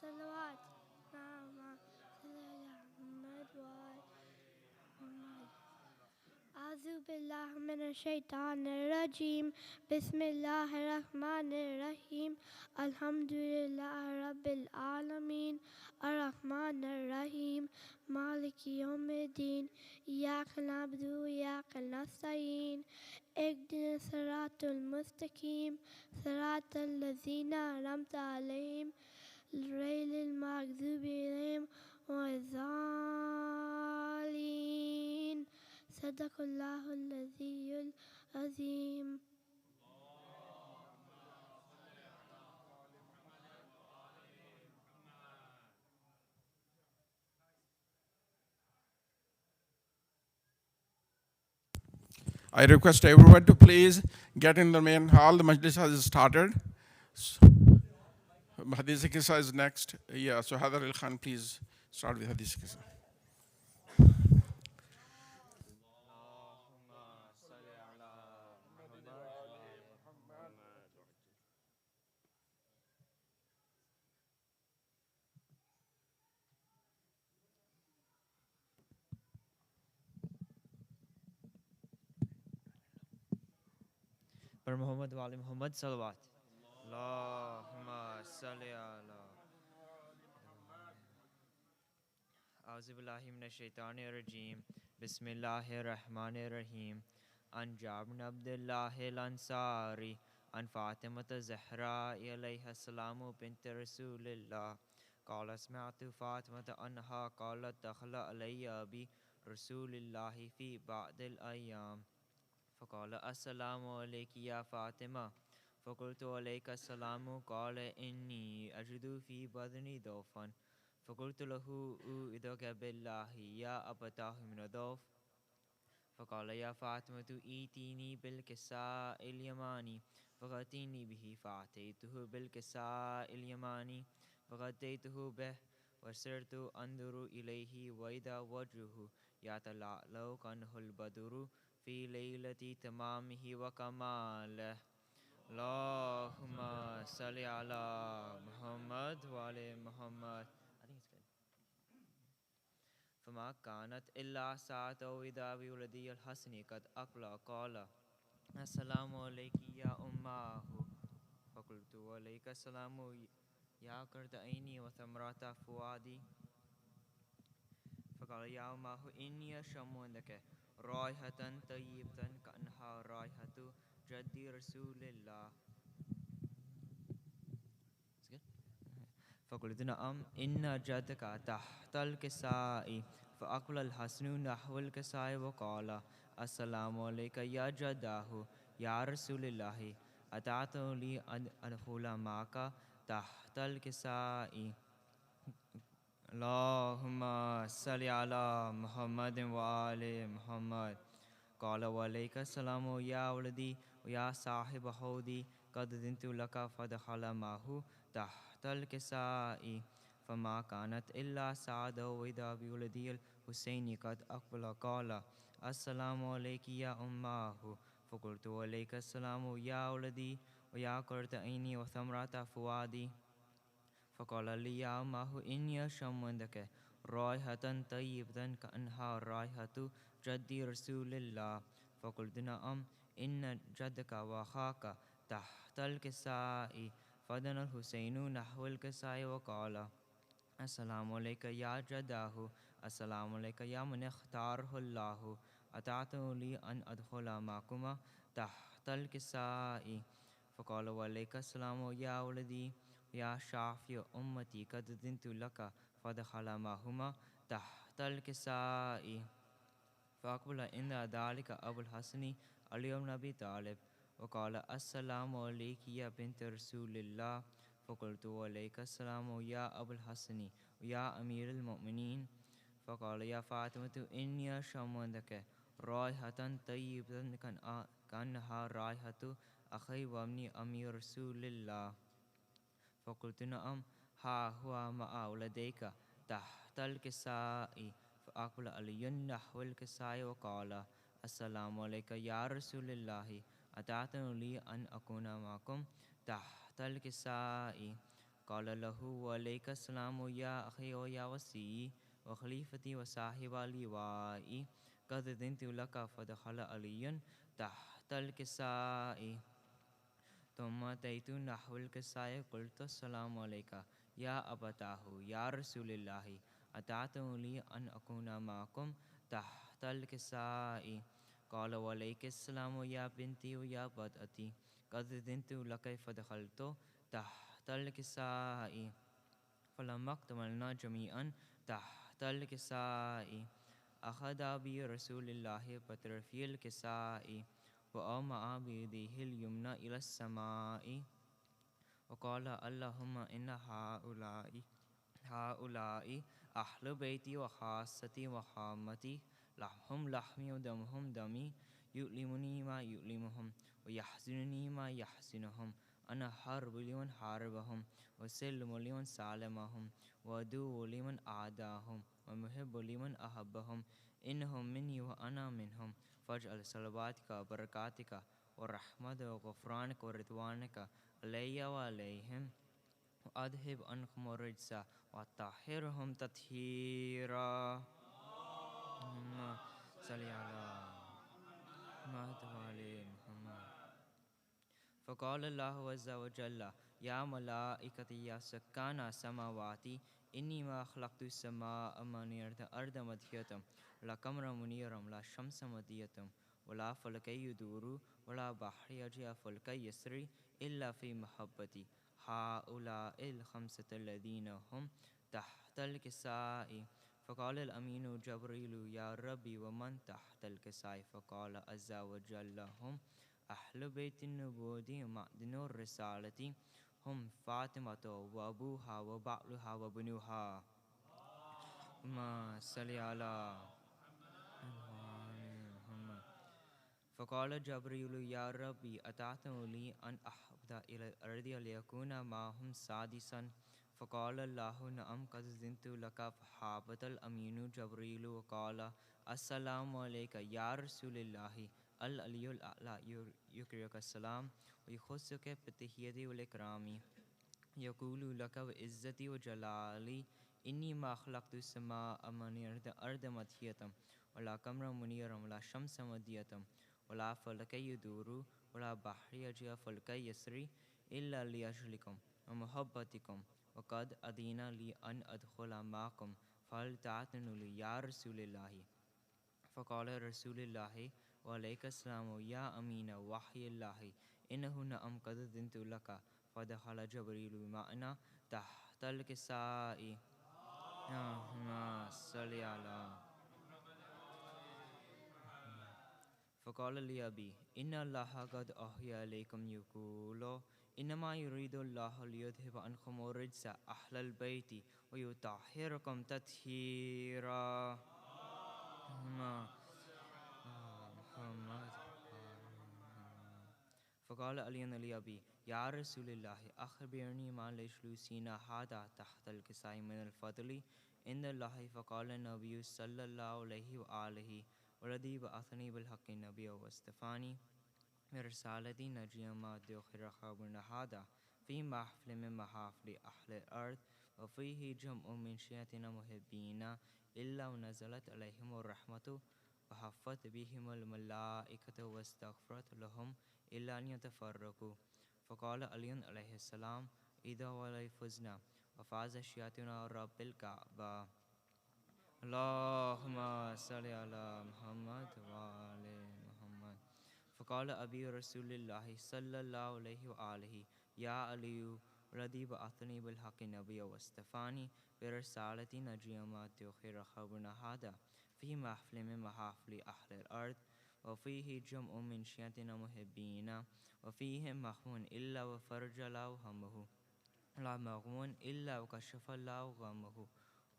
صلوات نعم محمد وآل محمد. أعوذ بالله من الشيطان الرجيم. بسم الله الرحمن الرحيم. الحمد لله رب العالمين الرحمن الرحيم مالك يوم الدين إياك نعبد وإياك نستعين اهدنا الصراط المستقيم صراط الذين أنعمت عليهم غير المغضوب عليهم ولا الضالين. صدق الله العلي العظيم. I request everyone to please get in the main hall. The Majlis has started. Hadith Qissa is next. Yeah, so Hadar Al Khan, please start with Hadith Qissa. پر محمد وعلی محمد صلوات. اللہم صلی علی. اعوذ باللہ من الشیطان الرجیم. بسم اللہ الرحمن الرحیم. عن جابر بن عبد اللہ الانصاری عن فاطمۃ الزہراء علیہ السلام بنت رسول اللہ قال سمعت فاطمۃ عنہا قالت دخل علی ابی رسول اللہ فی بعض الایام فقال السلام علیک یا فاطمہ فقلت علیک السلام قال انی اجد فی بدنی ضعفا فقلت له اوعدک باللہ یا ابتاه من الضعف فقال یا فاطمة ایتینی بالکساء الیمانی فغطینی به فأتیته بالکساء الیمانی فغطیته به وسرت انظر الیہ وإذا وجهه یتلألأ عنه البدر فی لیلۃ تمامہ وکمالہ. اللہم صلی علی محمد وعلی محمد. فما كانت إلا ساعة وإذا بولدي الحسن قد أقلع قال السلام عليك يا أماه فقلت وعليك السلام يا قرة عيني وثمرات فؤادي فقال يا أماه إني أشم عندك رائحة طيبة كأنها رائحة جد رسول الله. فقلت نعم إن جدك تحت الكساء فأقبل الحسن نحو الكساء وقال السلام عليك يا جداه يا رسول الله أتعطوا لي أن أدخل معك تحت الكساء. اللهم صل على محمد وآل محمد. قال وعليك السلام يا ولدي ويا صاحب حوضي قد دنت لك فدخل معه تحت الكساء فما كانت إلا سعادة وإذا بولدي الحسين قد أقبل قال السلام عليك يا أماه فقلت وعليك السلام يا ولدي ويا قرة عيني وثمرة فؤادي فقال لي يا أماه إني أشم عندك رائحة طيبة كأنها رائحة جد رسول الله. فقلت نعم إن جدك وأخاك تحت الكساء فدنا الحسين نحو الكساء وقال السلام عليك يا جداه السلام عليك يا من اختاره الله أتعتوا لي أن أدخل معكما تحت الكساء فقال وعليك السلام يا ولدي يا شافي أمتي قد دنت لك فدخل معهما تحت الكساء. فأقبل عند ذلك أبو الحسن علي بن أبي طالب وقال السلام عليك يا بنت رسول الله فقلت وعليك السلام يا أبو الحسن ويا أمير المؤمنين. فقال يا فاطمة إني أشم عندك رائحة طيبة كأنها رائحة أخي وابن أمير رسول الله. فقلت نعم ها هو مع ولديك تحت الكساء. فأقبل علي نحو الكساء وقال السلام عليك يا رسول الله أتعتنوا لي أن أكون معكم تحت الكساء. قال له وعليك السلام يا أخي ويا وسي وخليفتي وصاحب لوائي قد أذنت لك. فدخل علي تحت الكساء ثم أتيت نحو الكساء قلت السلام عليك يا أبتاه يا رسول الله أتعتم لي أن أكون معكم تحت الكساء؟ قال وعليك السلام يا بنتي ويا بدأتي قد أذنت لك. فدخلت تحت الكساء فلما اكتملنا جميعا تحت الكساء أخذ برسول الله بطرفي الكساء وأومأ بيده اليمنى إلى السماء وقال اللهم إن هؤلاء أهل بيتي وخاصتي وحامتي لحمهم لحمي ودمهم دمي يؤلمني ما يؤلمهم ويحزنني ما يحزنهم. أنا حرب لمن حاربهم وسلم لمن سالمهم وعدو لمن عاداهم ومحب لمن أحبهم. إنهم مني وأنا منهم. فاجعل صلواتك وبركاتك ورحمتك وغفرانك ورضوانك علي وعليهم وأذهب عنكم الرجس وطهرهم تطهيرا. اللهم صل على محمد وعلى محمد. فقال الله عز وجل يا ملائكتي يا سكان السماوات إني ما خلقت السماء منيرة أرض مدحية ولا قمر منيرا ولا شمس مدية ولا فلك يدور ولا بحر يجري فلك يسري إلا في محبتي. هؤلاء الخمسة الذين هم تحت الكساء. فقال الأمين جبريل يا ربي ومن تحت الكساء؟ فقال عز وجل هم أهل بيت النبوة معدن الرسالة هم فاطمة وأبوها وبعلها وبنوها. اللهم صل على محمد. فقال جبريل يا ربي أتعتم لي أن أحبط إلى الأرض ليكون معهم سادسا؟ فقال الله نعم قد أذنت لك. فحابط الأمين جبريل وقال السلام عليك يا رسول الله. العلي الأعلى يقرئك السلام ويخصك بالتحية والإكرام يقول لك وعزتي وجلالي إني ما خلقت السماء منيرة أرض مدحية ولا قمر منيرا ولا شمس مدية ولا فلك يدور ولا بحر يجري فلك يسري إلا لأجلكم ومحبتكم وقد أذن لي أن أدخل معكم فهل تعتن لي يا رسول الله؟ فقال رسول الله وعليك السلام يا أمين وحي الله إنه نعم قد أذنت لك. فدخل جبريل معنا تحت الكساء. اللهم صل على. فقال لي أبي إن الله قد أوحي إليكم يقول إنما يريد الله ليذهب عنكم الرجس أهل البيت ويطهركم تطهيرا. محمد. فقال علي لأبي يا رسول الله أخبرني ما لجلوسنا هذا تحت الكساء من الفضل عند الله. فقال النبي صلى الله عليه وآله والذي بعثني بالحق النبي واصطفاني برسالتي نجيا ما دخل خبرنا هذا في محفل من محافل أهل الأرض وفيه جمع من شيعتنا محبين إلا ونزلت عليهم الرحمة وحفت بهم الملائكة واستغفرت لهم إلا أن يتفرقوا. فقال علي عليه السلام إذا ولي فزنا وفاز شيعتنا رب الكعبة. اللهم صل على محمد وعلى محمد. فقال أبي رسول الله صلى الله عليه وآله يا علي الذي بعثني بالحق نبيا واصطفاني برسالتي نجيا ما تؤخر خبرنا هذا في محفل من محافل أهل الأرض وفيه جمع من شيعتنا محبين وفيه مخمون إلا وفرج الله همه لا مغمون إلا وكشف الله غمه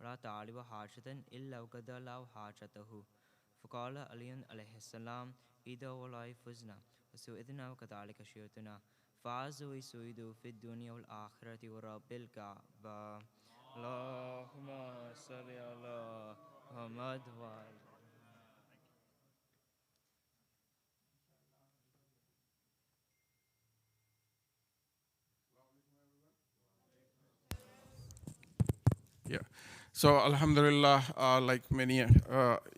ولا طالب حاجة إلا وقضى الله حاجته. فقال علي عليه السلام إذا ولا فزنا وسئدنا وكذلك شيعتنا فازوا وسعدوا في الدنيا والآخرة ورب الكعبة. اللهم صل على محمد وعلى. Yeah. So Alhamdulillah, like many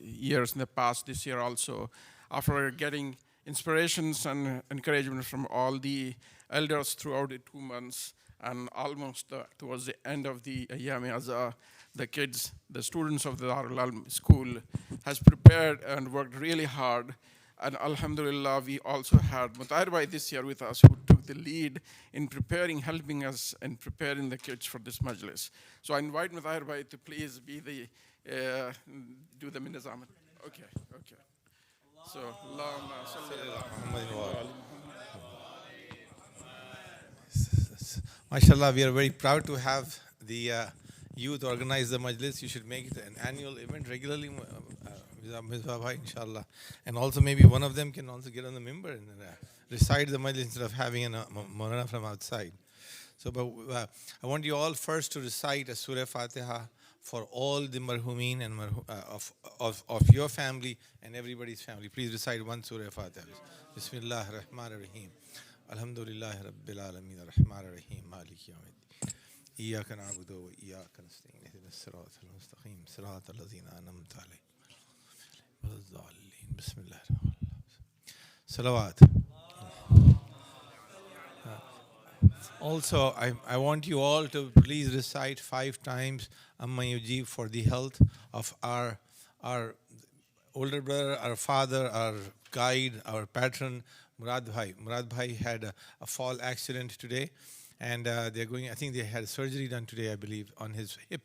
years in the past, this year also, after getting inspirations and encouragement from all the elders throughout the 2 months, and almost towards the end of the Ayyam Azha, the kids, the students of the Darul Alam school has prepared and worked really hard. And Alhamdulillah, we also had Mutahir Bhai this year with us, who took the lead in preparing, helping us in preparing the kids for this majlis. So I invite Mutahir Bhai to please be the, do the minazam. Okay, okay. So, Allahumma salli ala Muhammad wa ali Muhammad. MashaAllah, we are very proud to have the youth organize the Majlis. You should make it an annual event regularly, Mizbah Bhai, inshallah. And also maybe one of them can also get on the member and recite the Majlis instead of having a Maulana from outside. So but, I want you all first to recite a Surah Fatiha for all the marhumeen and of your family and everybody's family. Please recite one Surah Fatiha. Bismillah ar-Rahman ar-Rahim. Alhamdulillah Rabbil Alameen ar-Rahman ar-Rahim Maliki Yawmiddin. Iyyaka na'budu wa iyyaka nasta'in. Ihdinas siratal mustaqim. Siratal ladzina an'amta alayhim. Waladdallin. Bismillah. Salawat. Also, I want you all to please recite 5 times Amma Yujib for the health of our older brother, our father, our guide, our patron, Murad Bhai. Murad Bhai had a fall accident today, and they're going, I think they had surgery done today, I believe, on his hip.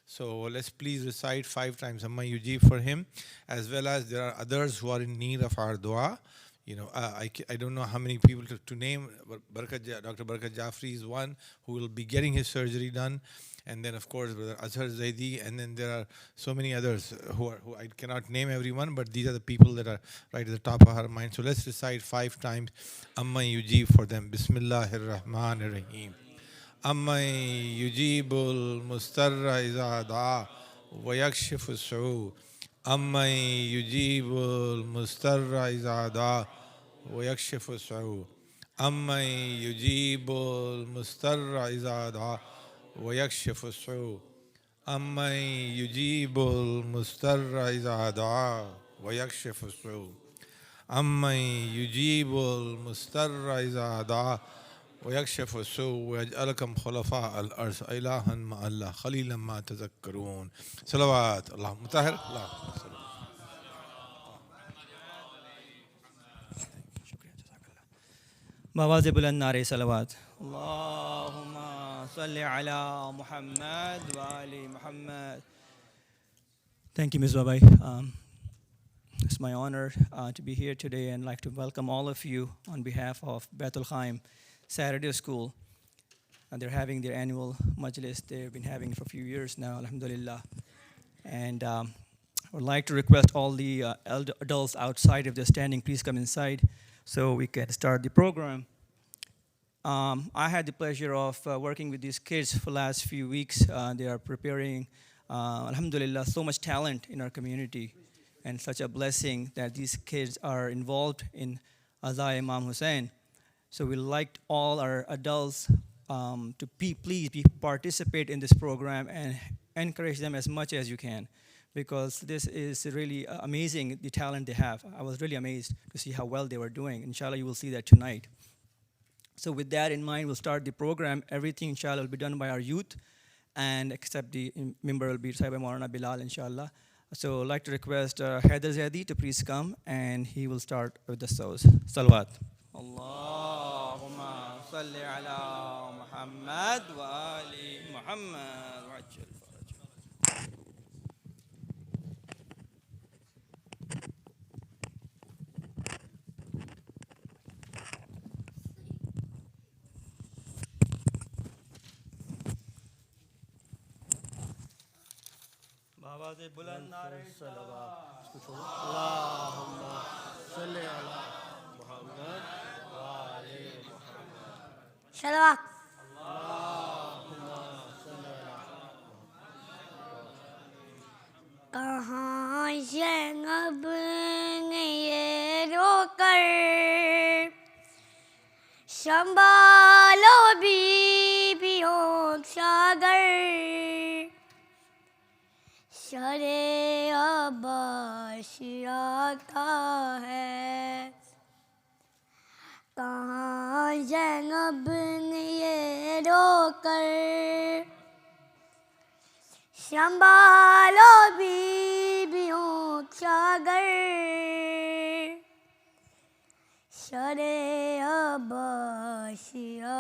So let's please recite 5 times Amma Yujib for him, as well as there are others who are in need of our dua. You know, I don't know how many people to name. Dr. Barakat Jafri is one who will be getting his surgery done. And then, of course, Brother Azhar Zaidi. And then there are so many others who I cannot name everyone, but these are the people that are right at the top of our mind. So let's recite 5 times Amma Yujib for them. Bismillahir Rahmanir Rahim. Amma Yujibul Mustarra Iza Da'a wa yakshifu Su'u. أما يجيب المضطر إذا دعا ويكشف السوء أما يجيب المضطر إذا دعا ويكشف السوء أما يجيب المضطر إذا دعا ويكشف السوء أما يجيب المضطر إذا دعا ويكشف السوء ويجعلكم خلفاء الأرض إلها مع الله خليلا ما تذكرون. صلوات الله مطهر الله. Mawaze buland nare salawat. Allahumma salli ala Muhammad wa ali Muhammad. Thank you, Ms. Babai. It's my honor to be here today and like to welcome all of you on behalf of Baitul Qayem Saturday School. And they're having their annual majlis. They've been having it for a few years now, alhamdulillah. And I would like to request all the adults outside, if they're standing, please come inside so we can start the program. I had the pleasure of working with these kids for the last few weeks. They are preparing, alhamdulillah, so much talent in our community and such a blessing that these kids are involved in Azai Imam Hussain. So we liked all our adults to please participate in this program and encourage them as much as you can, because this is really amazing, the talent they have. I was really amazed to see how well they were doing. Inshallah, you will see that tonight. So with that in mind, we'll start the program. Everything, inshallah, will be done by our youth, and except the member will be Sahib Maulana Bilal, inshallah. So I'd like to request Haider Zaidi to please come, and he will start with the source. Salawat. Allahumma salli ala Muhammad wa ali Muhammad wa ajjal faraj. आवाज़ बुलंद नारे सलावत अल्लाहुम्मा सल्ली अला मुहम्मद व आले मुहम्मद सलावत अल्लाहुम्मा सल्ली अला कहाँ से अब ने ये रोकर संभालो बीबियों सागर شرع عباسیہ کا ہے. کہاں زینب نے یہ رو کر سنبھالو بیویوں کا گھر. شرع عباسیہ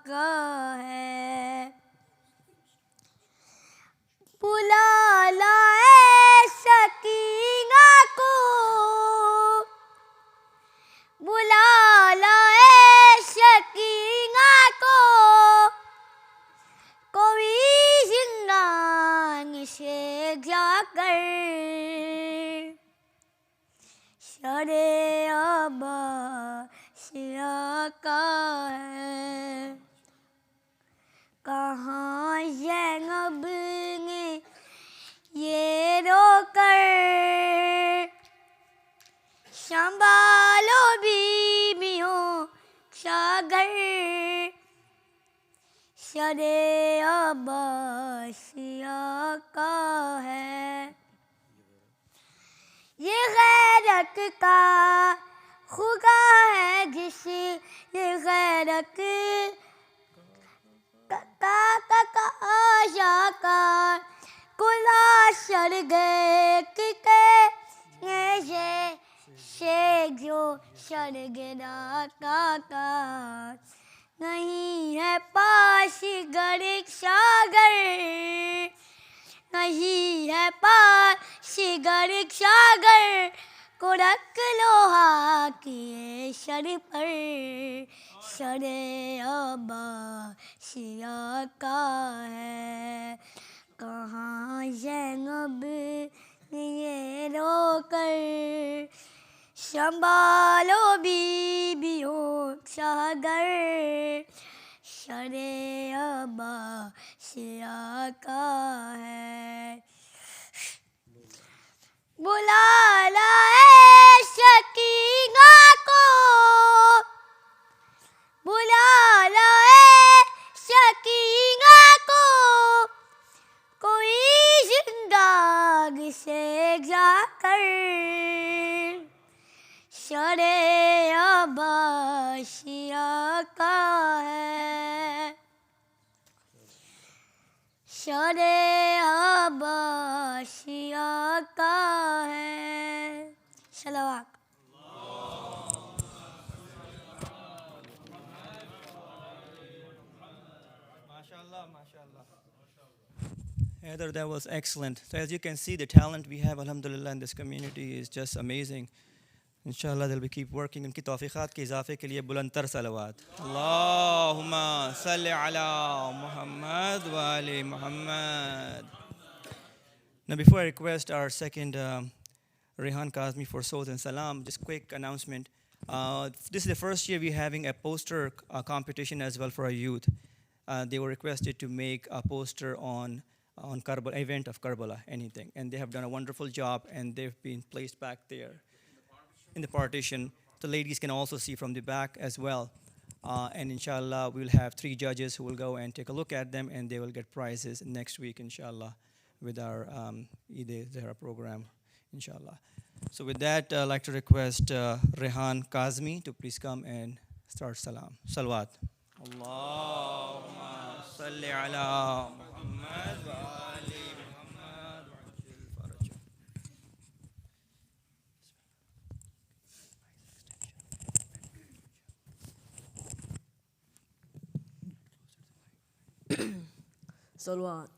کا ہے. بلا لائے سکینہ کو بلا لائے سکینہ کو کوئی زندان سے جا کر. شرع عباسیہ کا ہے. کہاں زینب نے یہ رو کر سنبھالو بیویوں کا گھر. شرع عباسیہ کا ہے. یہ غیرت کا خدا ہے جس یہ غیرت کا آشا کا کلا سر گئے سے جو سر گرا کا نہیں ہے پاس گرک ساگر. نہیں ہے پاس گرک ساگر کو رکھ لوہا کیے سر پر. شرع عباسیہ کا ہے. کہاں زینب نے یہ رو کر سنبھالو بیویوں کا گھر. شرع عباسیہ کا ہے. بلا لائے سکینہ کو بلا لائے سکینہ کو کوئی زندان سے جا کر. شرع عباسیہ کا ہے. شرع عباسیہ کا ہے. صلوات. Heather, that was excellent. So as you can see, the talent we have, alhamdulillah, in this community is just amazing. Inshallah, they'll be keep working. ان کی توفیقات کے اضافے کے لیے بلندتر صلوات. اللہم صلی علی محمد و آل محمد. Now, before I request our second Rehan Kazmi for Sawt and Salam, just quick announcement. This is the first year we're having a poster competition as well for our youth. They were requested to make a poster on Karbala, event of Karbala, anything. And they have done a wonderful job, and they've been placed back there in the partition. The ladies can also see from the back as well. And inshallah, we'll have 3 judges who will go and take a look at them, and they will get prizes next week, inshallah, with our Eid Zahra program, inshallah. So with that, I'd like to request Rehan Kazmi to please come and start salam. Salawat. Allahumma salli ala Muhammad wa ali Muhammad wa ajil faraj. صلوات.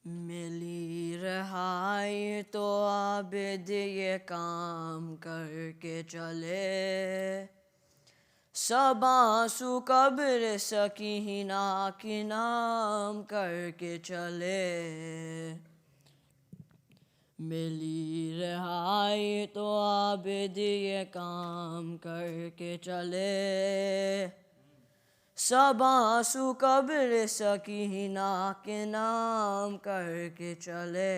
ملی رہائی تو عابد یہ کام کر کے چلے، سب آنسو قبر سکینہ کی نام کر کے چلے. ملی رہائی تو عابد یہ کام کر کے چلے، سب آنسو قبر سکینہ کے نام کر کے چلے.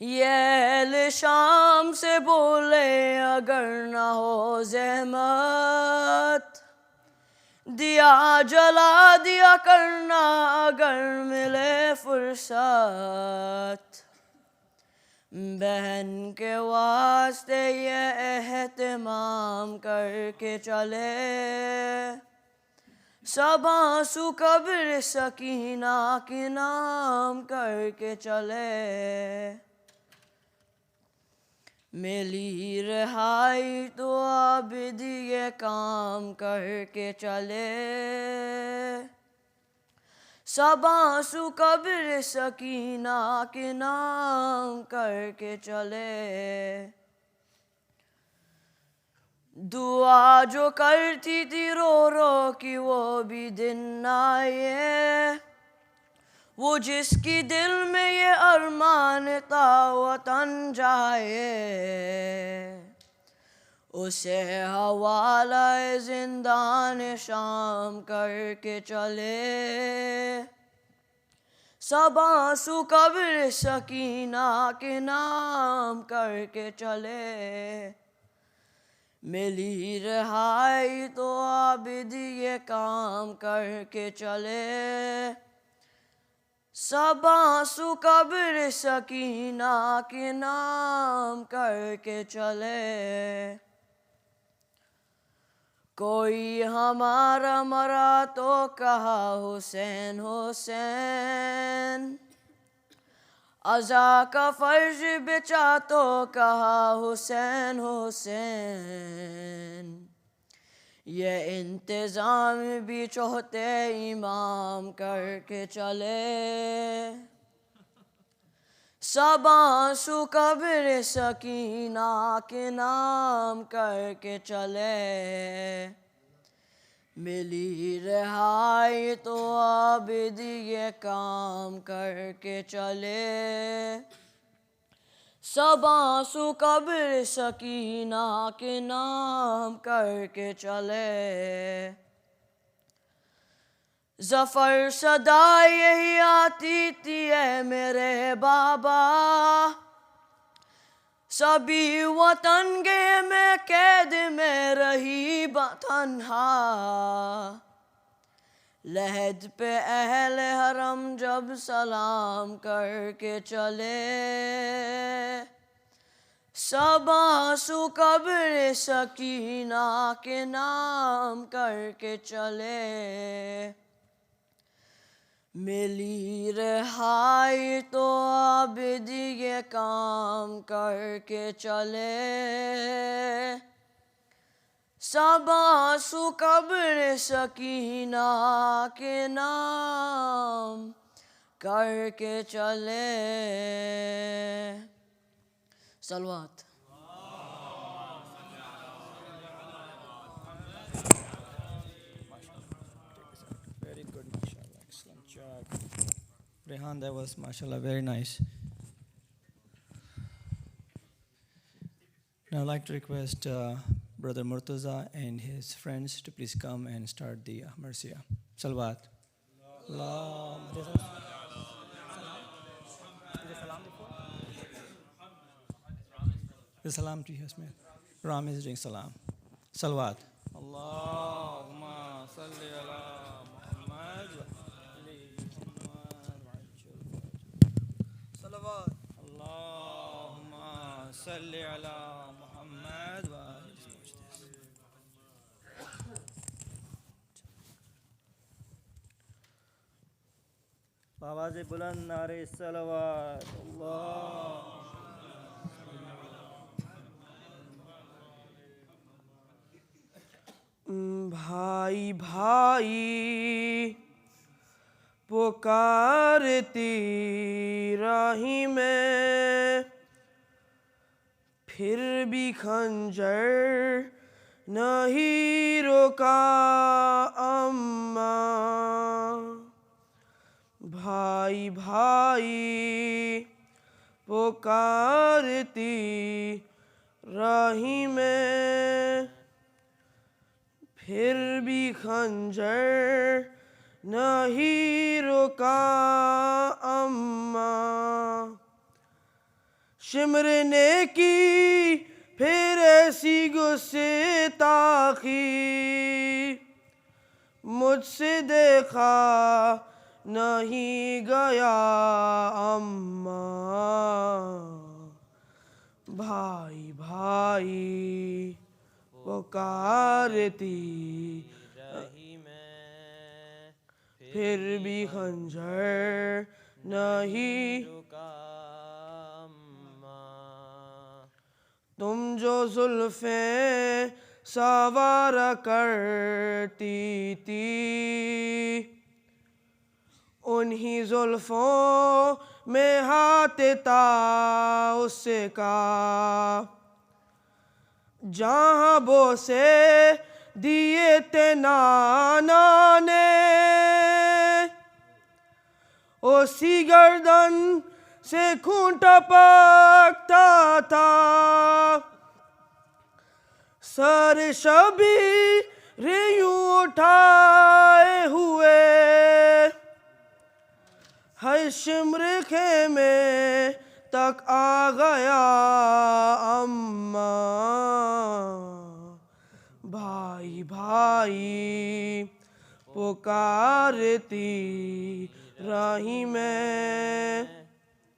یہ اہل شام سے بولے اگر نہ ہو زحمت، دیا جلا دیا کرنا اگر ملے فرصت، بہن کے واسطے یہ اہتمام کر کے چلے، سب آنسو قبر سکینہ کے نام کر کے چلے، ملی رہائی تو عابد یہ کام کر کے چلے، سب آنسو قبر سکینہ کے نام کر کے چلے، دعا جو کرتی تھی رو رو کی وہ بھی دن آئے، وہ جس کی دل میں یہ ارمان تھا وطن جائے، اسے حوالہ زندان شام کر کے چلے، سب آنسو قبر سکینہ کے نام کر کے چلے، ملی رہائی تو عابد یہ کام کر کے چلے، سب آنسو قبر سکینہ کے نام کر کے چلے، کوئی ہمارا مرا تو کہا حسین حسین، عزا کا فرض بچا تو کہا حسین حسین، یہ انتظام بھی چوتھے امام کر کے چلے، سب آنسو قبر سکینہ کے نام کر کے چلے، ملی رہائی تو عابد یہ کام کر کے چلے، سب آنسو قبر سکینہ کے نام کر کے چلے، ظفر صدا یہی آتی تھی اے میرے بابا، سبھی وطن گئے میں قید میں رہی تنہا، لحد پہ اہل حرم جب سلام کر کے چلے، سب آنسو قبر سکینہ کے نام کر کے چلے، ملی رہائی تو عابد یہ کام کر کے چلے، سب آنسو قبر سکینہ کے نام کر کے چلے، صلوات۔ Very good, mashallah. Excellent job. Rehan, that was, mashallah, very nice. Now I'd like to request Brother Murtaza and his friends to please come and start the Marsiya. Salawat. Allah. The salam to you, Yasmin. Ram is doing salam. Salawat. Allahumma salli ala Muhammad wa ali Muhammad. Salawat. Allahumma salli ala Muhammad wa ali. آواز بلند نعرے صلوات اللہ بھائی بھائی پکارتی راہی میں پھر بھی خنجر نہیں روکا اماں بھائی بھائی پکارتی راہی میں پھر بھی خنجر نہیں روکا اماں شمر نے کی پھر ایسی گستاخی مجھ سے دیکھا نہیں گیا اماں بھائی بھائی پکارتی رہی میں پھر بھی خنجر نہیں رکا اماں تم جو زلفیں سوار کرتی تھی انہی زلفوں میں ہاتھ تھا اس کا جہاں بوسے دیے تھے نانا نے اسی گردن سے خون ٹپکتا تھا سر شبیر یوں اٹھائے ہوئے ہر شمر خیمے تک آ گیا اماں بھائی بھائی پکارتی رہی میں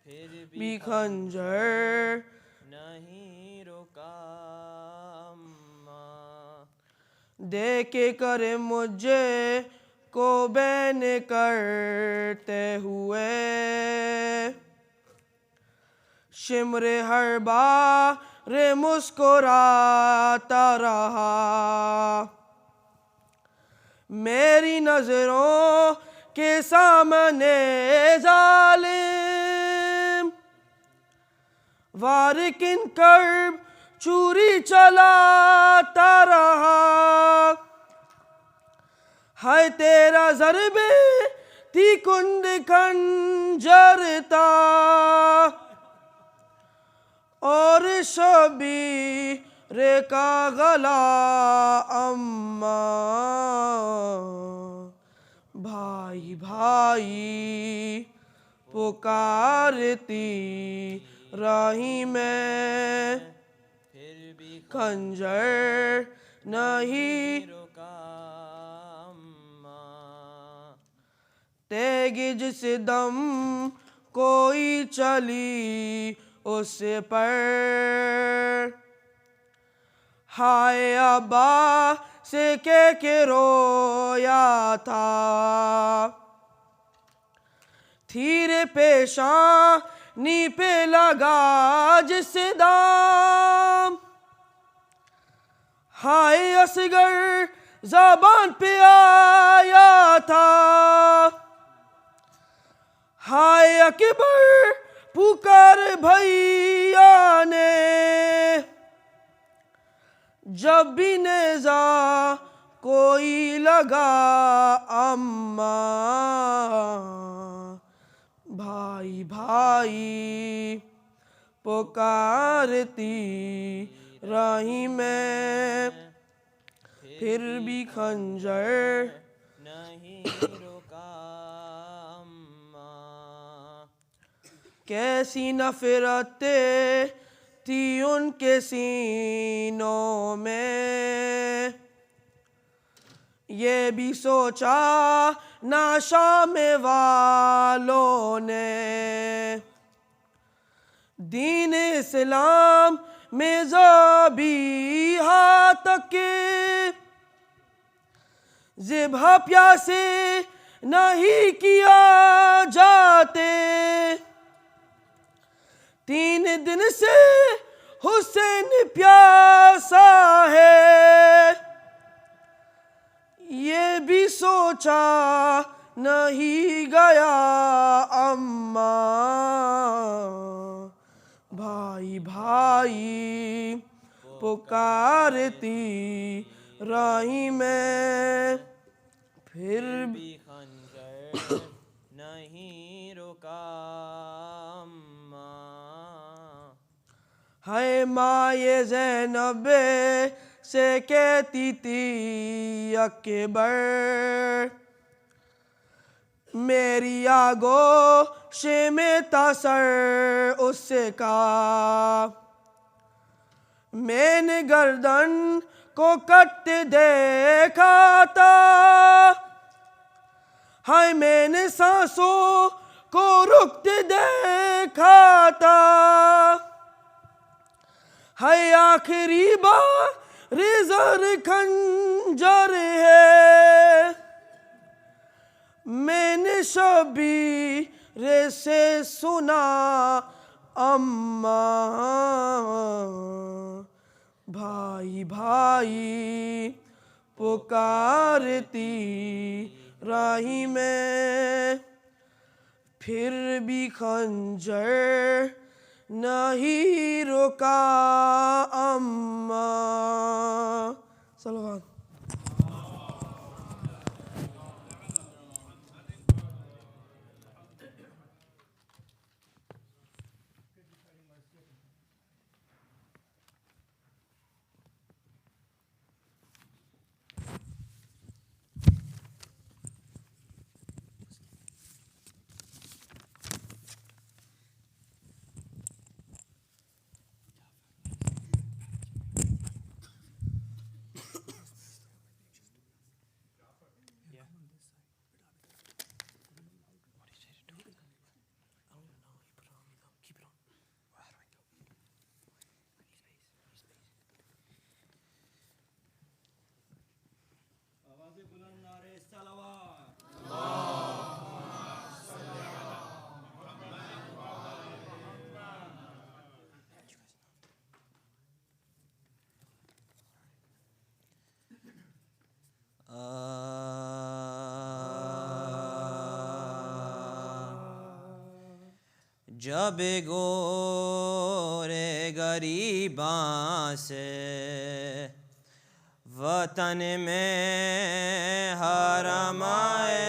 پھر بھی خنجر نہیں رکا اماں دیکھے کرے مجھے کو بین کرتے ہوئے شمر ہر بار مسکراتا رہا میری نظروں کے سامنے ظالم وارکن کرب چوری چلاتا رہا ہے تیرا ضربے تھی کند خنجر تھا اور شبیر کا گلا اماں بھائی بھائی پکارتی رہی میں پھر بھی خنجر نہیں رکا اماں تیگ جس دم کوئی چلی اس پر ہائے ابا سے کہہ کے رویا تھا تھیرے پیشانی پہ لگا جس دام ہائے اصغر زبان پہ آیا تھا ہائے اکبر پکار بھیا نے جب بھی نیزہ کوئی لگا اماں بھائی بھائی پکارتی رہی میں پھر بھی خنجر نہیں رکا اماں کیسی نفرت تھی ان کے سینوں میں یہ بھی سوچا نہ شام والوں نے دین اسلام میں ذبیحہ تک ذبح پیاسے نہیں کیا جاتے 3 دن سے حسین پیاسا ہے یہ بھی سوچا نہیں گیا اماں بھائی بھائی پکارتی رہی میں پھر بھی خنجر نہیں رکا اماں ہے مائے زینب سے کہتی تھی اکبر میری آگوش میں تھا سر اس کا، میں نے گردن کو کٹتے دیکھا تھا، ہائے میں نے سانسوں کو رکتے دیکھا تھا، ہائے آخری بار زر خنجر ہے، میں نے شبیر سے سنا اماں بھائی بھائی پکارتی راہی میں، پھر بھی خنجر نہیں رکا اماں. صلوات. جب گورے غریباں سے وطن میں حرم آئے،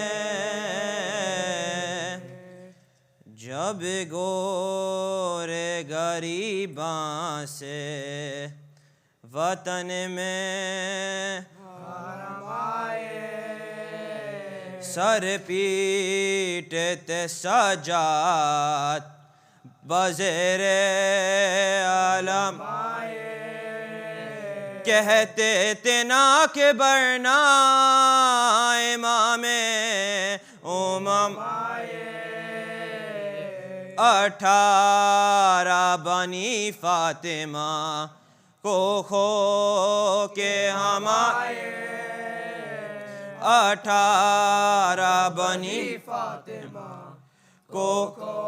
جب گورے غریباں سے وطن میں حرم آئے، سر پیٹتے سجاد بزیر عالم کہتے تھے نا کہ برنا امام امم، 18 بنی فاطمہ کو کھو کے ہم آئے، 18 بنی فاطمہ کو کھو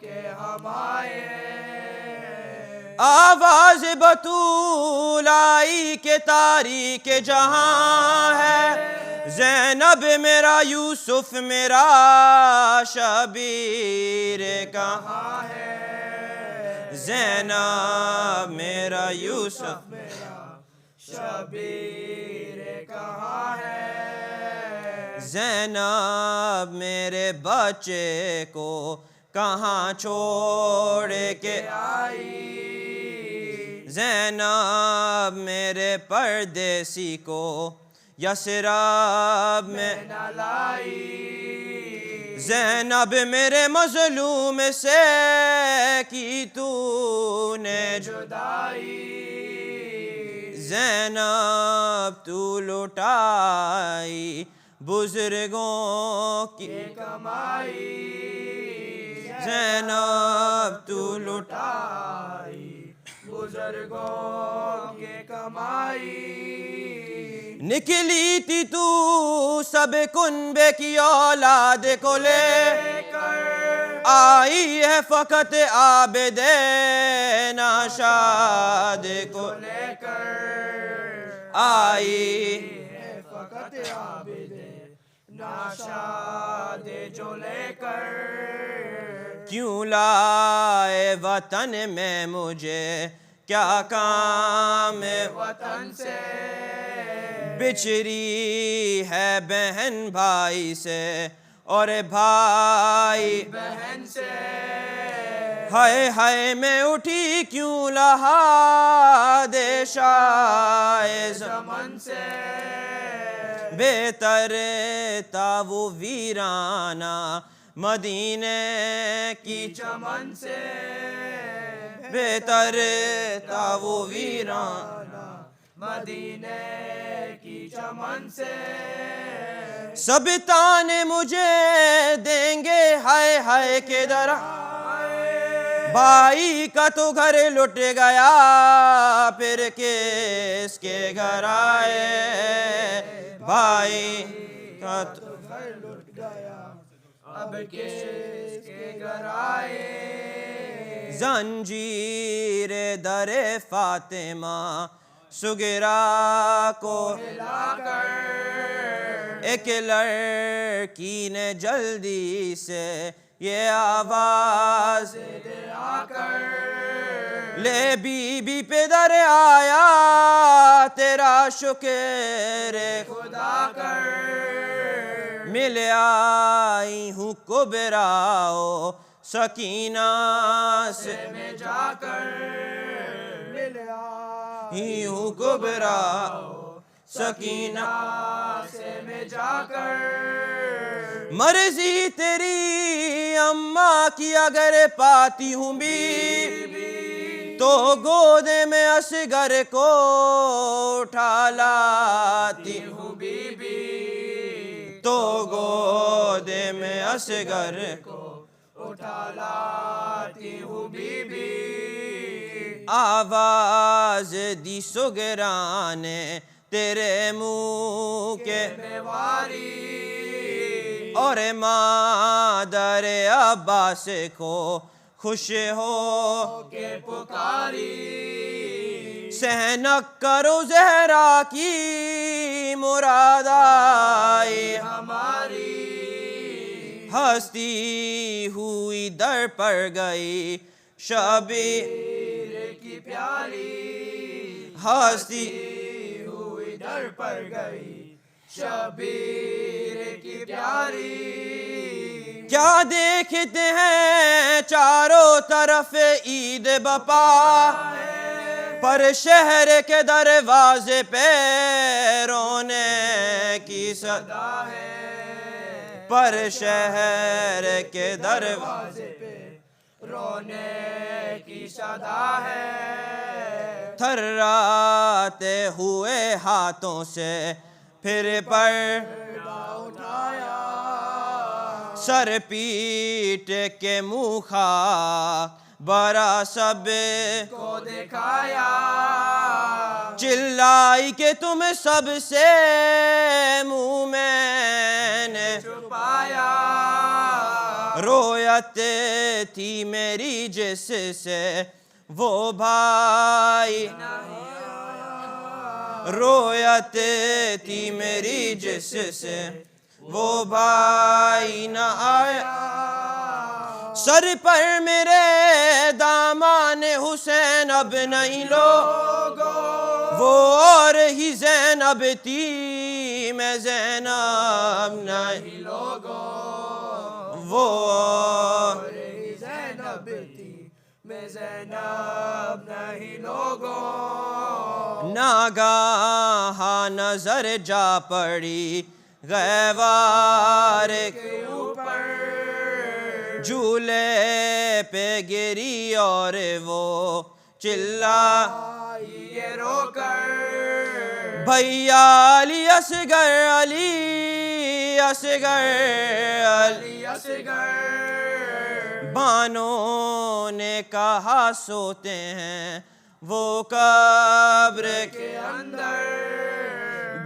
کے ہم آئے، آواز بطول آئی کہ تاریخ جہاں ہے، زینب میرا یوسف میرا شبیر کہاں ہے، زینب میرا یوسف میرا شبیر کہاں ہے، زینب میرے بچے کو کہاں چھوڑ کے آئی، زینب میرے پردیسی کو یثرب میں نہ لائی، زینب میرے مظلوم سے کی تو نے جدائی، زینب تو لٹائی بزرگوں کی کمائی، زینب تو لٹائی بزرگوں کی کمائی، نکلی تھی تو سب کنبے کی اولاد کو لے کر، آئی ہے فقط عابد ناشاد کو لے کر، آئی ہے فقط عابد ناشاد جو لے کر، کیوں لائے وطن میں مجھے کیا کام وطن سے، بچھری ہے بہن بھائی سے اور بھائی بہن سے، ہائے ہائے میں اٹھی کیوں لہاد شائے زمن سے، بہتر تھا وہ ویرانہ مدینے کی چمن سے، بہتر تھا وہ ویرانہ مدینے کی چمن سے، سب تانے مجھے دیں گے ہائے ہائے کے در، بھائی کا تو گھر لٹ گیا پھر کس کے گھر آئے، بھائی کا تو گھر لٹ گیا اب کس کے گھر آئے، زنجیر در فاطمہ سغرا کو ہلا کر ایک لڑکی نے جلدی سے یہ آواز دلا کر، لے بی بی پہ در آیا تیرا شکر خدا کر، مل آئی ہوں کبراؤ سکینہ سے میں جا کر، مل آئی ہوں کبراؤ سکینہ سے میں جا کر، مرضی تیری اماں کی اگر پاتی ہوں بی تو گود میں اصغر کو اٹھا لاتی ہوں بی تو گود میں اصغر کو اٹھا لاتی ہوں بی آواز دی سغرا نے تیرے منہ کے میواری، اور مادر عباس کو خوش ہو کے پکاری، سحنک کرو زہرا کی مراد آئی ہماری، ہستی ہوئی در پر گئی شبیر کی پیاری، ہستی ہوئی در پر گئی شبیر کی پیاری، کیا دیکھتے ہیں چاروں طرف عید بپا، پر شہر کے دروازے پہ رونے کی صدا ہے، پر شہر کے دروازے پہ رونے کی صدا ہے، تھراتے ہوئے ہاتھوں سے پھر پردہ اٹھایا، سر پیٹ کے منہ خاک برا سب کو دکھایا، چلائی کہ تم سب سے منہ میں نے چھپایا، رویت تھی میری جس سے وہ بھائی رویت تھی میری جس سے وہ بھائی نہ آیا، سر پر میرے دامان حسین اب نہیں لوگو، وہ اور ہی زینب تھی میں زینب نہیں لوگو، وہ اور ہی زینب تھی میں زینب نہیں لوگو، ناگاہ نظر جا پڑی غیوار کے اوپر، جھولے پہ گری اور وہ چلائی یہ رو کر، بھیا علی اصغر علی اصغر علی اصغر، بانوں نے کہا سوتے ہیں وہ قبر کے اندر،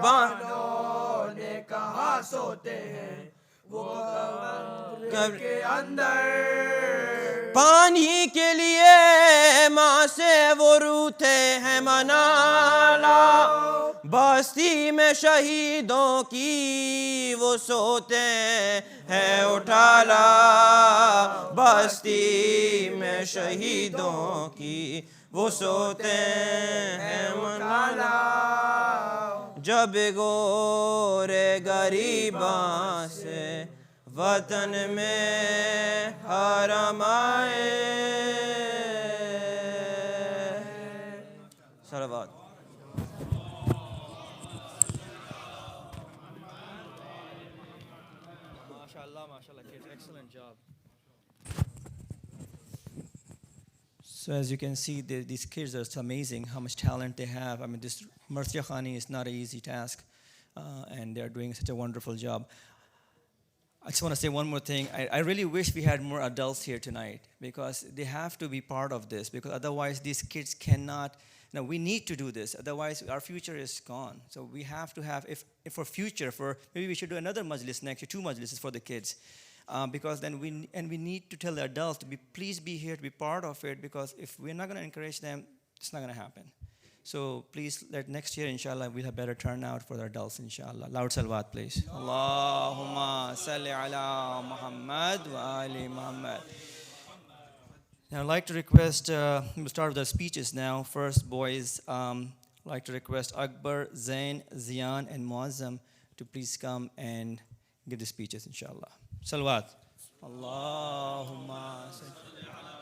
بانوں نے کہا سوتے ہیں وہ قبر کے اندر، پانی کے لیے ماں سے وہ روٹھے ہیں منالا، بستی میں شہیدوں کی وہ سوتے ہیں اٹھالا، بستی میں شہیدوں کی وہ سوتے ہیں منالا، جب گورے غریباں سے وطن میں حرم آئے، صلوات MashaAllah, MashaAllah, kids, excellent job. So as you can see, these kids are so amazing how much talent they have. I mean, this Marsiya Khani is not an easy task, and they're doing such a wonderful job. I just want to say one more thing. I really wish we had more adults here tonight because they have to be part of this because otherwise these kids cannot, we need to do this. Otherwise our future is gone. So we have to have, if for future, maybe we should do another majlis next year, 2 majlises for the kids. Because then we need to tell the adults to please be here to be part of it because if we're not going to encourage them, it's not going to happen. So please let next year, inshallah, we'll have better turnout for the adults, inshallah. Loud salawat, please. Allahumma salli ala Muhammad wa ali Muhammad. Now I'd like to request, we'll start with the speeches now. First, boys, I'd like to request Akbar, Zain, Ziyan, and Muazzam to please come and give the speeches, inshallah. Salawat. Allahumma salli ala.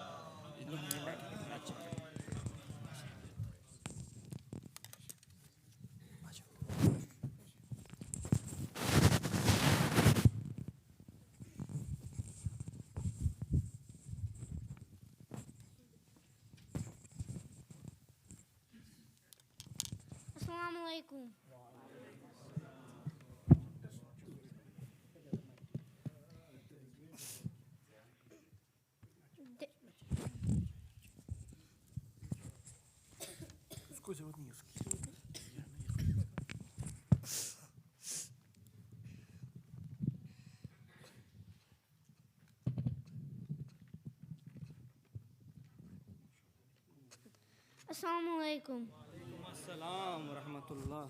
Assalamu alaikum. Assalamu alaikum. Assalamu rahmatullah.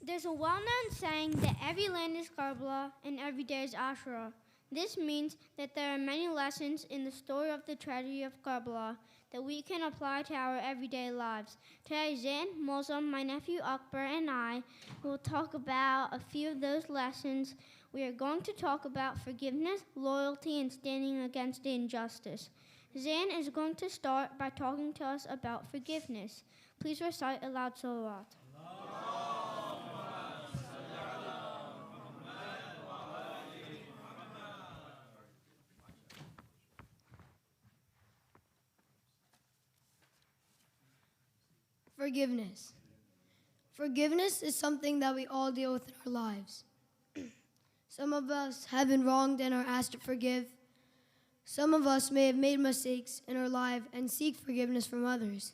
There's a well-known saying that every land is Karbala and every day is Ashura. This means that there are many lessons in the story of the tragedy of Karbala that we can apply to our everyday lives. Today, Zain, Mozam, my nephew Akbar, and I will talk about a few of those lessons. We are going to talk about forgiveness, loyalty, and standing against injustice. Zain is going to start by talking to us about forgiveness. Please recite aloud salawat. Forgiveness. Forgiveness is something that we all deal with in our lives. Some of us have been wronged and are asked to forgive. Some of us may have made mistakes in our life and seek forgiveness from others.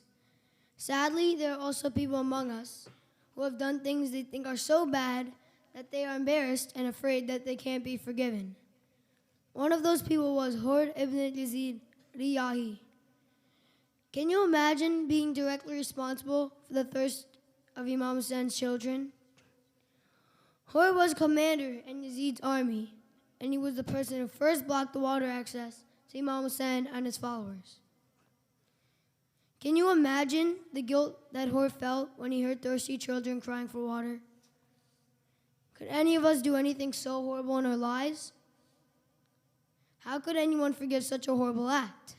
Sadly, there are also people among us who have done things they think are so bad that they are embarrassed and afraid that they can't be forgiven. One of those people was Hur ibn Yazid Riyahi. Can you imagine being directly responsible for the thirst of Imam Hussein's children? Hur was commander in Yazid's army, and he was the person who first blocked the water access to Imam Hussein and his followers. Can you imagine the guilt that Hur felt when he heard thirsty children crying for water? Could any of us do anything so horrible in our lives? How could anyone forgive such a horrible act?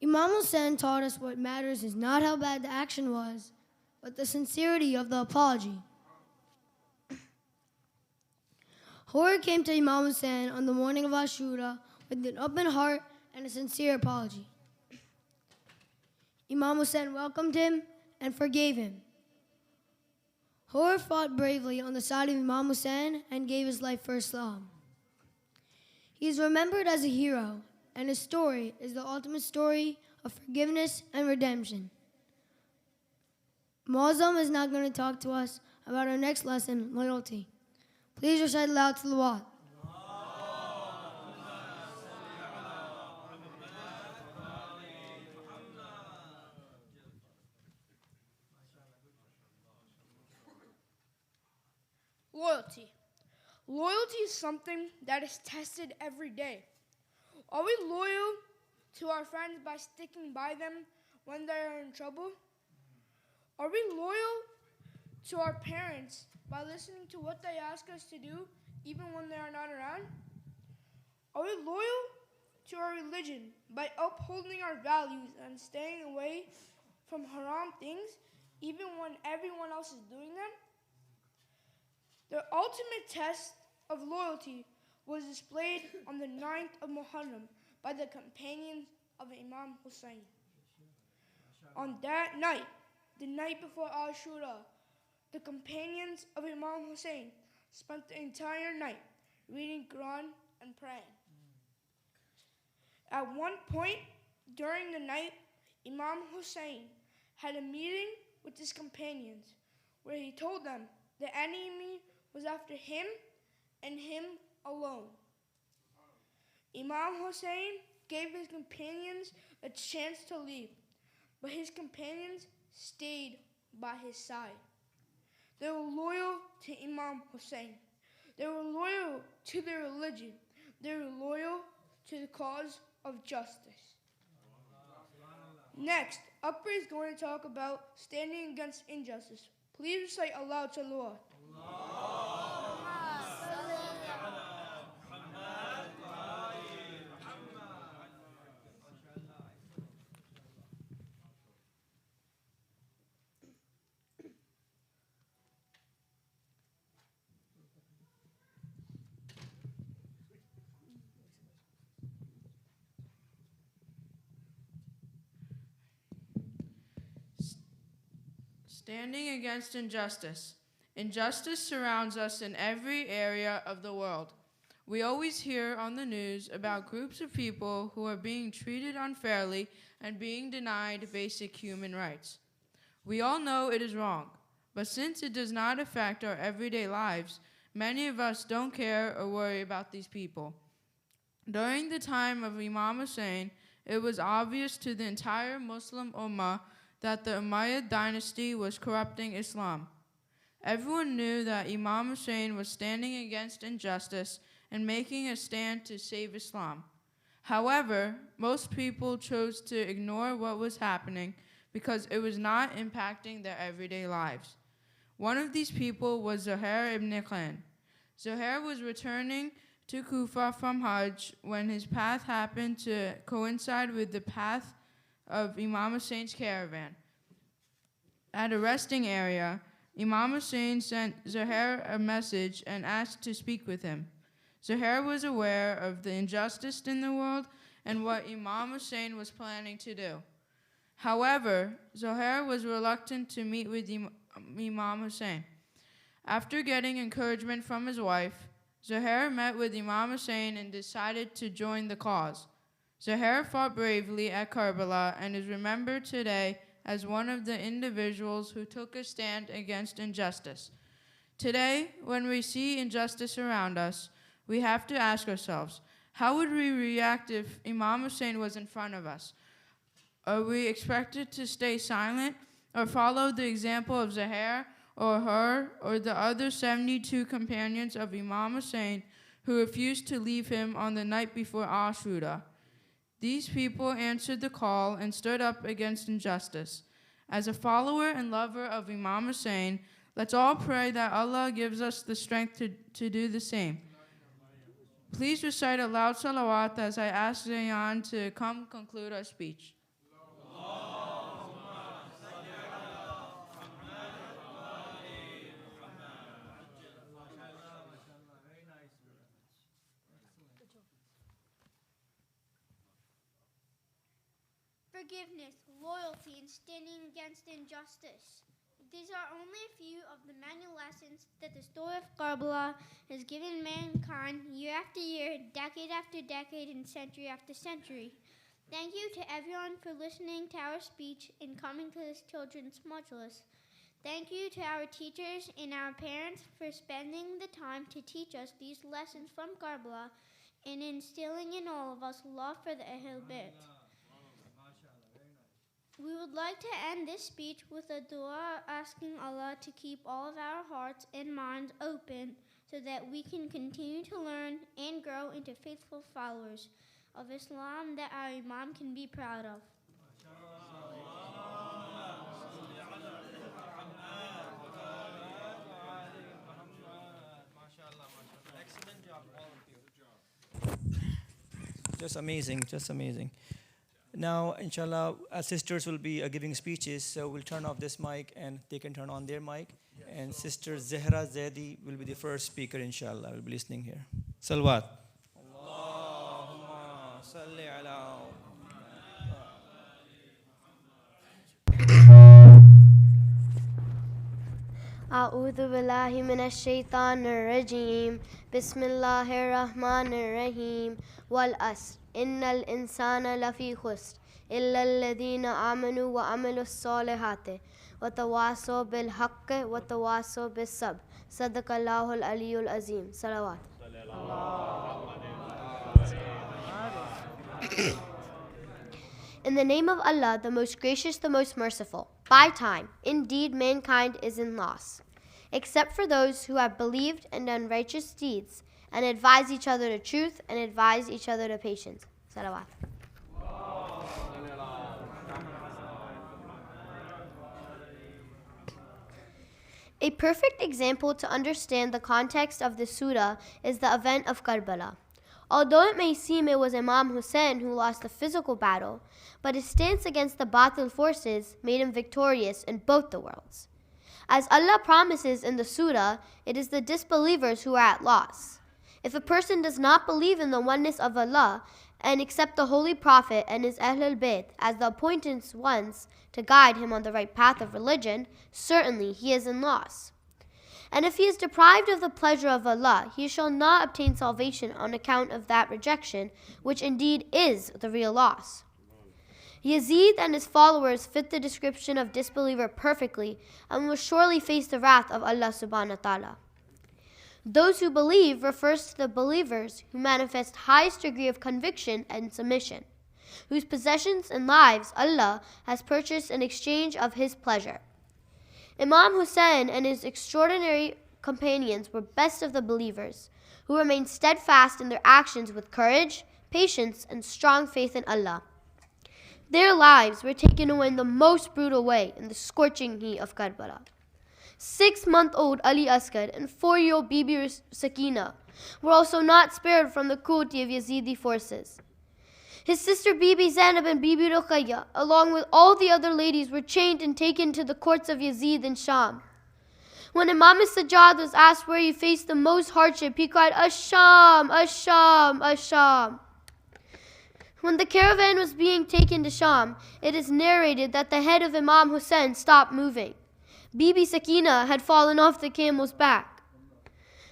Imam Hussein taught us what matters is not how bad the action was, but the sincerity of the apology. Hur came to Imam Hussein on the morning of Ashura with an open heart and a sincere apology. Imam Hussein welcomed him and forgave him. Hur fought bravely on the side of Imam Hussein and gave his life for Islam. He is remembered as a hero, and his story is the ultimate story of forgiveness and redemption. Muazzam is now going to talk to us about our next lesson, loyalty. Please recite aloud salawat. Loyalty. Loyalty is something that is tested every day. Are we loyal to our friends by sticking by them when they are in trouble? Are we loyal to our parents by listening to what they ask us to do even when they are not around? Are we loyal to our religion by upholding our values and staying away from haram things even when everyone else is doing them? The ultimate test of loyalty was displayed on the 9th of Muharram by the companions of Imam Hussein. On that night, the night before Ashura, the companions of Imam Hussein spent the entire night reading Quran and praying. At one point during the night, Imam Hussein had a meeting with his companions where he told them the enemy was after him and him alone. Imam Hussein gave his companions a chance to leave, but his companions stayed by his side. They were loyal to Imam Hussein. They were loyal to their religion. They were loyal to the cause of justice. Next, Akbar is going to talk about standing against injustice. Please recite aloud salawat. Standing against injustice. Injustice surrounds us in every area of the world. We always hear on the news about groups of people who are being treated unfairly and being denied basic human rights. We all know it is wrong, but since it does not affect our everyday lives, many of us don't care or worry about these people. During the time of Imam Hussein, it was obvious to the entire Muslim Ummah that the Umayyad dynasty was corrupting Islam. Everyone knew that Imam Hussein was standing against injustice and making a stand to save Islam. However, most people chose to ignore what was happening because it was not impacting their everyday lives. One of these people was Zuhair ibn Qayem. Zuhair was returning to Kufa from Hajj when his path happened to coincide with the path of Imam Hussein's caravan. At a resting area, Imam Hussein sent Zuhair a message and asked to speak with him. Zuhair was aware of the injustice in the world and what Imam Hussein was planning to do. However, Zuhair was reluctant to meet with Imam Hussein. After getting encouragement from his wife, Zuhair met with Imam Hussein and decided to join the cause. Zuhair fought bravely at Karbala and is remembered today as one of the individuals who took a stand against injustice. Today, when we see injustice around us, we have to ask ourselves, how would we react if Imam Hussein was in front of us? Are we expected to stay silent or follow the example of Zuhair or her or the other 72 companions of Imam Hussein who refused to leave him on the night before Ashura? These people answered the call and stood up against injustice. As a follower and lover of Imam Hussein, let's all pray that Allah gives us the strength to do the same. Please recite a loud salawat as I ask Zayan to come conclude our speech. Forgiveness, loyalty, and standing against injustice. These are only a few of the many lessons that the story of Karbala has given mankind year after year, decade after decade, and century after century. Thank you to everyone for listening to our speech and coming to this children's Majlis. Thank you to our teachers and our parents for spending the time to teach us these lessons from Karbala and instilling in all of us love for the Ahl Bayt. We would like to end this speech with a dua asking Allah to keep all of our hearts and minds open so that we can continue to learn and grow into faithful followers of Islam that our Imam can be proud of. Excellent job, all of you. Just amazing, just amazing. Now, inshallah, our sisters will be giving speeches, so we'll turn off this mic and they can turn on their mic. And Sister Zehra Zaidi will be the first speaker, inshallah. We'll be listening here. Salawat. أعوذ بالله من الشيطان الرجيم بسم الله الرحمن الرحيم والأسر إن الإنسان لفي خسر إلا الذين آمنوا وعملوا الصالحات وتواصوا بالحق وتواصوا بالصبر صدق الله العلي العظيم صلوات. In the name of Allah, the most gracious, the most merciful. By time, indeed mankind is in loss, except for those who have believed and done righteous deeds, and advise each other to truth, and advise each other to patience. Salawat. A perfect example to understand the context of this surah is the event of Karbala. Although it may seem it was Imam Hussein who lost the physical battle, but his stance against the Batil forces made him victorious in both the worlds. As Allah promises in the surah, it is the disbelievers who are at loss. If a person does not believe in the oneness of Allah and accept the Holy Prophet and his Ahlul Bayt as the appointed ones to guide him on the right path of religion, certainly he is in loss. And if he is deprived of the pleasure of Allah, he shall not obtain salvation on account of that rejection, which indeed is the real loss. Yazid and his followers fit the description of disbeliever perfectly and will surely face the wrath of Allah subhanahu wa ta'ala. Those who believe refers to the believers who manifest highest degree of conviction and submission, whose possessions and lives Allah has purchased in exchange of His pleasure. Imam Hussein and his extraordinary companions were best of the believers, who remained steadfast in their actions with courage, patience, and strong faith in Allah. Their lives were taken away in the most brutal way in the scorching heat of Karbala. 6-month-old Ali Asghar and 4-year-old Bibi Sakina were also not spared from the cruelty of Yazidi forces. His sister Bibi Zainab and Bibi Ruqayya, along with all the other ladies, were chained and taken to the courts of Yazid in Sham. When Imam Sajjad was asked where he faced the most hardship, he cried, Ash-Sham, Ash-Sham, Ash-Sham. When the caravan was being taken to Sham, it is narrated that the head of Imam Hussein stopped moving. Bibi Sakina had fallen off the camel's back.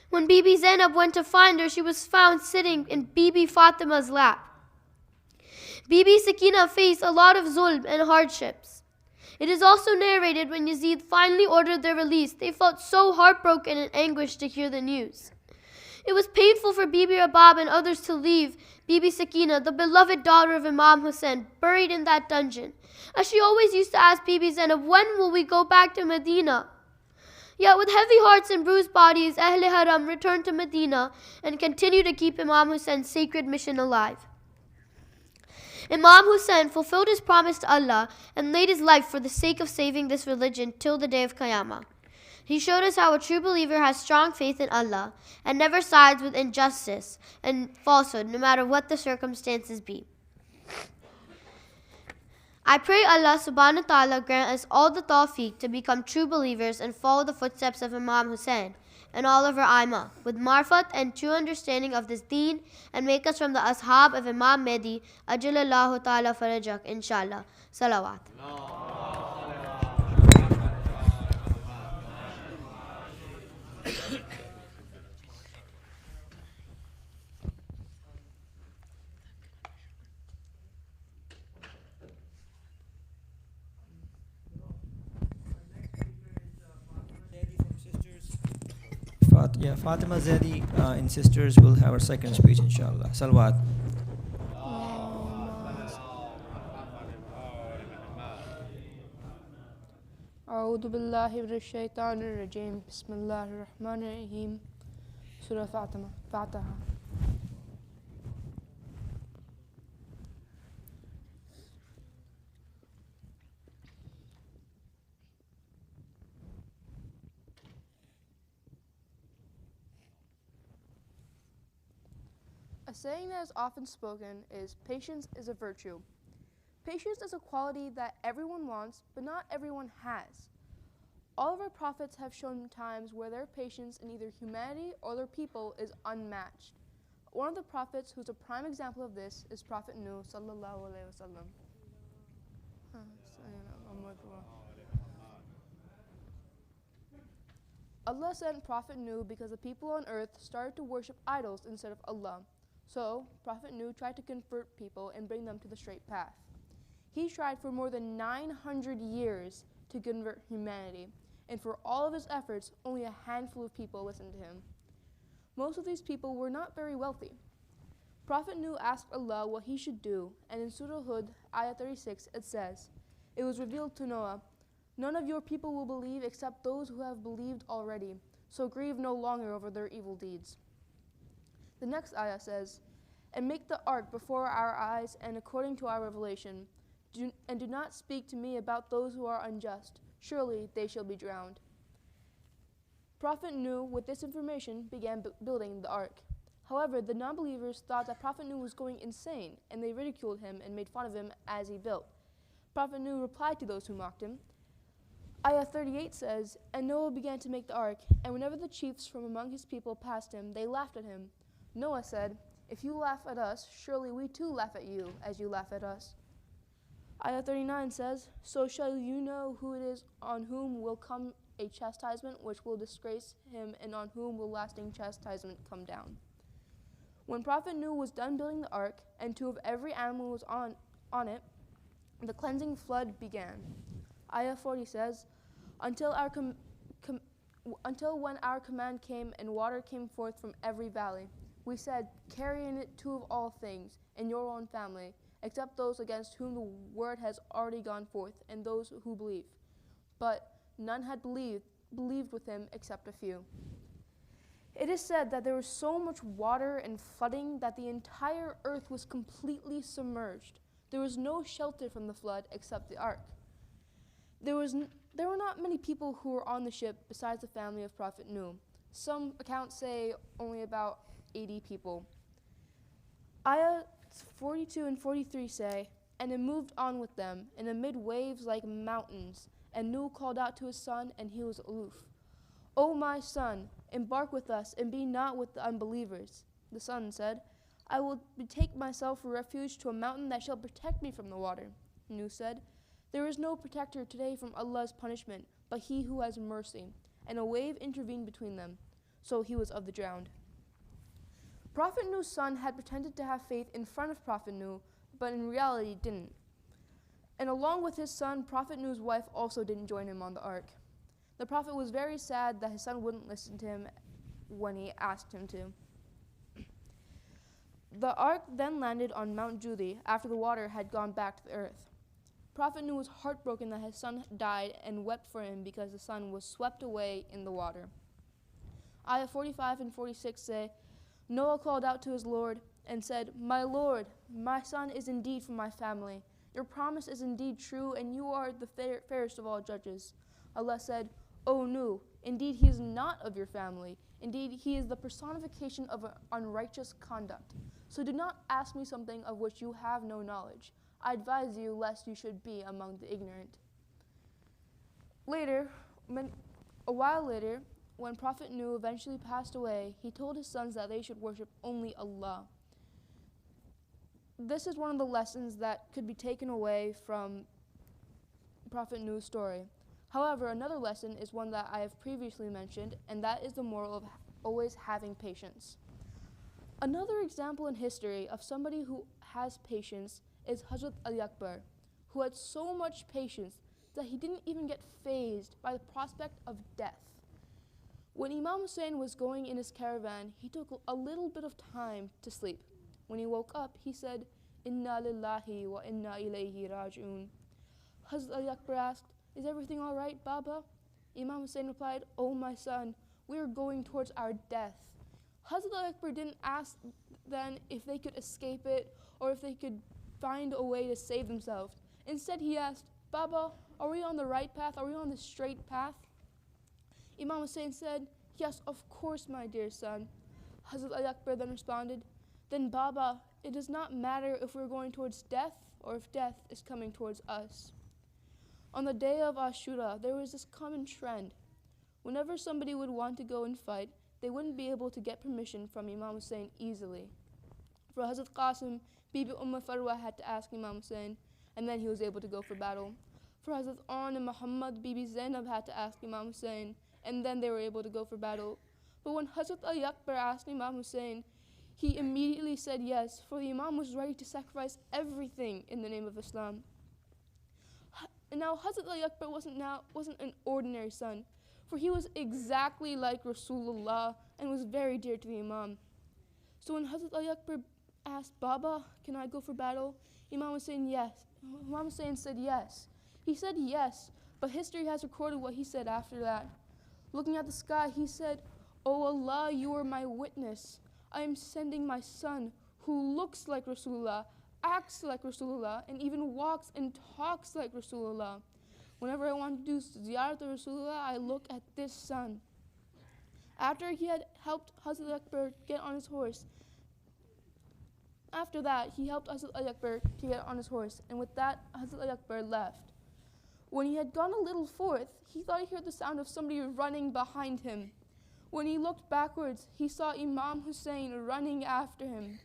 When Bibi Zainab went to find her, she was found sitting in Bibi Fatima's lap. Bibi Sakina faced a lot of zulm and hardships. It is also narrated when Yazid finally ordered their release, they felt so heartbroken and anguished to hear the news. It was painful for Bibi Rabab and others to leave Bibi Sakina, the beloved daughter of Imam Hussein, buried in that dungeon, as she always used to ask Bibi Zainab, when will we go back to Medina? Yet with heavy hearts and bruised bodies, Ahl Haram returned to Medina and continued to keep Imam Hussein's sacred mission alive. Imam Hussein fulfilled his promise to Allah and laid his life for the sake of saving this religion till the day of Qiyamah. He showed us how a true believer has strong faith in Allah and never sides with injustice and falsehood, no matter what the circumstances be. I pray Allah subhanahu wa ta'ala grant us all the tawfiq to become true believers and follow the footsteps of Imam Hussein and all of our Aima with marfat and true understanding of this deen, and make us from the ashab of Imam Mehdi, ajalallahu ta'ala farajak, inshallah. Salawat. Fatima Zaidi and sisters will have our second speech, inshallah. Salawat. أعوذ بالله من الشيطان الرجيم بسم الله الرحمن الرحيم سورة فاتحة. A saying that is often spoken is, patience is a virtue. Patience is a quality that everyone wants, but not everyone has. All of our prophets have shown times where their patience in either humanity or their people is unmatched. one of the prophets who's a prime example of this is Prophet Nuh sallallahu alaihi wasallam. Allah sent Prophet Nuh because the people on earth started to worship idols instead of Allah. So, Prophet Nuh tried to convert people and bring them to the straight path. He tried for more than 900 years to convert humanity, and for all of his efforts, only a handful of people listened to him. Most of these people were not very wealthy. Prophet Nuh asked Allah what he should do, and in Surah Hud, ayah 36, it says, "It was revealed to Noah, none of your people will believe except those who have believed already, so grieve no longer over their evil deeds." The next ayah says, "And make the ark before our eyes and according to our revelation, and do not speak to me about those who are unjust. Surely they shall be drowned." Prophet Nuh, with this information, began building the ark. However, the non-believers thought that Prophet Nuh was going insane, and they ridiculed him and made fun of him as he built. Prophet Nuh replied to those who mocked him. Ayah 38 says, "And Noah began to make the ark, and whenever the chiefs from among his people passed him, they laughed at him. Noah said, 'If you laugh at us, surely we too laugh at you, as you laugh at us.'" Ayah 39 says, "So shall you know who it is on whom will come a chastisement which will disgrace him, and on whom will lasting chastisement come down." When Prophet Nuh was done building the ark, and two of every animal was on it, the cleansing flood began. Ayah 40 says, until when our command came and water came forth from every valley, we said, "Carry in it two of all things, and your own family, except those against whom the word has already gone forth, and those who believe." But none had believed with him except a few. It is said that there was so much water and flooding that the entire earth was completely submerged. There was no shelter from the flood except the ark. There were not many people who were on the ship besides the family of Prophet Nuh. Some accounts say only about 80 people. Ayah 42 and 43 say, "And it moved on with them, and amid waves like mountains, and Nuh called out to his son, and he was aloof. 'O my son, embark with us, and be not with the unbelievers.' The son said, 'I will betake myself for refuge to a mountain that shall protect me from the water.' Nuh said, 'There is no protector today from Allah's punishment, but he who has mercy.' And a wave intervened between them. So he was of the drowned." Prophet Nuh's son had pretended to have faith in front of Prophet Nuh, but in reality didn't. And along with his son, Prophet Nuh's wife also didn't join him on the ark. The prophet was very sad that his son wouldn't listen to him when he asked him to. The ark then landed on Mount Judi after the water had gone back to the earth. Prophet Nuh was heartbroken that his son died and wept for him because the son was swept away in the water. Ayah 45 and 46 say, "Noah called out to his Lord and said, 'My Lord, my son is indeed from my family. Your promise is indeed true, and you are the fairest of all judges.' Allah said, 'O Nuh, indeed he is not of your family. Indeed he is the personification of unrighteous conduct. So do not ask me something of which you have no knowledge. I advise you lest you should be among the ignorant.'" A while later, when Prophet Nuh eventually passed away, he told his sons that they should worship only Allah. This is one of the lessons that could be taken away from Prophet Nuh's story. However, another lesson is one that I have previously mentioned, and that is the moral of always having patience. Another example in history of somebody who has patience is Hazrat Ali Akbar, who had so much patience that he didn't even get fazed by the prospect of death. When Imam Hussein was going in his caravan, he took a little bit of time to sleep. When he woke up, he said, "Inna lillahi wa inna ilayhi raji'un." Hazrat Ali Akbar asked, "Is everything all right, Baba?" Imam Hussein replied, "Oh my son, we are going towards our death." Hazrat Ali Akbar didn't ask then if they could escape it or if they could find a way to save themselves. Instead, he asked, "Baba, are we on the right path? Are we on the straight path?" Imam Hussein said, "Yes, of course, my dear son." Hazrat Ali Akbar then responded, "Then Baba, it does not matter if we're going towards death or if death is coming towards us." On the day of Ashura, there was this common trend. Whenever somebody would want to go and fight, they wouldn't be able to get permission from Imam Hussein easily. For Hazrat Qasim, Bibi Farwa had to ask Imam Hussein, and then he was able to go for battle. For Hazrat On and Muhammad, Bibi Zainab had to ask Imam Hussein, and then they were able to go for battle. But when Hazrat Ali Akbar asked Imam Hussein, he immediately said yes, for the Imam was ready to sacrifice everything in the name of Islam. And now Hazrat Ali Akbar wasn't an ordinary son, for he was exactly like Rasulullah and was very dear to the Imam. So when Hazrat Ali Akbar asked, Baba, can I go for battle? Imam Hussein said yes. He said yes, but history has recorded what he said after that. Looking at the sky, he said, "O Allah, you are my witness. I am sending my son who looks like Rasulullah, acts like Rasulullah, and even walks and talks like Rasulullah. Whenever I want to do ziyarat of Rasulullah, I look at this son." After he had helped Hazrat Akbar get on his horse, he helped Hazrat Ali Akbar to get on his horse, and with that, Hazrat Ali Akbar left. When he had gone a little forth, he thought he heard the sound of somebody running behind him. When he looked backwards, he saw Imam Hussein running after him.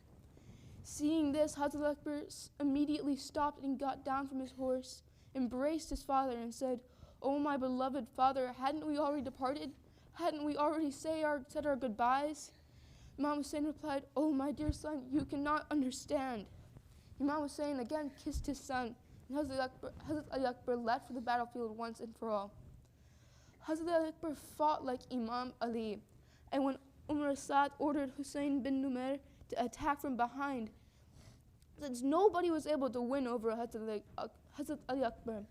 Seeing this, Hazrat Akbar immediately stopped and got down from his horse, embraced his father, and said, "O my beloved father, hadn't we already departed? Hadn't we already said our goodbyes?" Imam Hussein replied, "Oh my dear son, you cannot understand." Imam Hussein again kissed his son, and Hazrat Ali Akbar left for the battlefield once and for all. Hazrat Ali Akbar fought like Imam Ali, and when Umar Asad ordered Hussein bin Numair to attack from behind, since nobody was able to win over Hazrat Ali Akbar,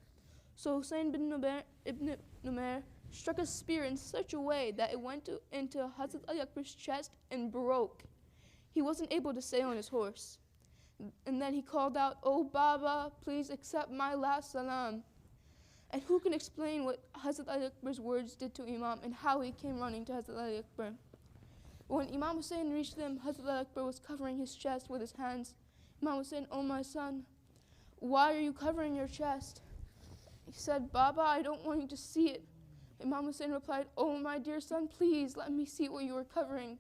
so Hussein bin Ibn Numair struck a spear in such a way that it went into Hazrat Ali Akbar's chest and broke. He wasn't able to stay on his horse. And then he called out, "Oh Baba, please accept my last salam." And who can explain what Hazrat Ali Akbar's words did to Imam and how he came running to Hazrat Ali Akbar? When Imam Hussein reached them, Hazrat Ali Akbar was covering his chest with his hands. Imam Hussein, "Oh my son, why are you covering your chest?" He said, "Baba, I don't want you to see it." Imam Hussein replied, "Oh my dear son, please let me see what you are covering."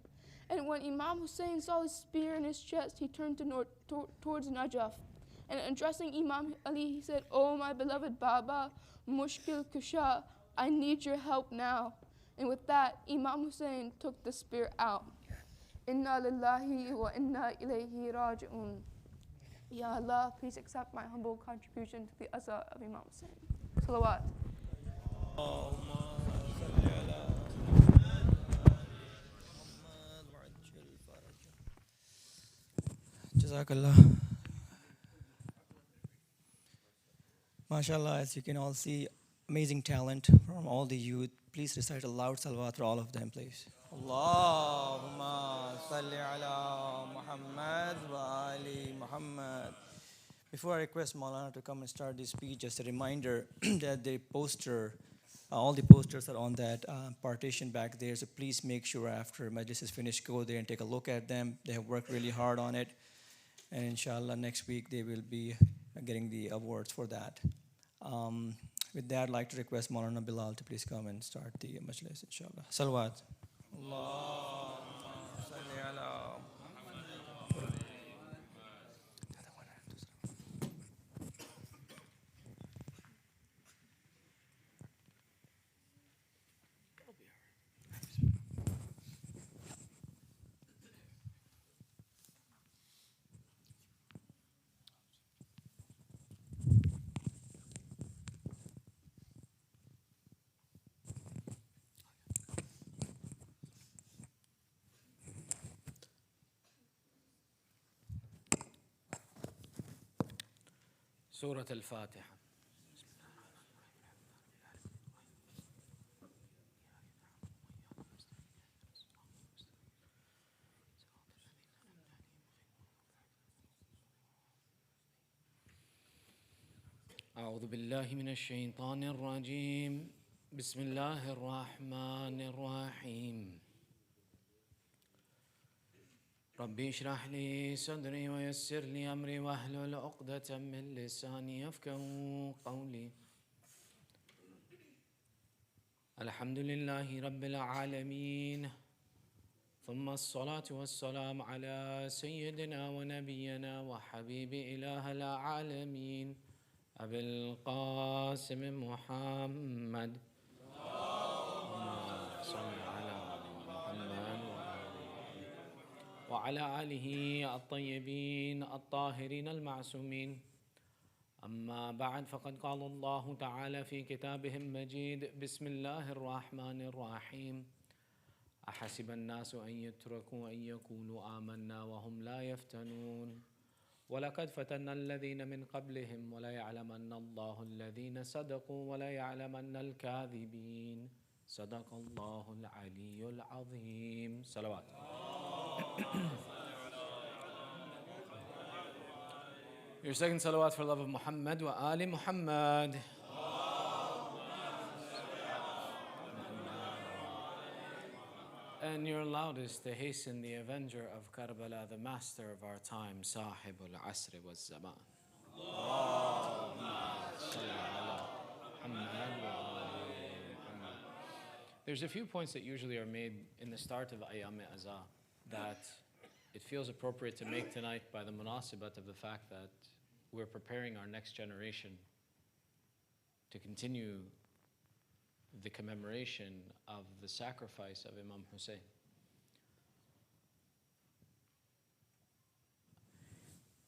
And when Imam Hussein saw his spear in his chest, he turned towards Najaf. And addressing Imam Ali, he said, "Oh my beloved Baba, Mushkil Kusha, I need your help now." And with that, Imam Hussein took the spear out. Inna lillahi wa inna ilayhi raji'un. Ya Allah, please accept my humble contribution to the azza of Imam Hussein. Salawat. Jazakallah. MashaAllah, as you can all see, amazing talent from all the youth. Please recite a loud salawat for all of them, please. Allahumma salli ala Muhammad wa ali Muhammad. Before I request Maulana to come and start this speech, just a reminder that the poster, all the posters are on that partition back there, so please make sure after Majlis is finished, go there and take a look at them. They have worked really hard on it. And inshallah, next week they will be getting the awards for that. With that, I'd like to request Maulana Bilal to please come and start the Majlis, inshallah. Salawat. Allahumma salli ala سورة الفاتحة. أعوذ بالله من الشيطان الرجيم. بسم الله الرحمن الرحيم. ربي اشرح لي صدري ويسر لي أمري واحلل عقدة من لساني يفقهوا قولي. الحمد لله رب العالمين ثم الصلاة والسلام على سيدنا ونبينا وحبيب إله العالمين أبي القاسم محمد صل على محمد وعلى آله الطيبين الطاهرين المعصومين. أما بعد فقد قال الله تعالى في كتابه المجيد بسم الله الرحمن الرحيم أحسب الناس أن يتركوا أن يقولوا آمنا وهم لا يفتنون ولقد فتنا الذين من قبلهم وليعلمن الله الذين صدقوا وليعلمن الكاذبين صدق الله العلي العظيم. صلوات. Your second salawat for love of Muhammad wa Ali Muhammad. And your loudest to hasten the avenger of Karbala, the master of our time, Sahibul Asr wa Zaman. There's a few points that usually are made in the start of Ayyam-e-Azha that it feels appropriate to make tonight by the munasibat of the fact that we're preparing our next generation to continue the commemoration of the sacrifice of Imam Hussein.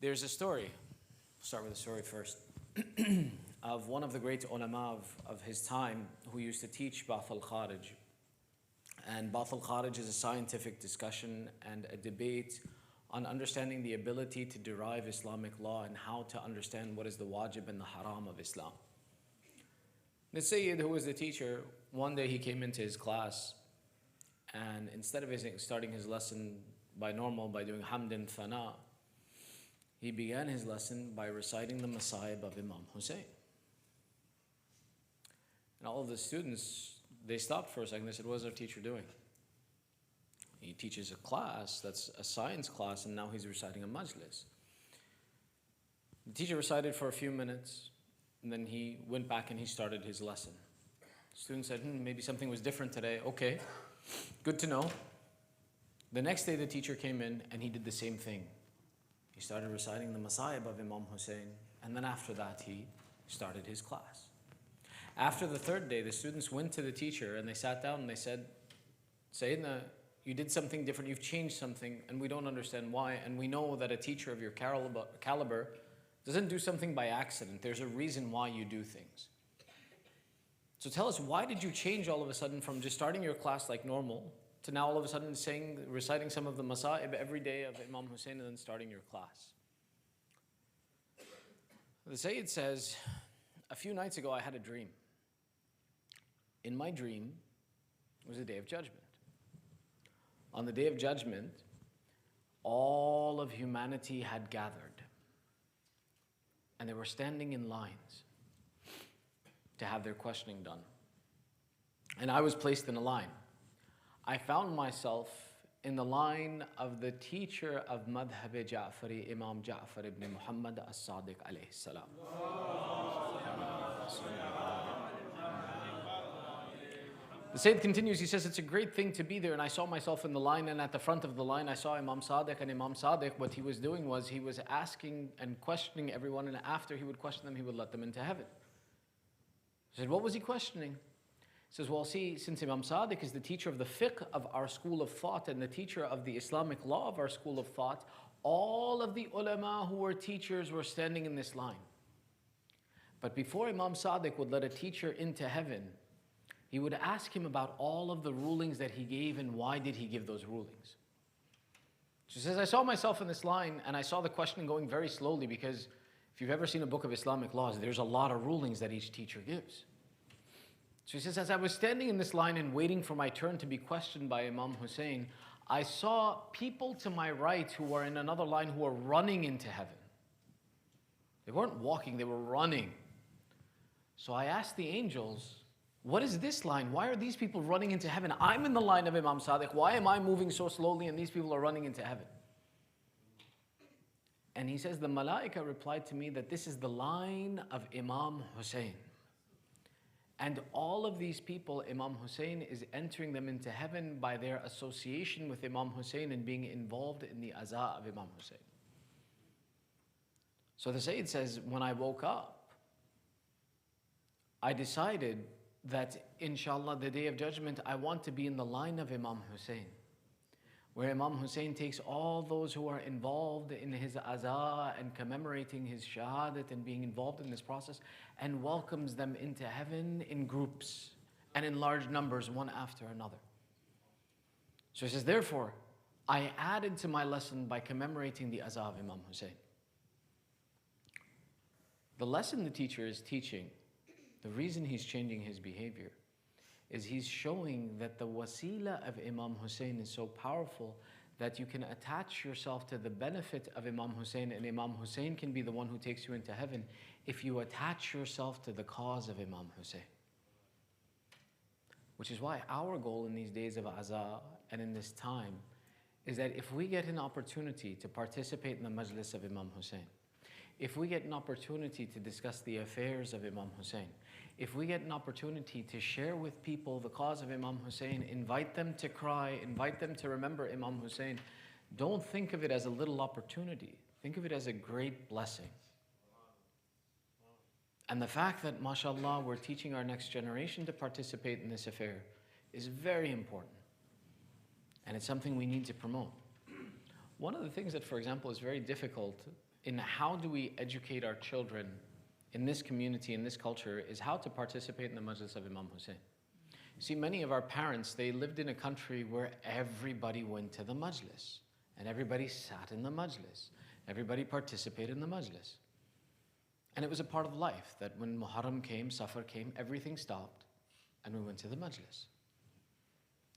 There's a story, I'll start with a story first, of one of the great ulama of his time who used to teach Ba'th al-Kharij. And Ba'th al-Kharij is a scientific discussion and a debate on understanding the ability to derive Islamic law and how to understand what is the wajib and the haram of Islam. The Sayyid, who was the teacher, one day he came into his class, and instead of starting his lesson by doing hamd and thana, he began his lesson by reciting the Masa'ib of Imam Hussein. And all of the students, they stopped for a second. They said, what is our teacher doing? He teaches a class that's a science class, and now he's reciting a majlis. The teacher recited for a few minutes, and then he went back and he started his lesson. The student said, maybe something was different today. Okay, good to know. The next day the teacher came in and he did the same thing. He started reciting the Masa'ib of Imam Hussein, and then after that he started his class. After the third day, the students went to the teacher and they sat down and they said, Sayyidina, you did something different, you've changed something, and we don't understand why, and we know that a teacher of your caliber doesn't do something by accident. There's a reason why you do things. So tell us, why did you change all of a sudden from just starting your class like normal to now all of a sudden reciting some of the Masa'ib every day of Imam Hussein and then starting your class? The Sayyid says, a few nights ago I had a dream. In my dream, it was the Day of Judgment. On the Day of Judgment, all of humanity had gathered, and they were standing in lines to have their questioning done. And I was placed in a line. I found myself in the line of the teacher of Madhab Ja'fari, Imam Ja'far ibn Muhammad as-Sadiq alayhi salam. The Sayyid continues, he says, it's a great thing to be there, and I saw myself in the line, and at the front of the line I saw Imam Sadiq, and Imam Sadiq, what he was doing was he was asking and questioning everyone, and after he would question them, he would let them into heaven. I said, what was he questioning? He says, well, see, since Imam Sadiq is the teacher of the fiqh of our school of thought and the teacher of the Islamic law of our school of thought, all of the ulama who were teachers were standing in this line. But before Imam Sadiq would let a teacher into heaven, he would ask him about all of the rulings that he gave and why did he give those rulings. She says, I saw myself in this line and I saw the questioning going very slowly, because if you've ever seen a book of Islamic laws, there's a lot of rulings that each teacher gives. So he says, as I was standing in this line and waiting for my turn to be questioned by Imam Hussein, I saw people to my right who were in another line who were running into heaven. They weren't walking, they were running. So I asked the angels, what is this line? Why are these people running into heaven? I'm in the line of Imam Sadiq. Why am I moving so slowly and these people are running into heaven? And he says, the malaika replied to me that this is the line of Imam Hussein. And all of these people, Imam Hussein is entering them into heaven by their association with Imam Hussein and being involved in the aza of Imam Hussein. So the Sayyid says, when I woke up, I decided that inshallah the day of judgment I want to be in the line of Imam Hussein, where Imam Hussein takes all those who are involved in his aza and commemorating his shahadat and being involved in this process and welcomes them into heaven in groups and in large numbers, one after another. So he says, therefore, I added to my lesson by commemorating the aza of Imam Hussein. The lesson the teacher is teaching, the reason he's changing his behavior, is he's showing that the wasila of Imam Hussein is so powerful that you can attach yourself to the benefit of Imam Hussein, and Imam Hussein can be the one who takes you into heaven if you attach yourself to the cause of Imam Hussein. Which is why our goal in these days of aza and in this time is that if we get an opportunity to participate in the majlis of Imam Hussein, if we get an opportunity to discuss the affairs of Imam Hussein, if we get an opportunity to share with people the cause of Imam Hussein, invite them to cry, invite them to remember Imam Hussein, don't think of it as a little opportunity. Think of it as a great blessing. And the fact that, mashallah, we're teaching our next generation to participate in this affair is very important. And it's something we need to promote. One of the things that, for example, is very difficult in how do we educate our children in this community, in this culture, is how to participate in the majlis of Imam Hussein. See, many of our parents, they lived in a country where everybody went to the majlis, and everybody sat in the majlis. Everybody participated in the majlis. And it was a part of life that when Muharram came, Safar came, everything stopped, and we went to the majlis.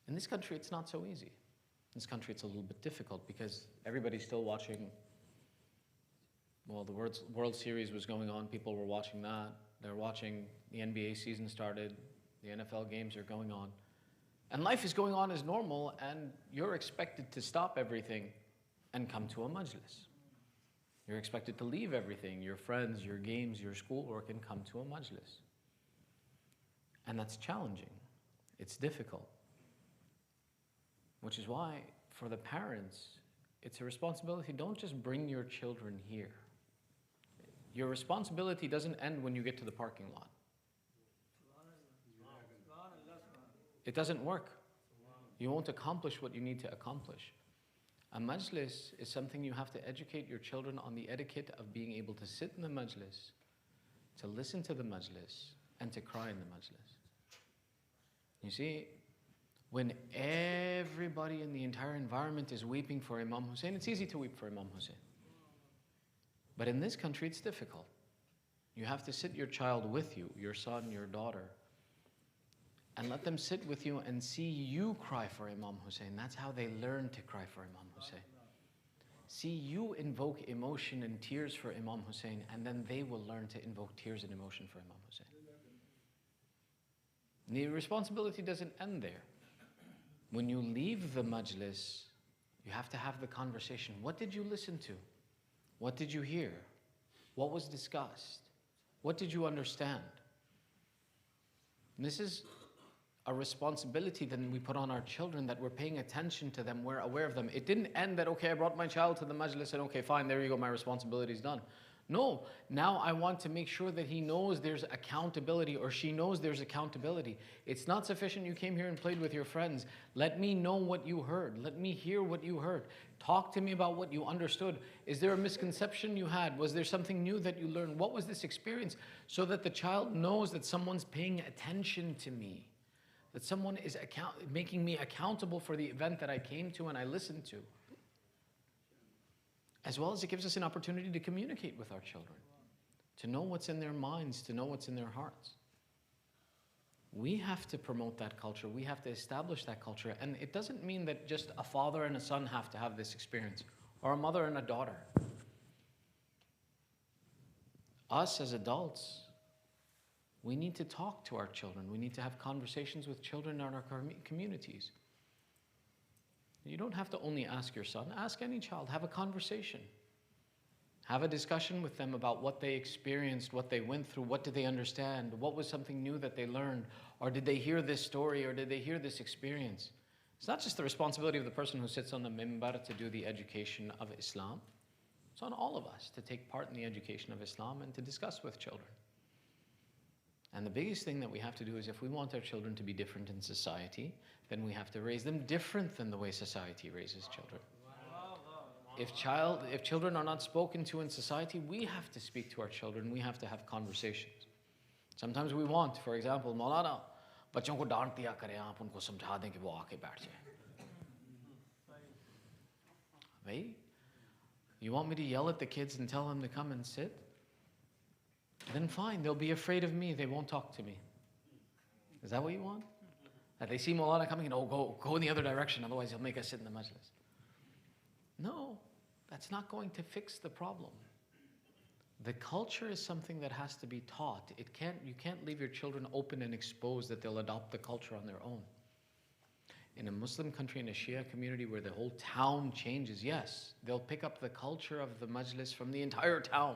In this country, it's not so easy. In this country, it's a little bit difficult because everybody's still watching. Well, the World Series was going on. People were watching that. They're watching the NBA season started. The NFL games are going on. And life is going on as normal, and you're expected to stop everything and come to a majlis. You're expected to leave everything, your friends, your games, your schoolwork, and come to a majlis. And that's challenging. It's difficult. Which is why, for the parents, it's a responsibility. Don't just bring your children here. Your responsibility doesn't end when you get to the parking lot. It doesn't work. You won't accomplish what you need to accomplish. A majlis is something you have to educate your children on the etiquette of being able to sit in the majlis, to listen to the majlis, and to cry in the majlis. You see, when everybody in the entire environment is weeping for Imam Hussein, it's easy to weep for Imam Hussein. But in this country, it's difficult. You have to sit your child with you, your son, your daughter, and let them sit with you and see you cry for Imam Hussein. That's how they learn to cry for Imam Hussein. See you invoke emotion and tears for Imam Hussein, and then they will learn to invoke tears and emotion for Imam Hussein. The responsibility doesn't end there. When you leave the majlis, you have to have the conversation. What did you listen to? What did you hear? What was discussed? What did you understand? And this is a responsibility that we put on our children, that we're paying attention to them, we're aware of them. It didn't end that, okay, I brought my child to the majlis and okay, fine, there you go, my responsibility is done. No, now I want to make sure that he knows there's accountability, or she knows there's accountability. It's not sufficient you came here and played with your friends. Let me know what you heard. Let me hear what you heard. Talk to me about what you understood. Is there a misconception you had? Was there something new that you learned? What was this experience? So that the child knows that someone's paying attention to me, that someone is making me accountable for the event that I came to and I listened to. As well as it gives us an opportunity to communicate with our children, to know what's in their minds, to know what's in their hearts. We have to promote that culture. We have to establish that culture. And it doesn't mean that just a father and a son have to have this experience, or a mother and a daughter. Us as adults, we need to talk to our children. We need to have conversations with children in our communities. You don't have to only ask your son. Ask any child. Have a conversation. Have a discussion with them about what they experienced, what they went through, what did they understand, what was something new that they learned, or did they hear this story, or did they hear this experience? It's not just the responsibility of the person who sits on the mimbar to do the education of Islam. It's on all of us to take part in the education of Islam and to discuss with children. And the biggest thing that we have to do is, if we want our children to be different in society, then we have to raise them different than the way society raises children. If children are not spoken to in society, we have to speak to our children. We have to have conversations. Sometimes we want, for example, Maulana, बच्चों को डांट दिया करें, आप उनको समझा दें कि वो आके बैठ जाए. Right? You want me to yell at the kids and tell them to come and sit? Then fine, they'll be afraid of me. They won't talk to me. Is that what you want? That they see Maulana coming and, oh, go in the other direction, otherwise he'll make us sit in the majlis. No, that's not going to fix the problem. The culture is something that has to be taught. You can't leave your children open and exposed that they'll adopt the culture on their own. In a Muslim country, in a Shia community where the whole town changes, yes, they'll pick up the culture of the majlis from the entire town.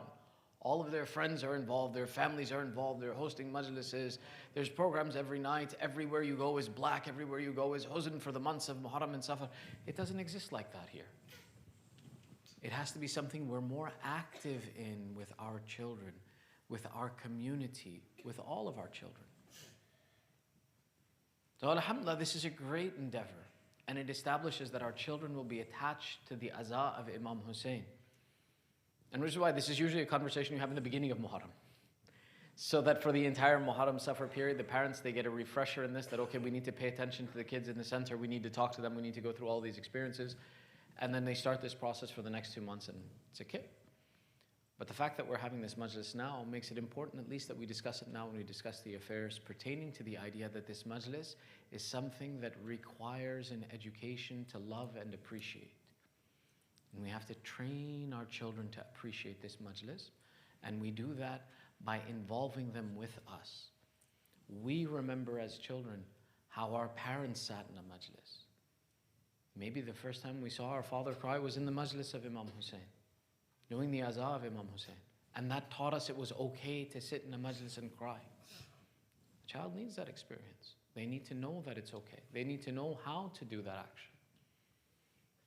All of their friends are involved, their families are involved, they're hosting majlises, there's programs every night, everywhere you go is black, everywhere you go is huzn for the months of Muharram and Safar. It doesn't exist like that here. It has to be something we're more active in with our children, with our community, with all of our children. So alhamdulillah, this is a great endeavor, and it establishes that our children will be attached to the aza of Imam Hussein. And which is why this is usually a conversation you have in the beginning of Muharram. So that for the entire Muharram Safar period, the parents, they get a refresher in this, that okay, we need to pay attention to the kids in the center, we need to talk to them, we need to go through all these experiences. And then they start this process for the next 2 months, and it's a kit. But the fact that we're having this majlis now makes it important, at least, that we discuss it now when we discuss the affairs pertaining to the idea that this majlis is something that requires an education to love and appreciate. And we have to train our children to appreciate this majlis, and we do that by involving them with us. We remember as children how our parents sat in a majlis. Maybe the first time we saw our father cry was in the majlis of Imam Hussein, doing the azah of Imam Hussein. And that taught us it was okay to sit in a majlis and cry. The child needs that experience. They need to know that it's okay. They need to know how to do that action.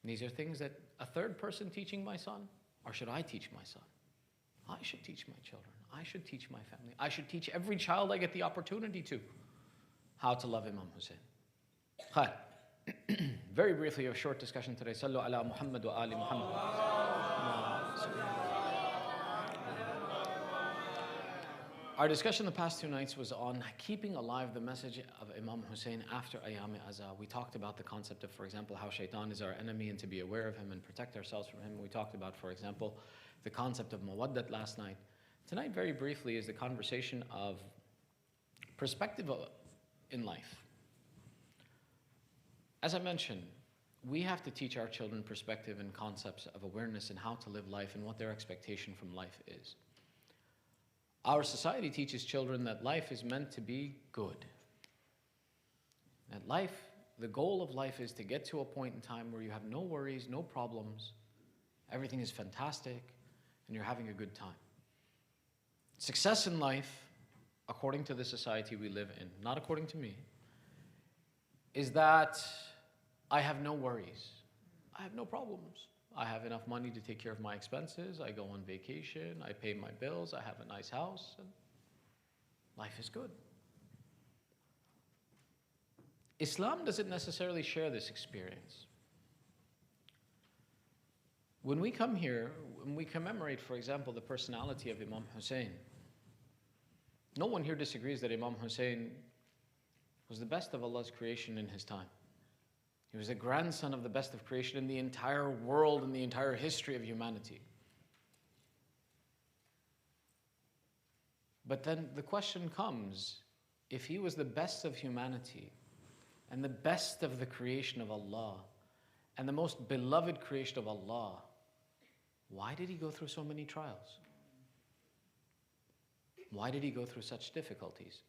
And these are things that a third person teaching my son, or should I teach my son? I should teach my children. I should teach my family. I should teach every child I get the opportunity to how to love Imam Hussein. Hi. Very briefly, a short discussion today. Sallu ala Muhammad wa ali Muhammad. Our discussion the past 2 nights was on keeping alive the message of Imam Hussein after Ayam Azah. We talked about the concept of, for example, how shaitan is our enemy and to be aware of him and protect ourselves from him. We talked about, for example, the concept of mawaddat last night. Tonight, very briefly, is the conversation of perspective in life. As I mentioned, we have to teach our children perspective and concepts of awareness and how to live life and what their expectation from life is. Our society teaches children that life is meant to be good. That life, the goal of life is to get to a point in time where you have no worries, no problems, everything is fantastic, and you're having a good time. Success in life, according to the society we live in, not according to me, is that I have no worries. I have no problems. I have enough money to take care of my expenses. I go on vacation. I pay my bills. I have a nice house. And life is good. Islam doesn't necessarily share this experience. When we come here, when we commemorate, for example, the personality of Imam Hussein, no one here disagrees that Imam Hussein was the best of Allah's creation in his time. He was the grandson of the best of creation in the entire world, in the entire history of humanity. But then the question comes, if he was the best of humanity and the best of the creation of Allah and the most beloved creation of Allah, why did he go through so many trials? Why did he go through such difficulties?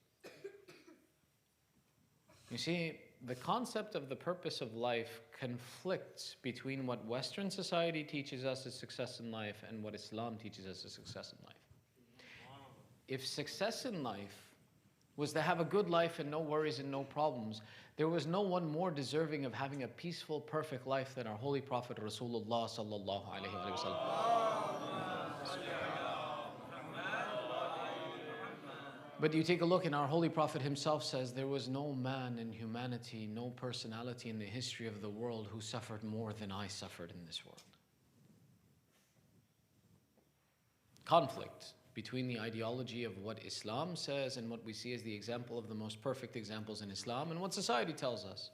You see, the concept of the purpose of life conflicts between what Western society teaches us as success in life and what Islam teaches us as success in life. If success in life was to have a good life and no worries and no problems, there was no one more deserving of having a peaceful, perfect life than our holy Prophet Rasulullah sallallahu alaihi wasallam. But you take a look, and our holy Prophet himself says there was no man in humanity, no personality in the history of the world who suffered more than I suffered in this world. Conflict between the ideology of what Islam says and what we see as the example of the most perfect examples in Islam and what society tells us.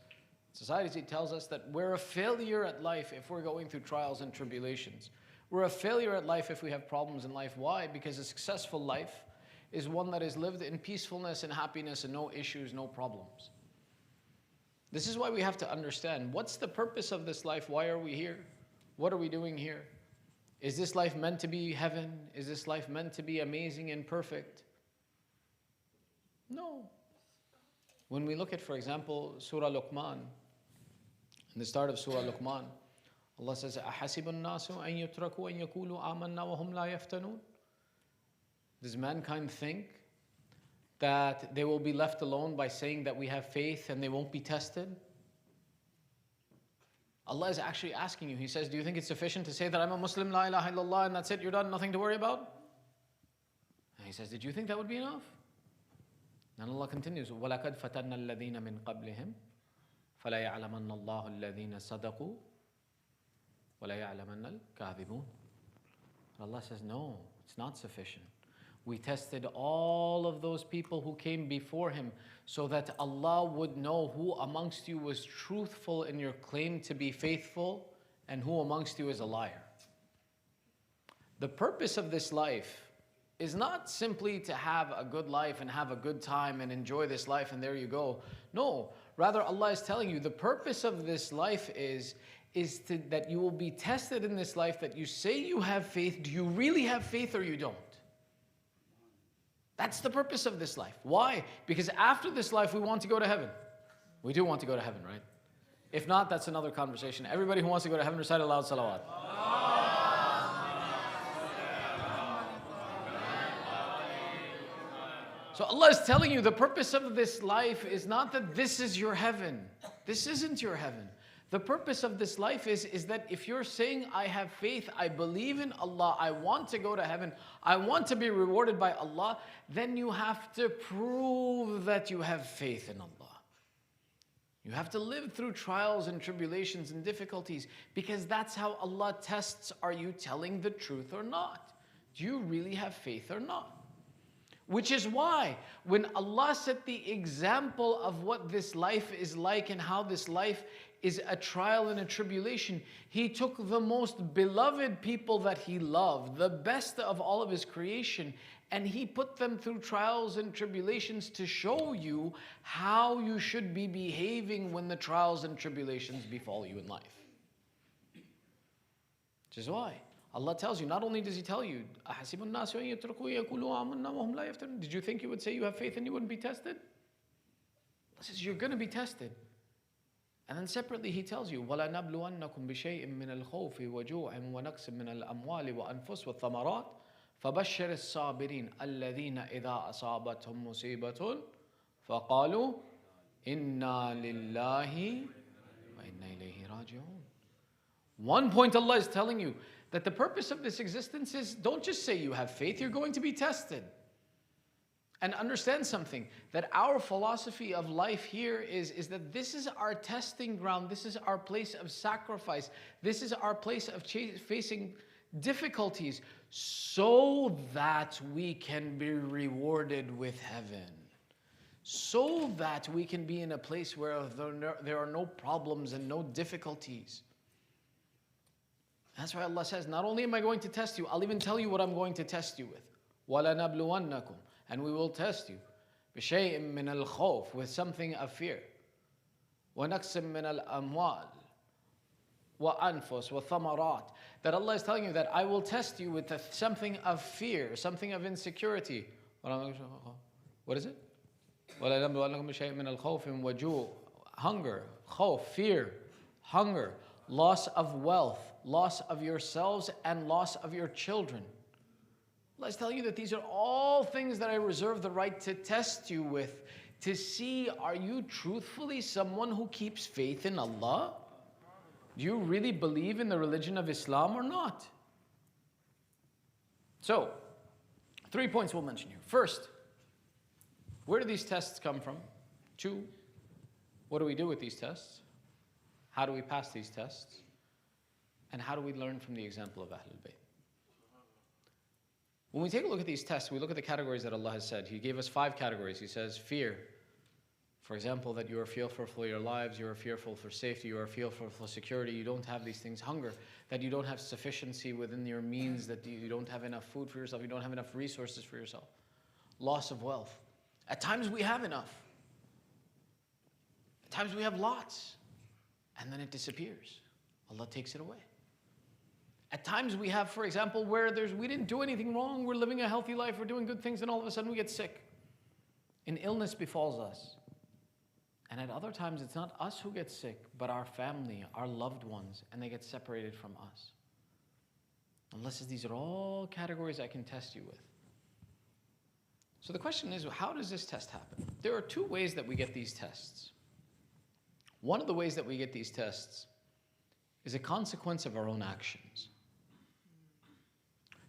Society tells us that we're a failure at life if we're going through trials and tribulations. We're a failure at life if we have problems in life. Why? Because a successful life is one that is lived in peacefulness and happiness and no issues, no problems. This is why we have to understand, what's the purpose of this life? Why are we here? What are we doing here? Is this life meant to be heaven? Is this life meant to be amazing and perfect? No. When we look at, for example, Surah Luqman, in the start of Surah Luqman, Allah says, أَحَسِبُ النَّاسُ أَن يُتْرَكُوا أَن يَقُولُوا آمَنَّا وَهُمْ لَا يَفْتَنُونَ? Does mankind think that they will be left alone by saying that we have faith and they won't be tested? Allah is actually asking you. He says, do you think it's sufficient to say that I'm a Muslim, la ilaha illallah, and that's it, you're done, nothing to worry about? And he says, did you think that would be enough? And Allah continues, وَلَقَدْ فَتَنَّا الَّذِينَ مِن قَبْلِهِمْ فَلَا يَعْلَمَنَّ اللَّهُ الَّذِينَ صَدَقُوا وَلَا يَعْلَمَنَّ الْكَاذِبُونَ. Allah says, no, it's not sufficient. We tested all of those people who came before him so that Allah would know who amongst you was truthful in your claim to be faithful and who amongst you is a liar. The purpose of this life is not simply to have a good life and have a good time and enjoy this life and there you go. No, rather Allah is telling you the purpose of this life is that you will be tested in this life, that you say you have faith. Do you really have faith or you don't? That's the purpose of this life. Why? Because after this life, we want to go to heaven. We do want to go to heaven, right? If not, that's another conversation. Everybody who wants to go to heaven, recite aloud salawat. So Allah is telling you the purpose of this life is not that this is your heaven. This isn't your heaven. The purpose of this life is that if you're saying, I have faith, I believe in Allah, I want to go to heaven, I want to be rewarded by Allah, then you have to prove that you have faith in Allah. You have to live through trials and tribulations and difficulties because that's how Allah tests, are you telling the truth or not? Do you really have faith or not? Which is why when Allah set the example of what this life is like and how this life is a trial and a tribulation, He took the most beloved people that He loved, the best of all of His creation, and He put them through trials and tribulations to show you how you should be behaving when the trials and tribulations befall you in life. Which is why Allah tells you, not only does He tell you, did you think you would say you have faith and you wouldn't be tested? He says, you're going to be tested. And then separately He tells you, وَلَنَبْلُوَنَّكُمْ بِشَيْءٍ مِّنَ الْخَوْفِ وَجُوعٍ وَنَقْصٍ مِّنَ الْأَمْوَالِ وَأَنفُسِ وَالثَّمَرَاتِ فَبَشِّرِ الصَّابِرِينَ الَّذِينَ إِذَا أَصَابَتْهُمْ مُصِيبَةٌ فَقَالُوا إِنَّا لِلَّهِ وَإِنَّا إِلَيْهِ رَاجِعُونَ. One point Allah is telling you, that the purpose of this existence is, don't just say you have faith, you're going to be tested. And understand something, that our philosophy of life here is that this is our testing ground, this is our place of sacrifice, this is our place of facing difficulties so that we can be rewarded with heaven. So that we can be in a place where there are no problems and no difficulties. That's why Allah says, not only am I going to test you, I'll even tell you what I'm going to test you with. وَلَنَبْلُوَنَّكُمْ. And we will test you. بِشَيْءٍ مِّنَ الْخَوْفِ. With something of fear. وَنَقْصٍ مِّنَ الْأَمْوَالِ وَأَنفُسِ وَثَمَرَاتِ. That Allah is telling you that I will test you with something of fear, something of insecurity. What is it? وَلَنَبْلُوَنَّكُمْ بِشَيْءٍ مِّنَ الْخَوْفِ وَجُوعٍ. hunger, khawf, fear, hunger, loss of wealth, loss of yourselves, and loss of your children. Let's tell you that these are all things that I reserve the right to test you with, to see, are you truthfully someone who keeps faith in Allah? Do you really believe in the religion of Islam or not? So, 3 points we'll mention here. First, where do these tests come from? 2, what do we do with these tests? How do we pass these tests? And how do we learn from the example of Ahlul Bayt? When we take a look at these tests, we look at the categories that Allah has said. He gave us 5 categories. He says fear. For example, that you are fearful for your lives, you are fearful for safety, you are fearful for security, you don't have these things. Hunger, that you don't have sufficiency within your means, that you don't have enough food for yourself, you don't have enough resources for yourself. Loss of wealth. At times we have enough. At times we have lots. And then it disappears. Allah takes it away. At times we have, for example, where we didn't do anything wrong, we're living a healthy life, we're doing good things, and all of a sudden we get sick. An illness befalls us. And at other times it's not us who get sick, but our family, our loved ones, and they get separated from us. Allah says these are all categories I can test you with. So the question is, how does this test happen? There are 2 ways that we get these tests. One of the ways that we get these tests is a consequence of our own actions.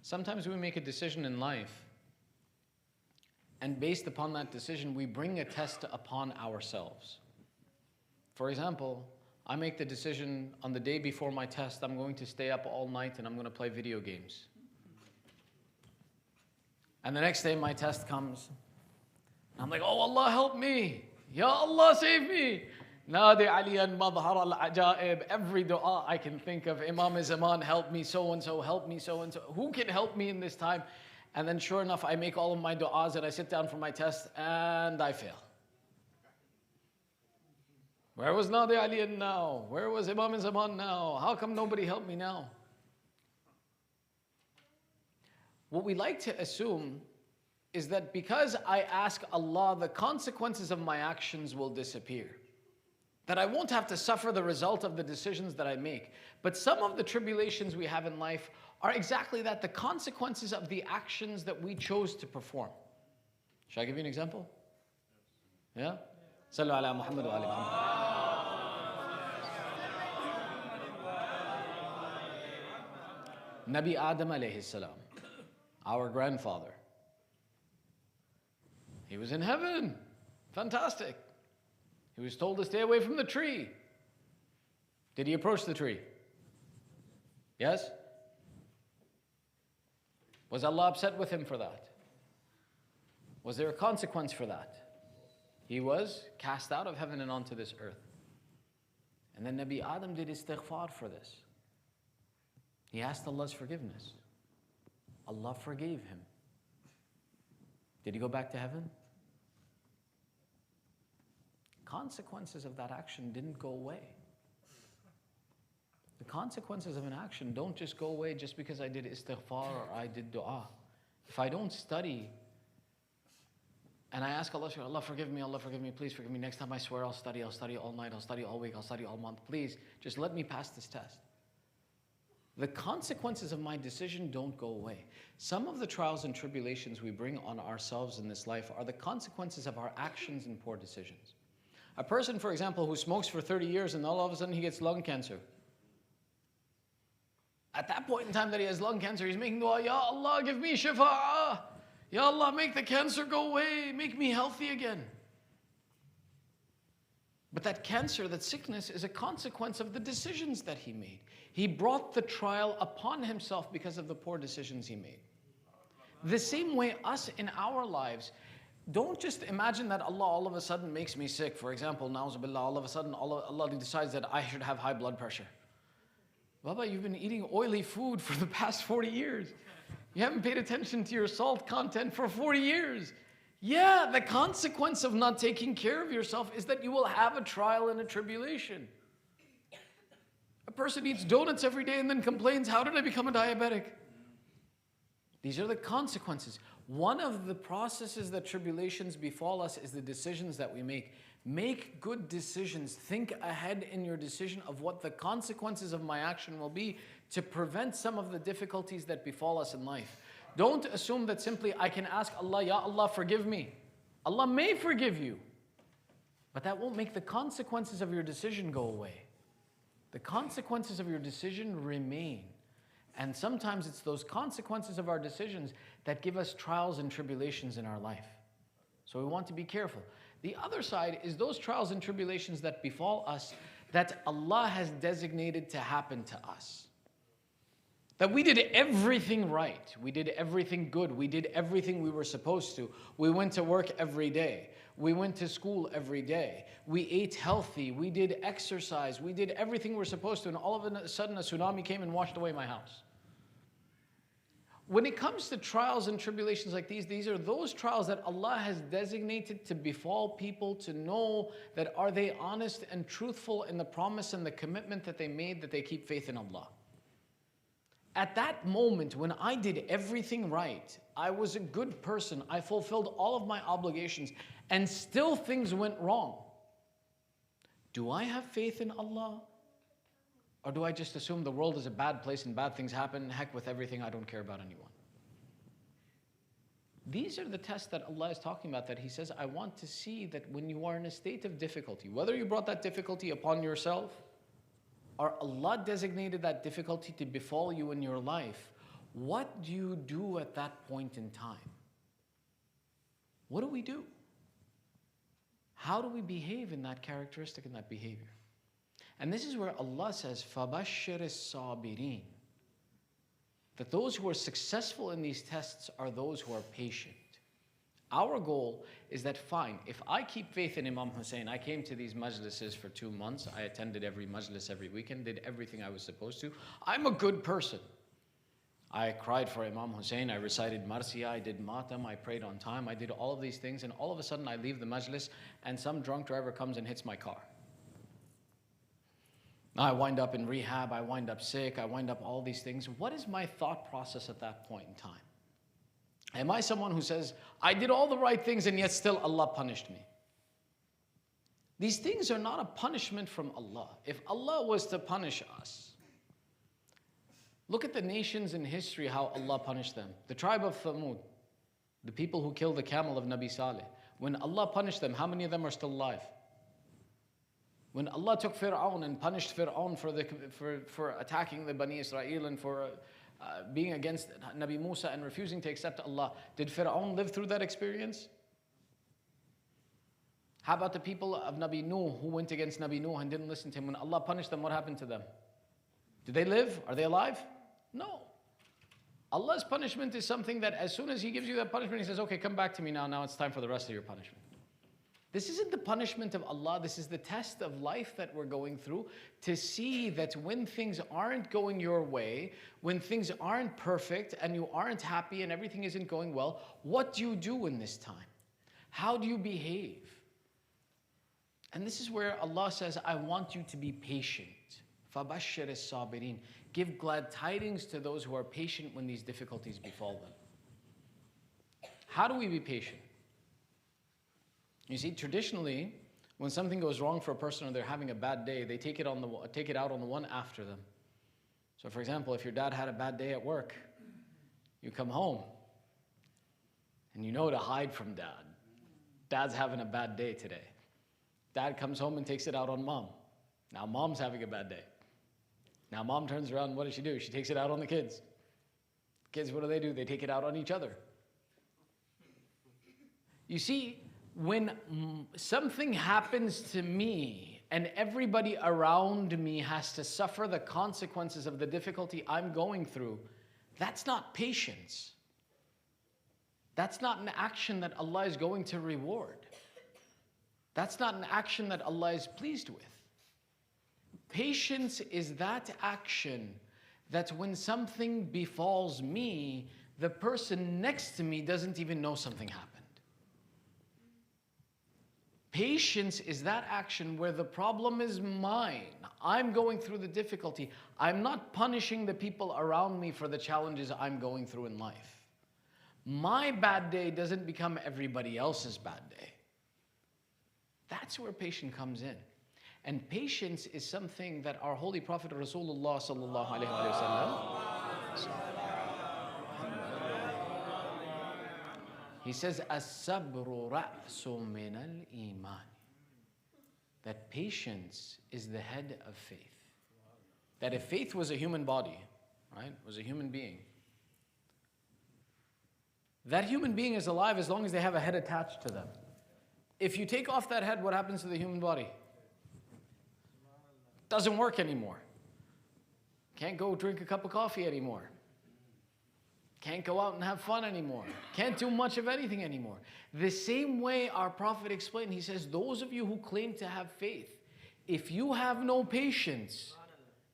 Sometimes we make a decision in life, and based upon that decision, we bring a test upon ourselves. For example, I make the decision on the day before my test, I'm going to stay up all night and I'm going to play video games. And the next day my test comes, and I'm like, oh Allah help me, Ya Allah save me. Nadi aliyan madhar al-ajaib. Every dua I can think of, Imam Zaman help me, so and so help me, so and so. Who can help me in this time? And then sure enough, I make all of my du'as and I sit down for my test and I fail. Where was Nadi aliyan now? Where was Imam Zaman now? How come nobody helped me now? What we like to assume is that because I ask Allah, the consequences of my actions will disappear. That I won't have to suffer the result of the decisions that I make. But some of the tribulations we have in life are exactly that, the consequences of the actions that we chose to perform. Shall I give you an example? Yeah? Sallu ala Muhammad wa ali Muhammad. Nabi Adam alayhi salam, our grandfather. He was in heaven. Fantastic. He was told to stay away from the tree. Did he approach the tree? Yes? Was Allah upset with him for that? Was there a consequence for that? He was cast out of heaven and onto this earth. And then Nabi Adam did istighfar for this. He asked Allah's forgiveness. Allah forgave him. Did he go back to heaven? Consequences of that action didn't go away. The consequences of an action don't just go away just because I did istighfar or I did dua. If I don't study and I ask Allah, Allah forgive me, please forgive me. Next time I swear I'll study all night, I'll study all week, I'll study all month. Please, just let me pass this test. The consequences of my decision don't go away. Some of the trials and tribulations we bring on ourselves in this life are the consequences of our actions and poor decisions. A person, for example, who smokes for 30 years and all of a sudden he gets lung cancer. At that point in time that he has lung cancer, he's making dua, Ya Allah, give me shifa'ah. Ya Allah, make the cancer go away. Make me healthy again. But that cancer, that sickness, is a consequence of the decisions that he made. He brought the trial upon himself because of the poor decisions he made. The same way us in our lives, don't just imagine that Allah all of a sudden makes me sick. For example, na'uzubillah, all of a sudden Allah decides that I should have high blood pressure. Baba, you've been eating oily food for the past 40 years. You haven't paid attention to your salt content for 40 years. Yeah, the consequence of not taking care of yourself is that you will have a trial and a tribulation. A person eats donuts every day and then complains, how did I become a diabetic? These are the consequences. One of the processes that tribulations befall us is the decisions that we make. Make good decisions. Think ahead in your decision of what the consequences of my action will be to prevent some of the difficulties that befall us in life. Don't assume that simply I can ask Allah, Ya Allah, forgive me. Allah may forgive you, but that won't make the consequences of your decision go away. The consequences of your decision remain. And sometimes it's those consequences of our decisions that give us trials and tribulations in our life. So we want to be careful. The other side is those trials and tribulations that befall us that Allah has designated to happen to us. That we did everything right. We did everything good. We did everything we were supposed to. We went to work every day. We went to school every day. We ate healthy. We did exercise. We did everything we were supposed to. And all of a sudden a tsunami came and washed away my house. When it comes to trials and tribulations like these are those trials that Allah has designated to befall people to know that are they honest and truthful in the promise and the commitment that they made that they keep faith in Allah. At that moment when I did everything right, I was a good person, I fulfilled all of my obligations, and still things went wrong. Do I have faith in Allah? Or do I just assume the world is a bad place and bad things happen, heck with everything, I don't care about anyone? These are the tests that Allah is talking about, that He says, I want to see that when you are in a state of difficulty, whether you brought that difficulty upon yourself, or Allah designated that difficulty to befall you in your life, what do you do at that point in time? What do we do? How do we behave in that characteristic, in that behavior? And this is where Allah says, فَبَشِّرِ الصَّابِرِينَ, that those who are successful in these tests are those who are patient. Our goal is that, fine, if I keep faith in Imam Hussein, I came to these majlises for 2 months, I attended every majlis every weekend, did everything I was supposed to, I'm a good person. I cried for Imam Hussein, I recited Marsiya, I did Matam, I prayed on time, I did all of these things, and all of a sudden I leave the majlis and some drunk driver comes and hits my car. I wind up in rehab, I wind up sick, I wind up all these things. What is my thought process at that point in time? Am I someone who says, I did all the right things and yet still Allah punished me? These things are not a punishment from Allah. If Allah was to punish us, look at the nations in history, how Allah punished them. The tribe of Thamud, the people who killed the camel of Nabi Saleh. When Allah punished them, how many of them are still alive? When Allah took Fir'aun and punished Fir'aun for attacking the Bani Israel and for being against Nabi Musa and refusing to accept Allah, did Fir'aun live through that experience? How about the people of Nabi Nuh who went against Nabi Nuh and didn't listen to him? When Allah punished them, what happened to them? Did they live? Are they alive? No. Allah's punishment is something that as soon as He gives you that punishment, He says, okay, come back to me now. Now it's time for the rest of your punishment. This isn't the punishment of Allah, this is the test of life that we're going through to see that when things aren't going your way, when things aren't perfect and you aren't happy and everything isn't going well, what do you do in this time? How do you behave? And this is where Allah says, I want you to be patient. فَبَشِّرِ الصَّابِرِينَ. Give glad tidings to those who are patient when these difficulties befall them. How do we be patient? You see, traditionally, when something goes wrong for a person or they're having a bad day, they take it out on the one after them. So for example, if your dad had a bad day at work, you come home and you know to hide from dad. Dad's having a bad day today. Dad comes home and takes it out on mom. Now mom's having a bad day. Now mom turns around, what does she do? She takes it out on the kids. Kids, what do? They take it out on each other. You see, when something happens to me and everybody around me has to suffer the consequences of the difficulty I'm going through, that's not patience. That's not an action that Allah is going to reward. That's not an action that Allah is pleased with. Patience is that action that when something befalls me, the person next to me doesn't even know something happened. Patience is that action where the problem is mine. I'm going through the difficulty. I'm not punishing the people around me for the challenges I'm going through in life. My bad day doesn't become everybody else's bad day. That's where patience comes in. And patience is something that our Holy Prophet Rasulullah sallallahu alaihi wasallam, he says, "As-sabru ra'su min al-iman." That patience is the head of faith. That if faith was a human body, right, was a human being, that human being is alive as long as they have a head attached to them. If you take off that head, what happens to the human body? Doesn't work anymore. Can't go drink a cup of coffee anymore. Can't go out and have fun anymore. Can't do much of anything anymore. The same way our Prophet explained, he says, those of you who claim to have faith, if you have no patience,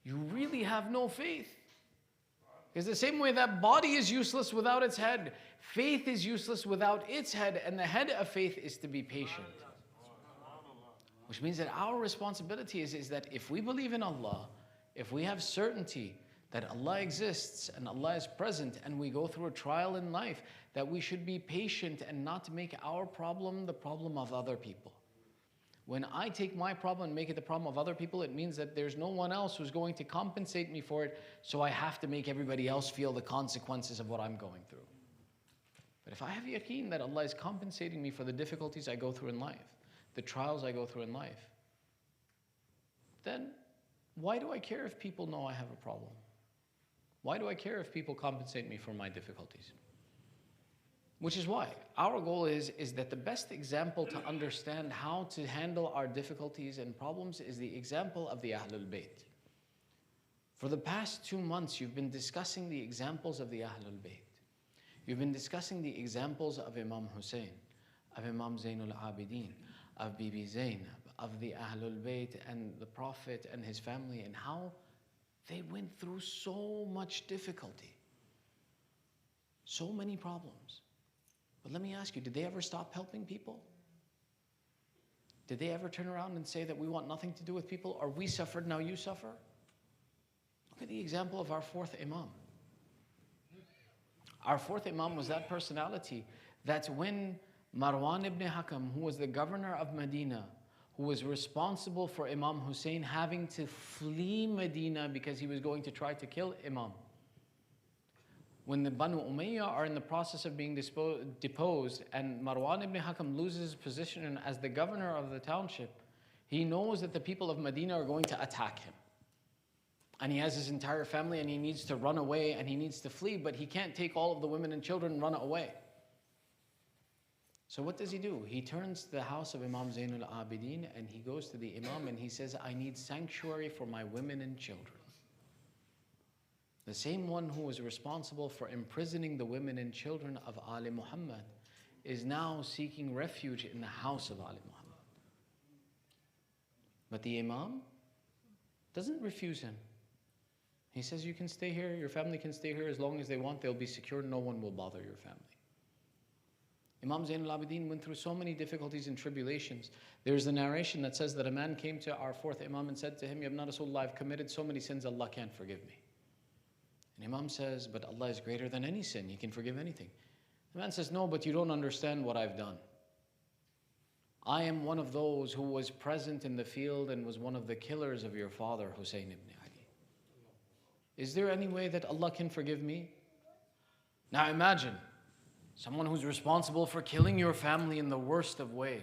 you really have no faith. Because the same way that body is useless without its head, faith is useless without its head, and the head of faith is to be patient. Which means that our responsibility is that if we believe in Allah, if we have certainty that Allah exists and Allah is present, and we go through a trial in life, that we should be patient and not make our problem the problem of other people. When I take my problem and make it the problem of other people, it means that there's no one else who's going to compensate me for it, so I have to make everybody else feel the consequences of what I'm going through. But if I have yaqeen that Allah is compensating me for the difficulties I go through in life, the trials I go through in life, then why do I care if people know I have a problem? Why do I care if people compensate me for my difficulties? Which is why our goal is that the best example to understand how to handle our difficulties and problems is the example of the Ahlul Bayt. For the past 2 months, you've been discussing the examples of the Ahlul Bayt. You've been discussing the examples of Imam Hussein, of Imam Zainul Abidin, of Bibi Zainab, of the Ahlul Bayt and the Prophet and his family, and how they went through so much difficulty, so many problems. But let me ask you, did they ever stop helping people? Did they ever turn around and say that we want nothing to do with people, or we suffered, now you suffer? Look at the example of our fourth Imam. Our fourth Imam was that personality that when Marwan ibn Hakam, who was the governor of Medina, who was responsible for Imam Hussein having to flee Medina because he was going to try to kill Imam. When the Banu Umayyah are in the process of being deposed and Marwan ibn Hakam loses his position as the governor of the township, he knows that the people of Medina are going to attack him. And he has his entire family and he needs to run away and he needs to flee, but he can't take all of the women and children and run away. So what does he do? He turns to the house of Imam Zainul Abidin and he goes to the Imam and he says, I need sanctuary for my women and children. The same one who was responsible for imprisoning the women and children of Ali Muhammad is now seeking refuge in the house of Ali Muhammad. But the Imam doesn't refuse him. He says, you can stay here, your family can stay here as long as they want, they'll be secure, no one will bother your family. Imam Zainul Abidin went through so many difficulties and tribulations. There's a narration that says that a man came to our fourth Imam and said to him, Ya Ibn Rasulullah, I've committed so many sins, Allah can't forgive me. And Imam says, but Allah is greater than any sin, He can forgive anything. The man says, no, but you don't understand what I've done. I am one of those who was present in the field and was one of the killers of your father, Hussein ibn Ali. Is there any way that Allah can forgive me? Now imagine, someone who's responsible for killing your family in the worst of ways.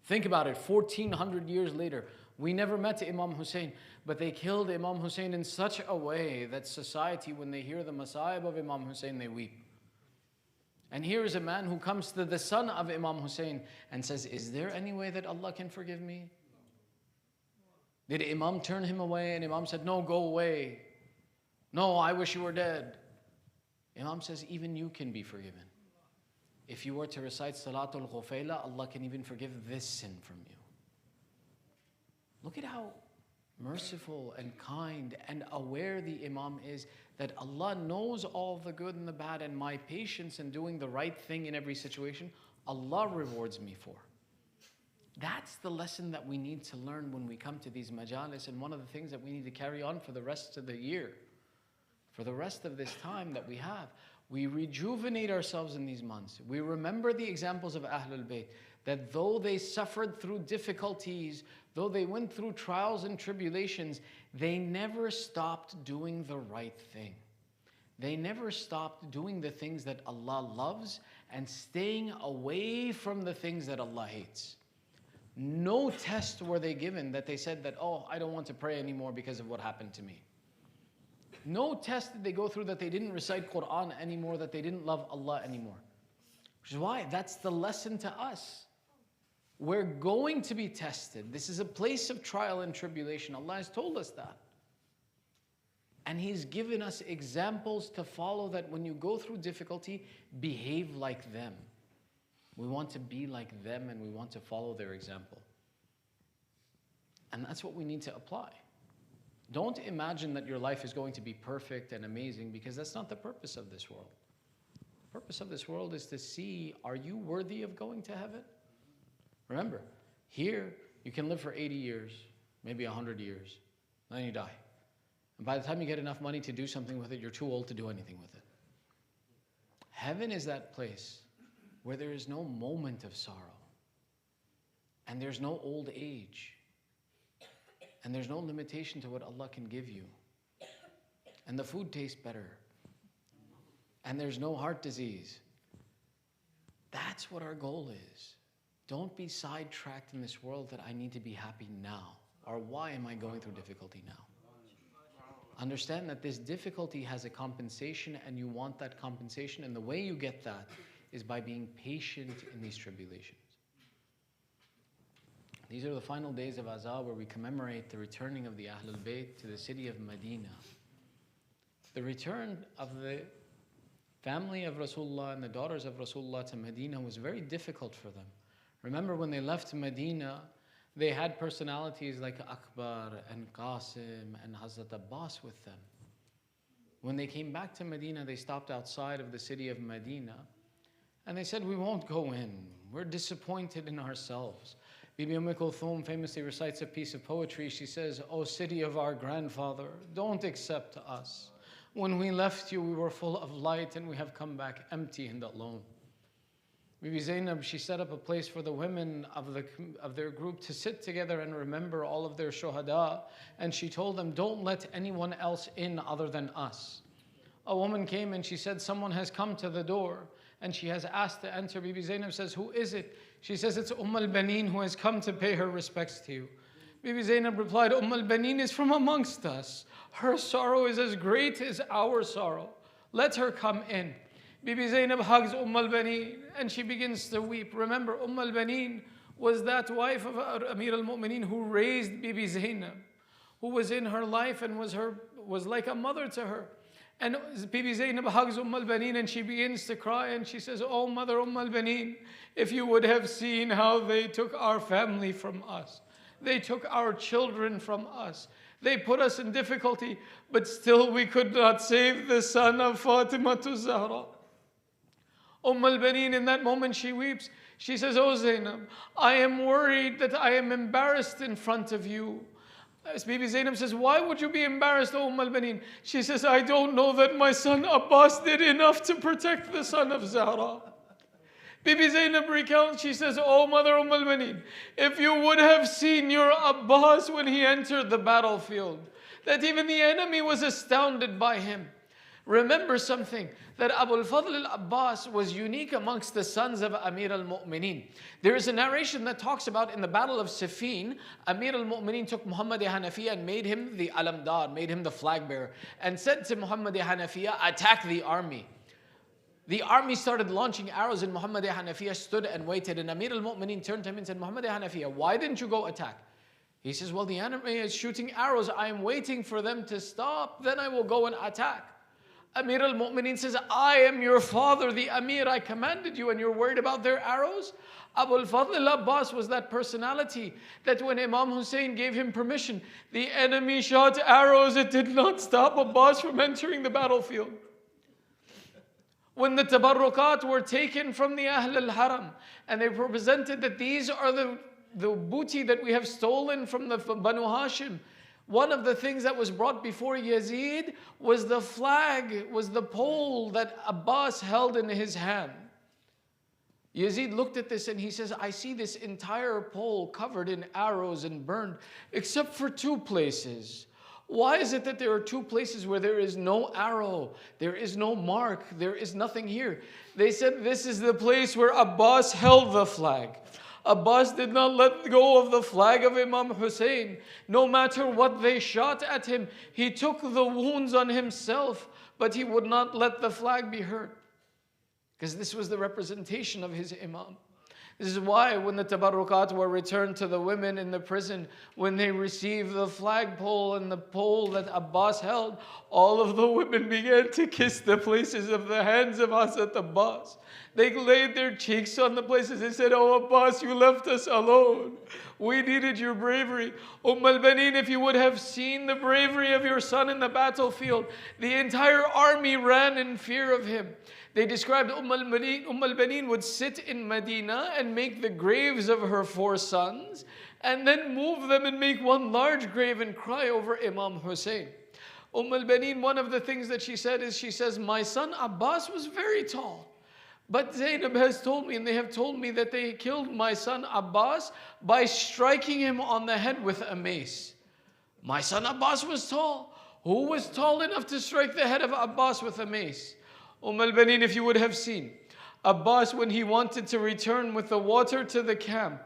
Think about it, 1400 years later, we never met Imam Hussein, but they killed Imam Hussein in such a way that society, when they hear the masayib of Imam Hussein, they weep. And here is a man who comes to the son of Imam Hussein and says, is there any way that Allah can forgive me? Did Imam turn him away and Imam said, no, go away. No, I wish you were dead. Imam says, even you can be forgiven. If you were to recite Salatul Ghufayla, Allah can even forgive this sin from you. Look at how merciful and kind and aware the Imam is that Allah knows all the good and the bad, and my patience in doing the right thing in every situation, Allah rewards me for. That's the lesson that we need to learn when we come to these majalis, and one of the things that we need to carry on for the rest of the year, for the rest of this time that we have. We rejuvenate ourselves in these months. We remember the examples of Ahlul Bayt. that though they suffered through difficulties, though they went through trials and tribulations, they never stopped doing the right thing. They never stopped doing the things that Allah loves and staying away from the things that Allah hates. No test were they given that they said that, oh, I don't want to pray anymore because of what happened to me. No test did they go through that they didn't recite Quran anymore, that they didn't love Allah anymore. Which is why that's the lesson to us. We're going to be tested. This is a place of trial and tribulation. Allah has told us that. And He's given us examples to follow, that when you go through difficulty, behave like them. We want to be like them and we want to follow their example. And that's what we need to apply. Don't imagine that your life is going to be perfect and amazing, because that's not the purpose of this world. The purpose of this world is to see, are you worthy of going to heaven? Remember, here you can live for 80 years, maybe 100 years, then you die. And by the time you get enough money to do something with it, you're too old to do anything with it. Heaven is that place where there is no moment of sorrow, and there's no old age, and there's no limitation to what Allah can give you. And the food tastes better, and there's no heart disease. That's what our goal is. Don't be sidetracked in this world that I need to be happy now, or why am I going through difficulty now? Understand that this difficulty has a compensation, and you want that compensation, and the way you get that is by being patient in these tribulations. These are the final days of Azah, where we commemorate the returning of the Ahlul Bayt to the city of Medina. The return of the family of Rasulullah and the daughters of Rasulullah to Medina was very difficult for them. Remember, when they left Medina, they had personalities like Akbar and Qasim and Hazrat Abbas with them. When they came back to Medina, they stopped outside of the city of Medina, and they said, we won't go in. We're disappointed in ourselves. Bibi Kulthum famously recites a piece of poetry. She says, O city of our grandfather, don't accept us. When we left you, we were full of light, and we have come back empty and alone. Bibi Zainab, she set up a place for the women of their group to sit together and remember all of their shuhada. And she told them, don't let anyone else in other than us. A woman came and she said, someone has come to the door and she has asked to enter. Bibi Zainab says, who is it? She says, it's al-Banin who has come to pay her respects to you. Bibi Zainab replied, al-Banin is from amongst us. Her sorrow is as great as our sorrow. Let her come in. Bibi Zainab hugs al-Banin and she begins to weep. Remember, al-Banin was that wife of Amir al-Mu'mineen who raised Bibi Zainab, who was in her life and was like a mother to her. And Bibi Zainab hugs al-Banin and she begins to cry and she says, oh mother al-Banin, if you would have seen how they took our family from us. They took our children from us. They put us in difficulty, but still we could not save the son of Fatima to Zahra. Al-Banin, in that moment she weeps. She says, oh Zainab, I am worried that I am embarrassed in front of you. Bibi Zainab says, why would you be embarrassed, O Al-Banin? She says, I don't know that my son Abbas did enough to protect the son of Zahra. Bibi Zainab recounts, she says, oh mother Al-Banin, if you would have seen your Abbas when he entered the battlefield, that even the enemy was astounded by him. Remember something, that Abu al-Fadl al-Abbas was unique amongst the sons of Amir al-Mu'mineen. There is a narration that talks about in the battle of Siffin, Amir al-Mu'mineen took Muhammad Hanafiya and made him the alamdar, made him the flag bearer, and said to Muhammad Hanafiya, attack the army. The army started launching arrows and Muhammad Hanafiya stood and waited, and Amir al-Mu'mineen turned to him and said, Muhammad Hanafiya, why didn't you go attack? He says, well, the enemy is shooting arrows. I am waiting for them to stop, then I will go and attack. Amir al-Mu'mineen says, I am your father, the Amir, I commanded you, and you're worried about their arrows? Abu al-Fadl al-Abbas was that personality that when Imam Hussein gave him permission, the enemy shot arrows, it did not stop Abbas from entering the battlefield. When the tabarrukat were taken from the Ahl al-Haram, and they represented that these are the booty that we have stolen from the Banu Hashim, one of the things that was brought before Yazid was the flag, was the pole that Abbas held in his hand. Yazid looked at this and he says, I see this entire pole covered in arrows and burned, except for 2 places. Why is it that there are 2 places where there is no arrow, there is no mark, there is nothing here? They said, this is the place where Abbas held the flag. Abbas did not let go of the flag of Imam Hussein. No matter what they shot at him, he took the wounds on himself, but he would not let the flag be hurt. Because this was the representation of his Imam. This is why when the tabarrukat were returned to the women in the prison, when they received the flagpole and the pole that Abbas held, all of the women began to kiss the places of the hands of Hazrat Abbas. They laid their cheeks on the places. They said, oh Abbas, you left us alone. We needed your bravery. Al-Baneen, if you would have seen the bravery of your son in the battlefield, the entire army ran in fear of him. They described Al-Baneen would sit in Medina and make the graves of her 4 sons and then move them and make one large grave and cry over Imam Hussein. Al-Baneen, one of the things that she said is, she says, my son Abbas was very tall. But Zainab has told me, and they have told me, that they killed my son Abbas by striking him on the head with a mace. My son Abbas was tall. Who was tall enough to strike the head of Abbas with a mace? Al-Baneen, if you would have seen, Abbas, when he wanted to return with the water to the camp,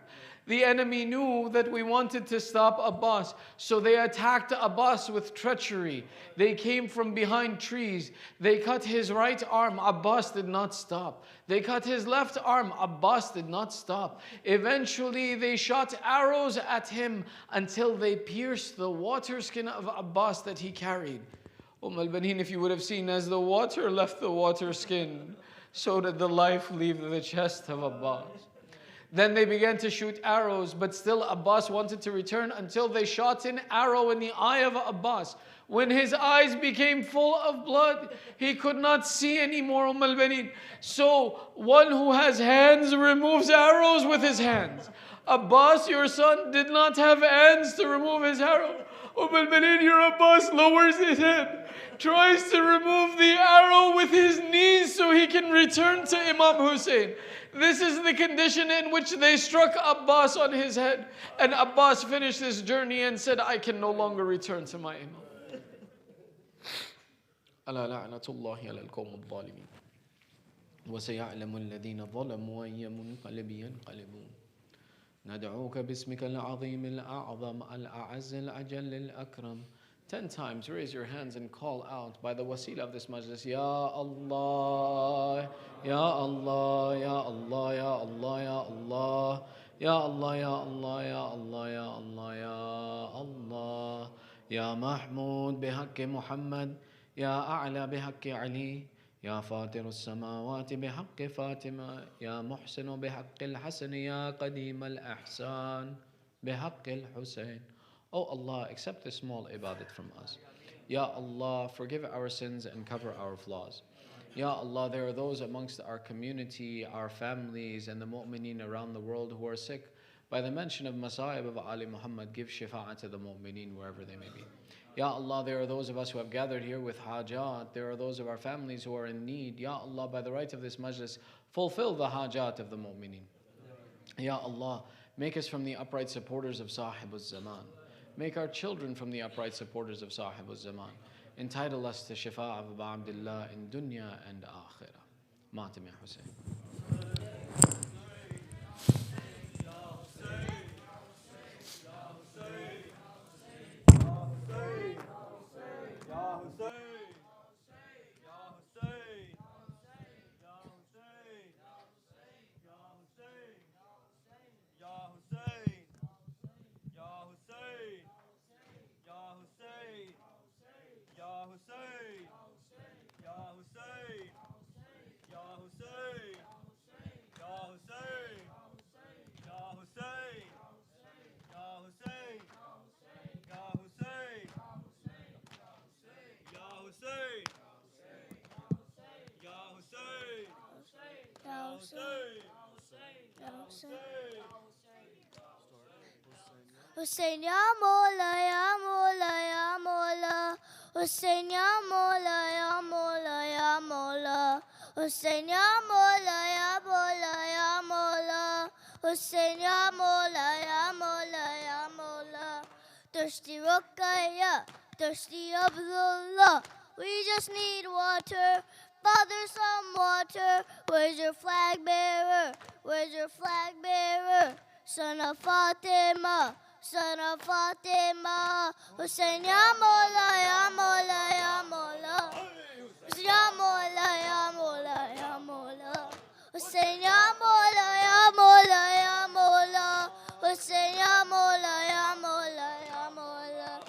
the enemy knew that we wanted to stop Abbas, so they attacked Abbas with treachery. They came from behind trees. They cut his right arm. Abbas did not stop. They cut his left arm. Abbas did not stop. Eventually, they shot arrows at him until they pierced the water skin of Abbas that he carried. Al-Baneen, if you would have seen, as the water left the water skin, so did the life leave the chest of Abbas. Then they began to shoot arrows, but still Abbas wanted to return until they shot an arrow in the eye of Abbas. When his eyes became full of blood, he could not see anymore, Al-Baneen. So one who has hands removes arrows with his hands. Abbas, your son, did not have hands to remove his arrow. Al-Baneen, your Abbas lowers his head, tries to remove the arrow with his knees so he can return to Imam Hussein. This is the condition in which they struck Abbas on his head. And Abbas finished his journey and said, I can no longer return to my Imam. ألا لعنة الله على القوم الظالمين وسيعلم الذين ظلموا أي منقلب ينقلبون ندعوك باسمك العظيم الأعظم الأعز الأجل الأكرم. 10 times raise your hands and call out by the wasila of this majlis, Ya Allah, Ya Allah, Ya Allah, Ya Allah, Ya Allah, Ya Allah, Ya Allah, Ya Allah, Ya Allah, Ya Allah, Ya Mahmud بحق محمد, Ya A'la بحق علي, يا فاطر السماوات بحق فاطمة, يا محسن بحق الحسن, يا قديم الإحسان بحق الحسين. Oh Allah, accept this small ibadat from us. Ya Allah, forgive our sins and cover our flaws. Ya Allah, there are those amongst our community, our families, and the mu'mineen around the world who are sick. By the mention of Masa'ib of Ali Muhammad, give shifa'ah to the mu'mineen wherever they may be. Ya Allah, there are those of us who have gathered here with hajat. There are those of our families who are in need. Ya Allah, by the right of this majlis, fulfill the hajat of the mu'mineen. Ya Allah, make us from the upright supporters of Sahibul Zaman. Make our children from the upright supporters of Sahibul Zaman. Entitle us to Shifa' of Aba Abdullah in dunya and akhirah. Matim ya Hussein. Hussein ya Mola, ya Mola, ya Mola. Hussein ya Mola, ya Mola, ya Mola. Hussein ya Mola, ya Mola, ya Hussein ya Mola, ya Mola, ya Mola. Thirsty Ruqayya, thirsty Abdullah. We just need water. Father, some water. Where's your flag bearer? Where's your flag bearer? Son of Fatima, son of Fatima. Hussein ya Mola, ya Mola, ya Mola. Hussein ya Mola, ya Mola, ya Mola. Hussein ya Mola, ya Mola, ya Mola. Hussein ya Mola, ya Mola, ya Mola.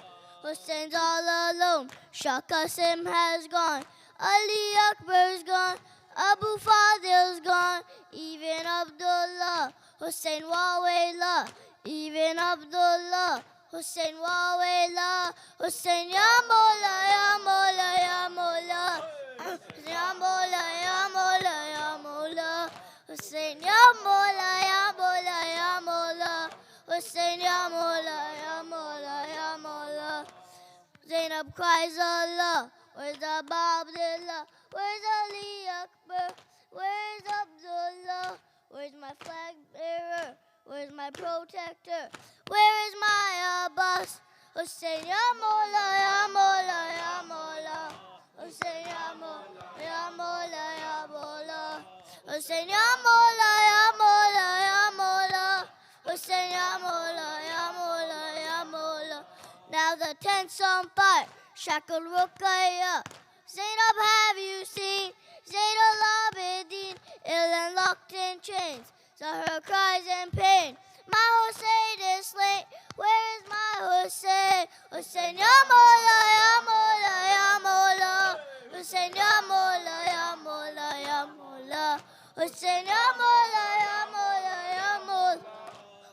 Hussein's all alone. Shah Qasim has gone. Ali Akbar's gone. Abu Fadil's gone. Even Abdullah. Hussein Wawela. Even Abdullah. Hussein Wawela. Hussein ya Mola, ya Mola, ya Mola. Ya Mola, ya Mola, ya Mola. Hussein ya Mola, ya Mola, ya Mola. Hussein ya Mola, ya Mola, ya Mola. Zainab cries Allah. Where's Abu Abdullah? Where's Ali Akbar? Where's Abdullah? Where's my flag bearer? Where's my protector? Where is my Abbas? Hussein ya Mola, ya Mola, ya Mola. Hussein ya Mola, ya Mola, ya Mola. Hussein ya Mola, ya Mola, ya Mola. Hussein ya Mola, ya Mola, ya Mola. Now the tent's on fire, shackled Ruqayya. Zainab, have you seen Zainal Abidin, ill and locked in chains? Saw her cries in pain. My Hussein is slain. Where is my Hussein? Hussein ya Mola, ya Mola, ya Mola. Hussein ya Mola, ya Mola, ya Mola. Hussein ya Mola, ya Mola, ya Mola.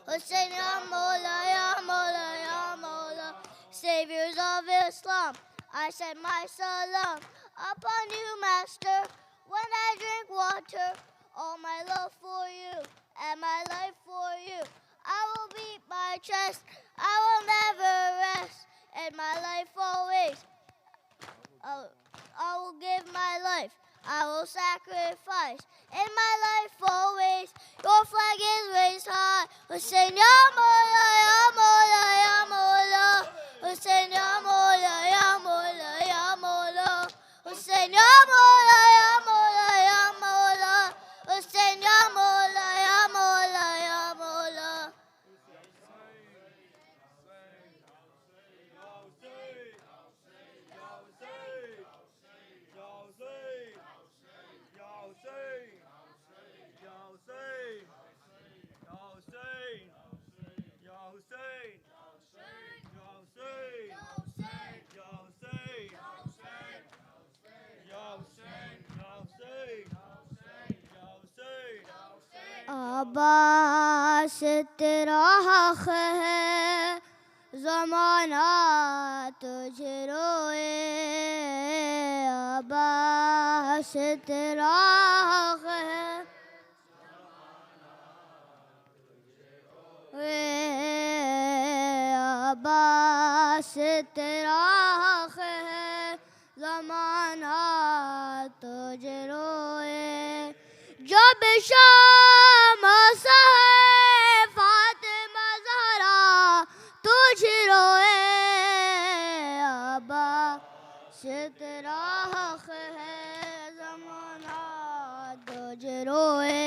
Hussein ya Mola, ya Mola, ya Mola. Saviors of Islam, I send my salam upon you, Master. When I drink water, all my love for you and my life for you. I will beat my chest, I will never rest, and my life always. I will give my life, I will sacrifice, in my life always. Your flag is raised high. Hussein ya Mola, ya Mola, ya Mola. Hussein ya Mola, ya Mola, ya Mola. Hussein ya Mola, ya Mola, ya Mola. Hussein ya Mola, ya Mola, ya Mola. आबास तेरा हक है ज़माना तुझे रोए आबास तेरा हक है आबास तेरा हक है ज़माना तुझे रोए जब शाम है फातिमा ज़हरा तुझ रोए अब्बास तेरा हक है ज़माना तुझ रोए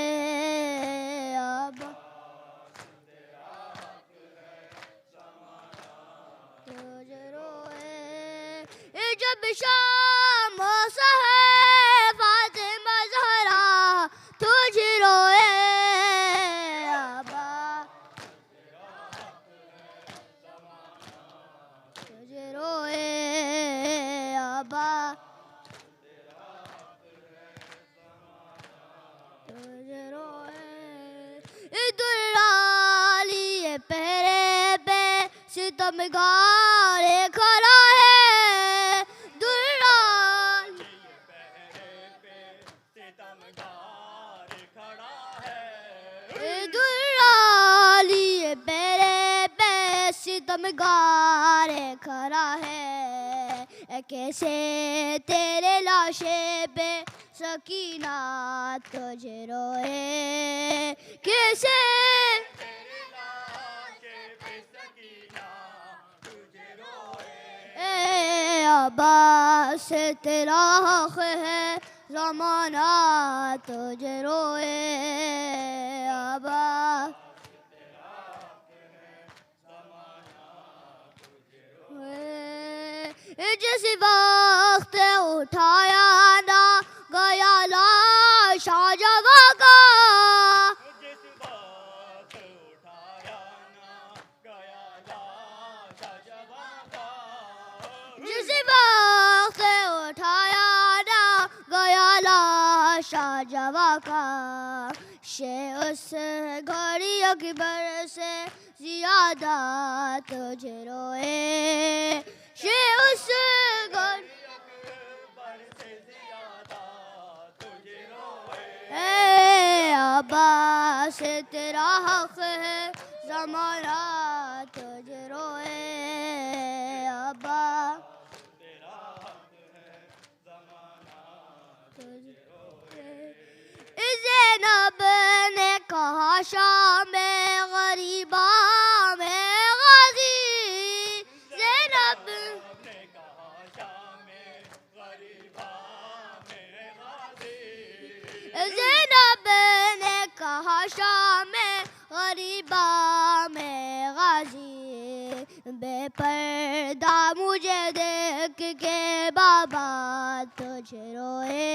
तुझ रोए जब शाम है फातिमा ज़हरा तुझ रोए अब्बा तुझ रोए अब्बा तुझ रोए दुलाली पहरे पे सितमगार खड़ा है दुलाली पहरे पे सितमगार दुलाली बेरे पे सितमगार खड़ा है कैसे तेरे लाशे पे سکینہ تجھے روئے کیسے اے عباس تیرا حق ہے زمانہ تجھے روئے عباس جس وقت اٹھایا نہ گیا لاش جگہ کا جس وقت اٹھایا نہ گیا لاش جگہ کا اس گھڑی اکبر سے زیادہ تجھے روئے اس گھڑی اے عباس تیرا حق ہے زمانہ تجھے روئے عباس زینب نے کہا شام غریبا میں غازی زینب نے کہا شام غریبا میں غازی زینب نے کہا شام غریبا میں غازی بے پردہ مجھے دیکھ کے بابا تجھے روئے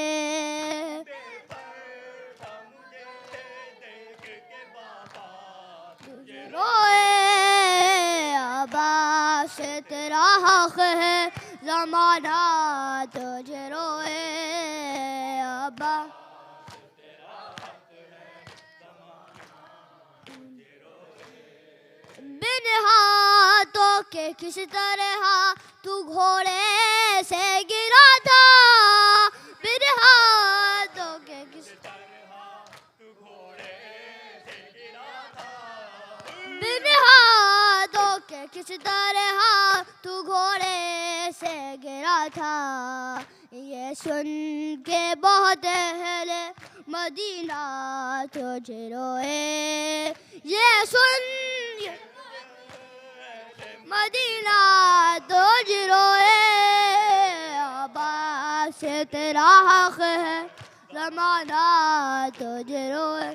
روئے عباس تیرا حق ہے زمانہ تجھے روئے عباس بن ہاتھوں کے کس طرح تو گھوڑے سے گرا تھا بن ہاتھوں کے کس بن ہاتھوں کے کس طرح تو گھوڑے سے گرا تھا یہ سن کے بہت اہل مدینہ تجھے روئے یہ سن مدینہ تجھے روئے عباس تیرا حق ہے زمانہ تجھے روئے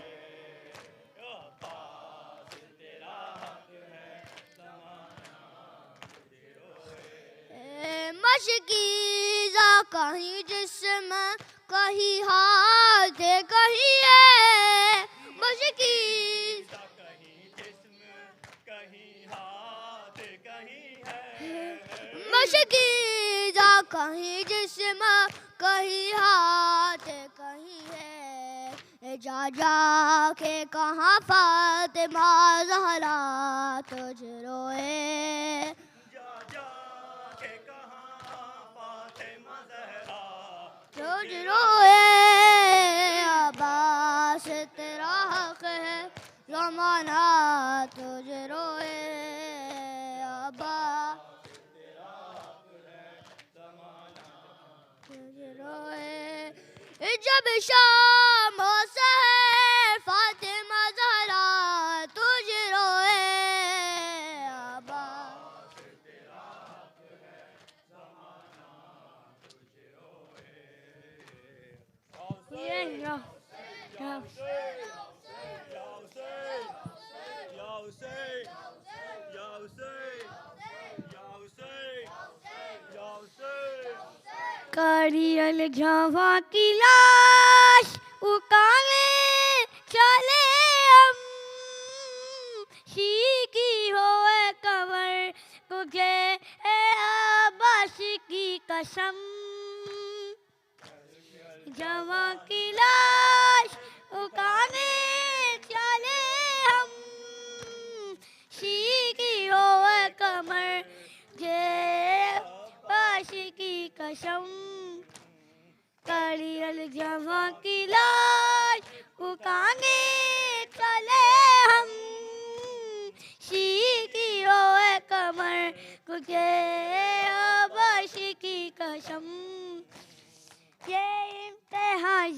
مشکیزہ کہیں جسم کہیں ہاتھ کہیں ہے مشکیزہ کہیں جسم کہیں ہاتھ کہیں ہے مشکیزہ کہیں جسم کہیں ہاتھ کہیں ہے جا جا کے کہاں فاطمہ زہرا تجھے روئے تجھے روئے عباس تیرا حق ہے زمانہ تجھے روئے عباس تجھے روئے جب شام ہو سحر فاطمہ زہرا تجھے روئے عباس کاری الجھاوا کی لاش اکانے چلے ہم شی کی ہوئے کمر تجھے اے عباس کی قسم جوا کی لاش اکانے چلے ہم شی کی ہوئے کمر جے عباس کی قسم کاری الجوا کی لاش اکانے چلے ہم شی کی ہوئے کمر تجھے عباس کی قسم یہ امتحان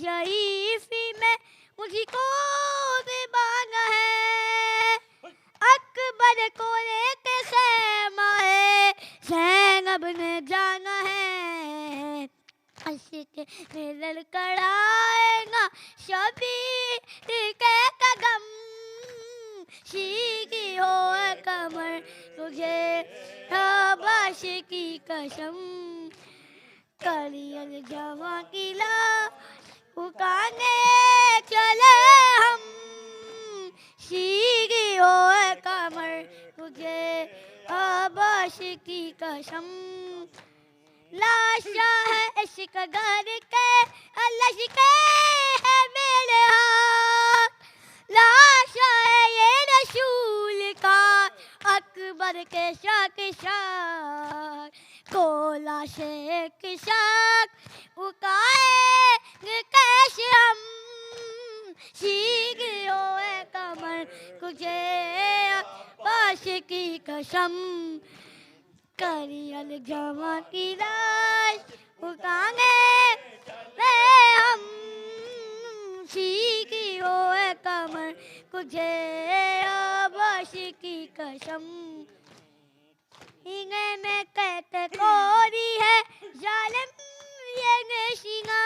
میں لڑکڑائے گا شبیر کے قدم سیگی ہو کمر تجھے حبش کی قسم کلی الجواں کی لاش اٹھانے چلے ہم سیگی ہو کمر تجھے حبش کی قسم لاشا ہے عشق گر کے لشکے ہے میرے ہاتھ لاشا ہے یہ رسول کا اکبر کے شاک شاک کو لاش ایک شاک اکائے کیش ہم سیگی ہوئے کمر کچھے باش کی قسم کری الجواں کی لاش اٹھانے ہم سیگی ہوئے کمر کچھے باش کی قسم ہنگے میں قید کوری ہے ظالم یہ نشینا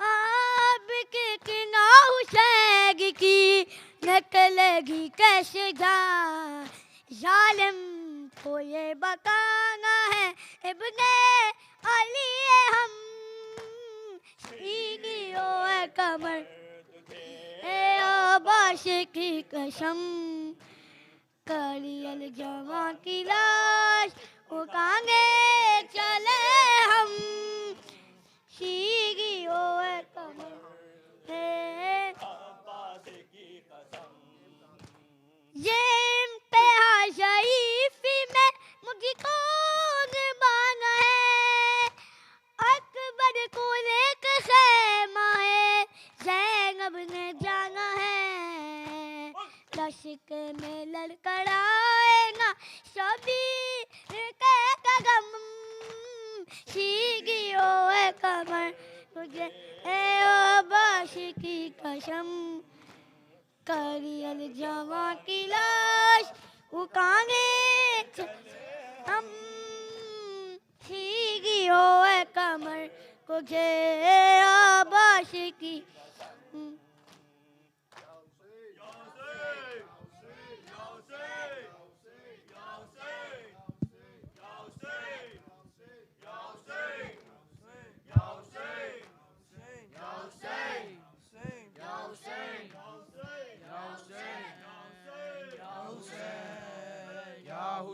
آپ کے کنا حسین کی نکلے گی کیسے جان ظالم کو یہ بتانا ہے ابن علی ہم سیگی ہوئے کمر اے آباش کی قسم کری الجواں کی لاش اٹھانے چلے ہم سیگی ہوئے کمر اے آباش کی قسم یہ امتحان شریفی میں مجھ کو قربان ہے اکبر کو ایک خیمہ ہے زینب نے جانا ہے لشک میں لڑکڑائے گا شبیر کے قدم سیگی ہوئے کمر تجھے اے آباش کی قسم کری الجواں کی لاش اٹھانے ہم سیگی ہوئے کمر تجھے آباش کی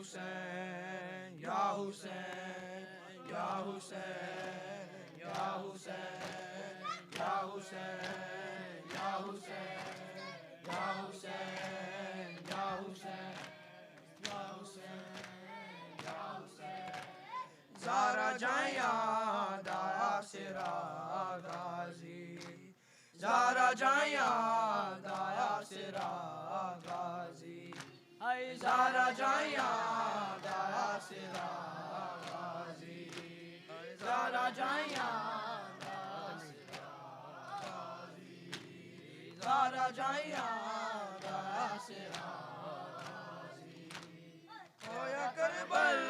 Hussein, Ya Hussein, Ya Hussein, Ya Hussein, Ya Hussein, Ya Hussein, Ya Hussein, Ya Hussein, Ya Hussein, Ya Hussein. Zara Jaya Daya Sira Ghazi, Zara Jaya Daya Sira Ghazi. Ay Zara Jaya Daya Sira Ghazi, Zara Jaya Daya Sira Ghazi, Zara Jaya Daya Sira Ghazi. Hoya Karbal,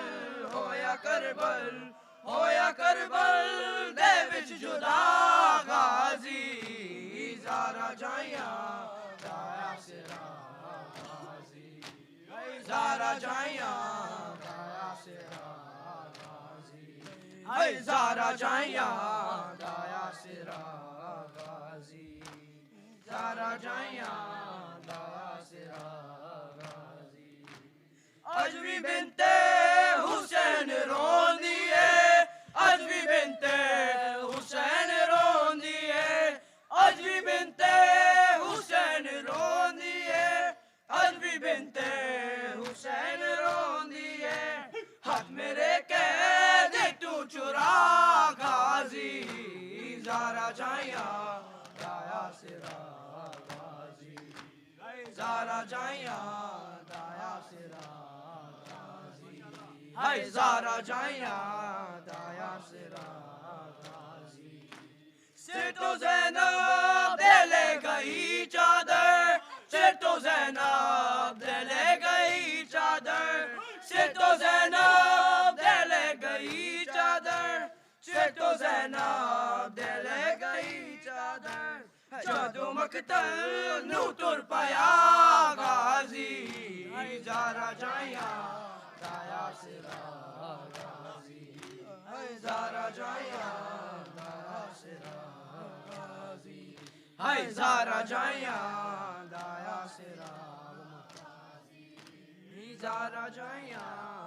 Hoya Karbal, Hoya Karbal, de vich juda Ghazi, Zara Jaya Daya Sira Zara Jaya Daya Sira Ghazi, Ay Zara Jaya Daya Sira Ghazi, Zara Jaya Daya Sira Ghazi. Ajvi binte Hussein rondi hai, Ajvi binte Hussein rondi hai, Ajvi binte Hussein rondi hai, Ajvi binte Hussein rondi hai, haq mere qaid tu chura Ghazi, Zara Jaya Daya Sira Ghazi, Zara Jaya Daya Sira Ghazi, Ay Zara Jaya Daya Sira Ghazi. Se to Zainab de le gayi chadar, se to Zainab de le gayi chadar, se to Zainab de le gayi chadar, se سے تو زینب دے لے گئی چادر جدو مقتل نو تر پایا غازی زارا جائیاں دایا سرا غازی زارا جائیاں دایا سرا غازی زارا جائیاں دایا سرا غازی زارا جائیاں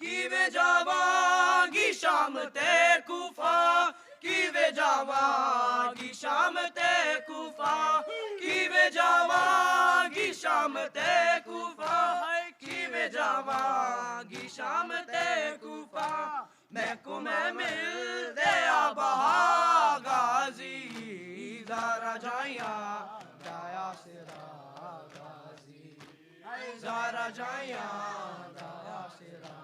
کیوے جاواں گی شام تے کوفہ کیوے جاواں گی شام تے کوفہ کیوے جاواں گی شام تے کوفہ کیوے جاواں گی شام تے کوفہ میں کو میں مل دے بہا غازی زارا جائیاں دایا سرا غازی زارا جائیاں دایا سرا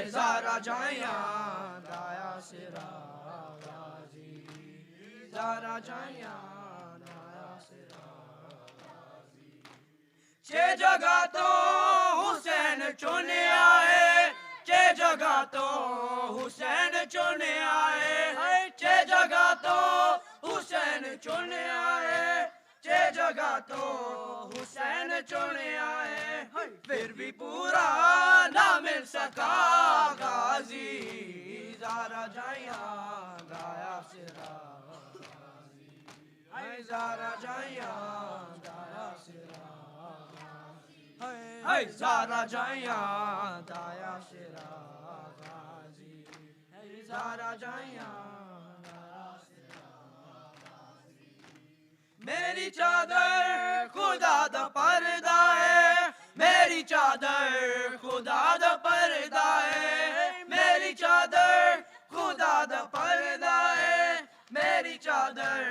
زارا جائیاں دایا سرا غازی زارا جائیاں دایا سرا غازی چھ جگہ تو حسین چنے آئے چھ جگہ تو حسین چنے آئے چھ جگہ تو حسین چنے آئے چھ جگہ تو حسین چنے آئے پھر بھی پورا نہ مل سکا غازی زارا جائیاں دایا سرا غازی زارا جائیاں دایا سرا غازی زارا جائیاں دایا سرا غازی زارا جائیاں میری چادر خدا دا پردہ ہے میری چادر خدا دا پردہ ہے میری چادر خدا دا پردہ ہے میری چادر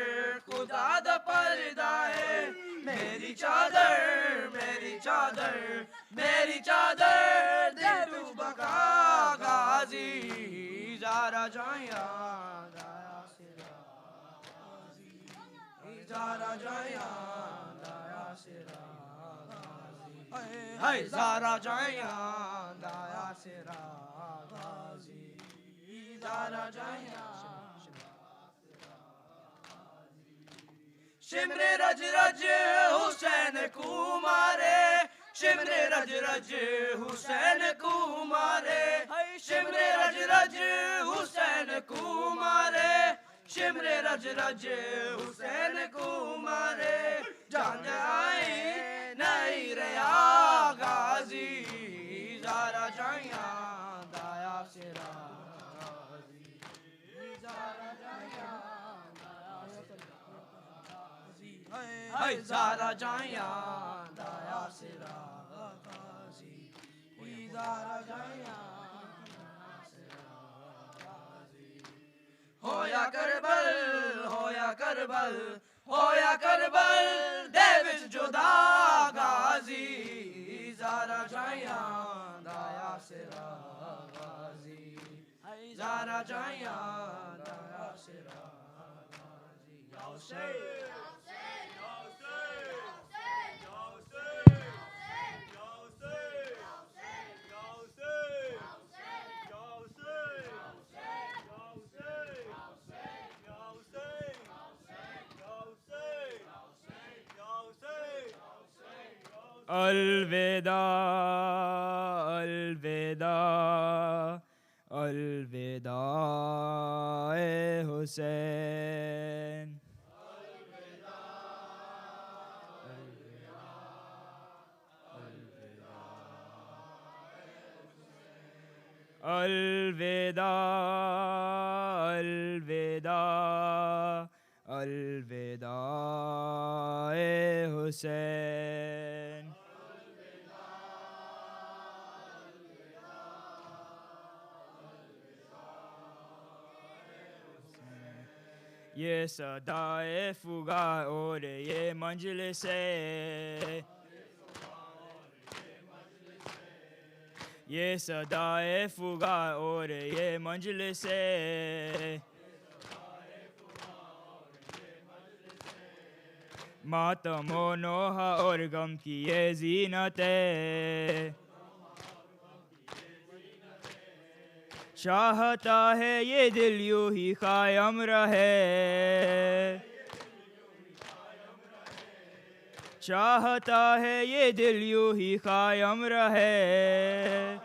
خدا دا پردہ ہے میری چادر میری چادر میری چادر دے تو بقا غازی زارا جائیاں دایا سرا غازی زارا جائیاں دایا سرا غازی زارا جائیاں دایا سرا غازی زارا جائیاں شمر رج رج حسین کو مارے شمر رج رج حسین کو مارے شمر رج رج حسین کو مارے شمر رج رج حسین کو مارے جان آئی نہیں ریا غازی زارا جائیاں دایا سرا غازی زارا جائیاں دایا سرا غازی زارا جائیاں دایا سرا غازی زارا جائیاں ہویا کربل ہویا کربل ہویا کربل دے وچ جدا غازی زارا جائیاں دایا سرا غازی زارا جائیاں دایا سرا غازی یا حسین الوداع الوداع الوداع اے حسین الوداع الوداع الوداع اے حسین یہ صدائے فغاں اور یہ مجلس ہے یہ صدائے فغاں اور یہ مجلس ہے ماتم و نوحہ اور غم کی یہ زینت ہے چاہتا ہے یہ دل یوں ہی قائم رہے چاہتا ہے یہ دل یوں ہی قائم رہے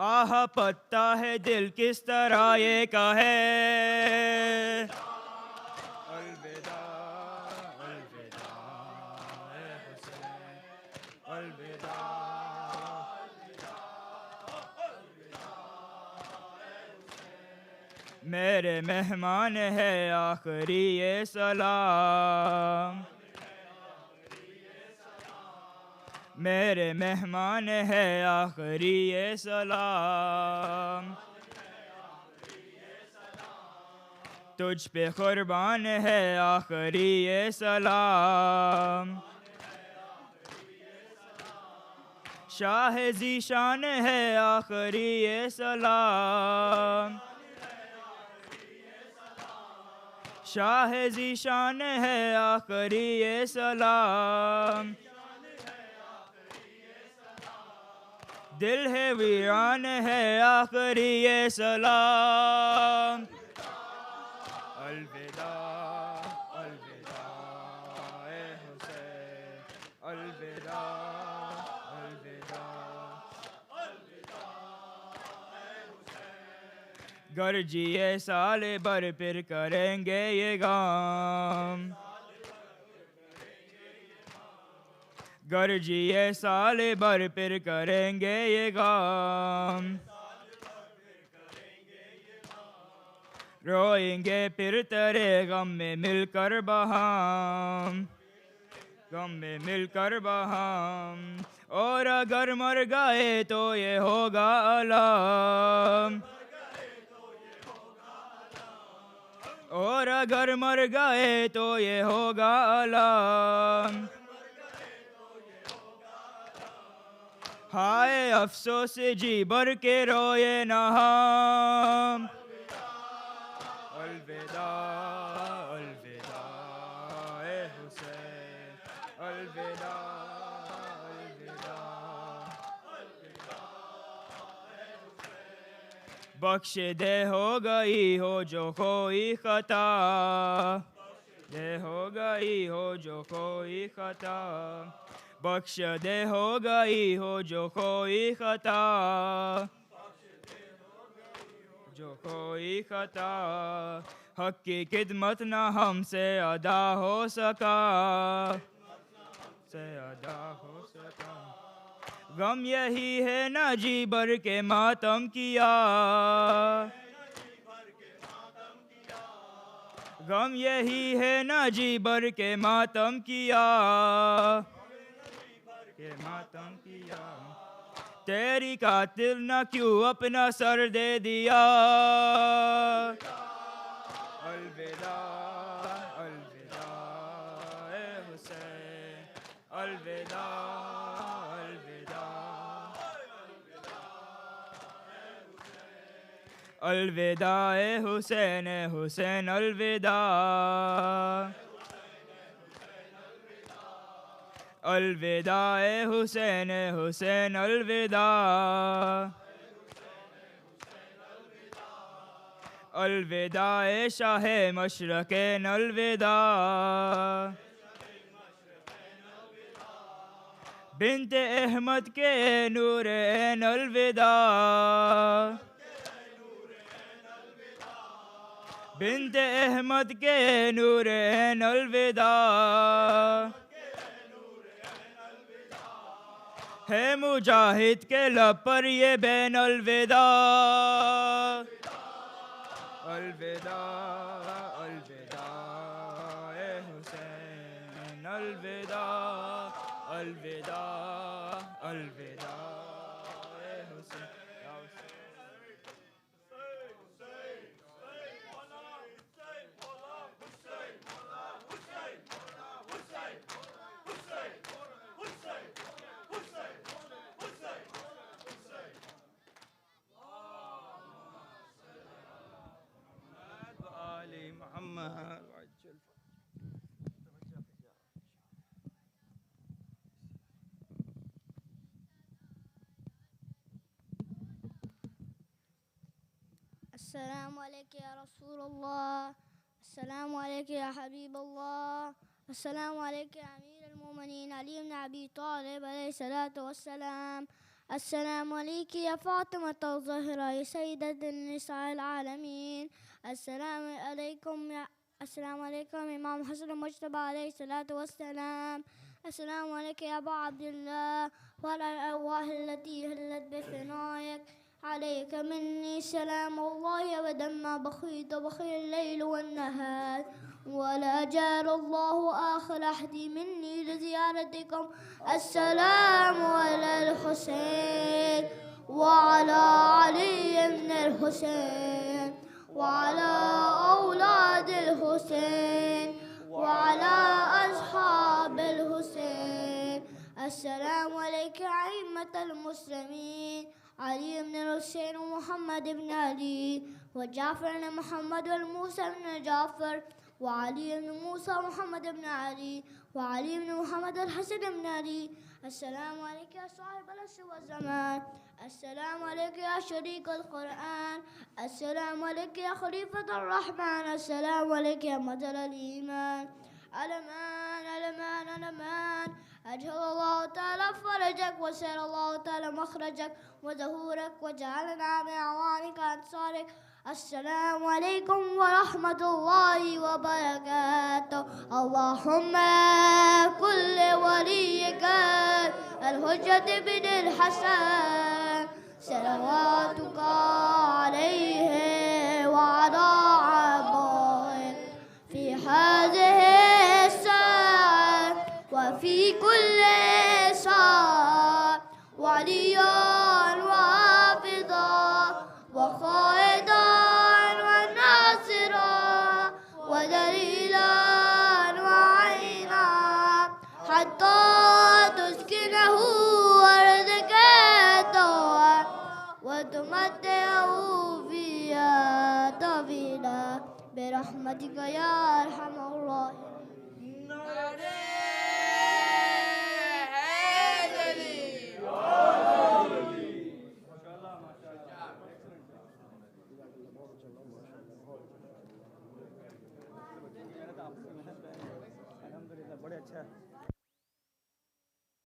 آہ پتا ہے دل کس طرح یہ کہے الوداع الوداع اے حسین الوداع میرے مہمان ہے آخری یہ سلام میرے مہمان ہے آخری یہ سلام تجھ پہ قربان ہے آخری یہ سلام شاہ ذیشان ہے آخری یہ سلام شاہ ذیشان ہے آخری یہ سلام دل ہے ویران ہے آخری یہ سلام الوداع الوداع اے حسین الوداع گرجیے سال بھر پھر کریں گے یہ کام گرجیے سال بھر پھر کریں گے یہ کام روئیں گے پھر تیرے غم میں مل کر بہام غم میں مل کر بہام اور اگر مر گئے تو یہ ہوگا علام اور اگر مر گئے تو یہ ہوگا علام ہائے افسوس جی بھر کے روئے نہ ہم الوداع الوداع اے حسین الوداع بخش دے ہو گئی ہو جو کوئی خطا دے ہو گئی ہو جو کوئی خطا بخش دے ہو گئی ہو جو کوئی خطا جو کوئی خطا حق کی خدمت نہ ہم سے ادا ہو سکا سے ادا ہو سکا غم یہی ہے نہ جی بھر کے ماتم کیا غم یہی ہے نہ جی بھر کے ماتم کیا کہ ماتم کیا تیری قاتل نہ کیوں اپنا سر دے دیا الوداع الوداع اے حسین الوداع الوداع اے حسین الوداع الوداع اے حسین الوداع الوداع اے شاہ مشرقین الوداع بنت احمد کے نور عین الوداع بنت احمد کے نور عین الوداع ہے مجاہد کے لب پر یہ بین الوداع الوداع الوداع اے حسین الوداع الوداع الوداع اے حسین السلام عليك يا رسول الله. السلام عليك يا حبيب الله. السلام عليك يا أمير المؤمنين علي بن أبي طالب عليه الصلاة والسلام. السلام عليك يا فاطمة الزهراء يا سيدة النساء العالمين. السلام عليكم إمام حسن المجتبى عليه الصلاة والسلام. السلام عليك يا أبا عبد الله وعلى الأرواح التي هلت بفنائك. عليك مني سلام الله أبدا ما بخيت بخي الليل والنهار، ولا جار الله آخر أحدي مني لزيارتكم. السلام على الحسين وعلى علي بن الحسين وعلى أولاد الحسين وعلى أصحاب الحسين. السلام عليك أئمة المسلمين علي بن الحسين ومحمد بن علي وجعفر بن محمد والموسى بن جعفر وعلي بن موسى ومحمد بن علي وعلي بن محمد الحسن بن علي. السلام عليك يا صاحب العصر والزمان. السلام عليك يا شريك القرآن. السلام عليك يا خليفة الرحمن. السلام عليك يا مدر الإيمان. ألمان ألمان ألمان. أجهل الله تعالى فرجك وسر الله تعالى مخرجك وظهورك وجعلنا من أعوانك أنصارك. السلام عليكم ورحمة الله وبركاته. اللهم كل وليك الحجة بن الحسن صلواتك عليه وعلى آبائه في هذه الساعة وفي كل ساعة، وليا وحافظا وقائدا وناصرا ودليلا وعينا حتى تسكنه أرضك طوعا وتمتعه فيها طويلا برحمتك يا أرحم الراحمين. الحمدللہ بڑے اچھا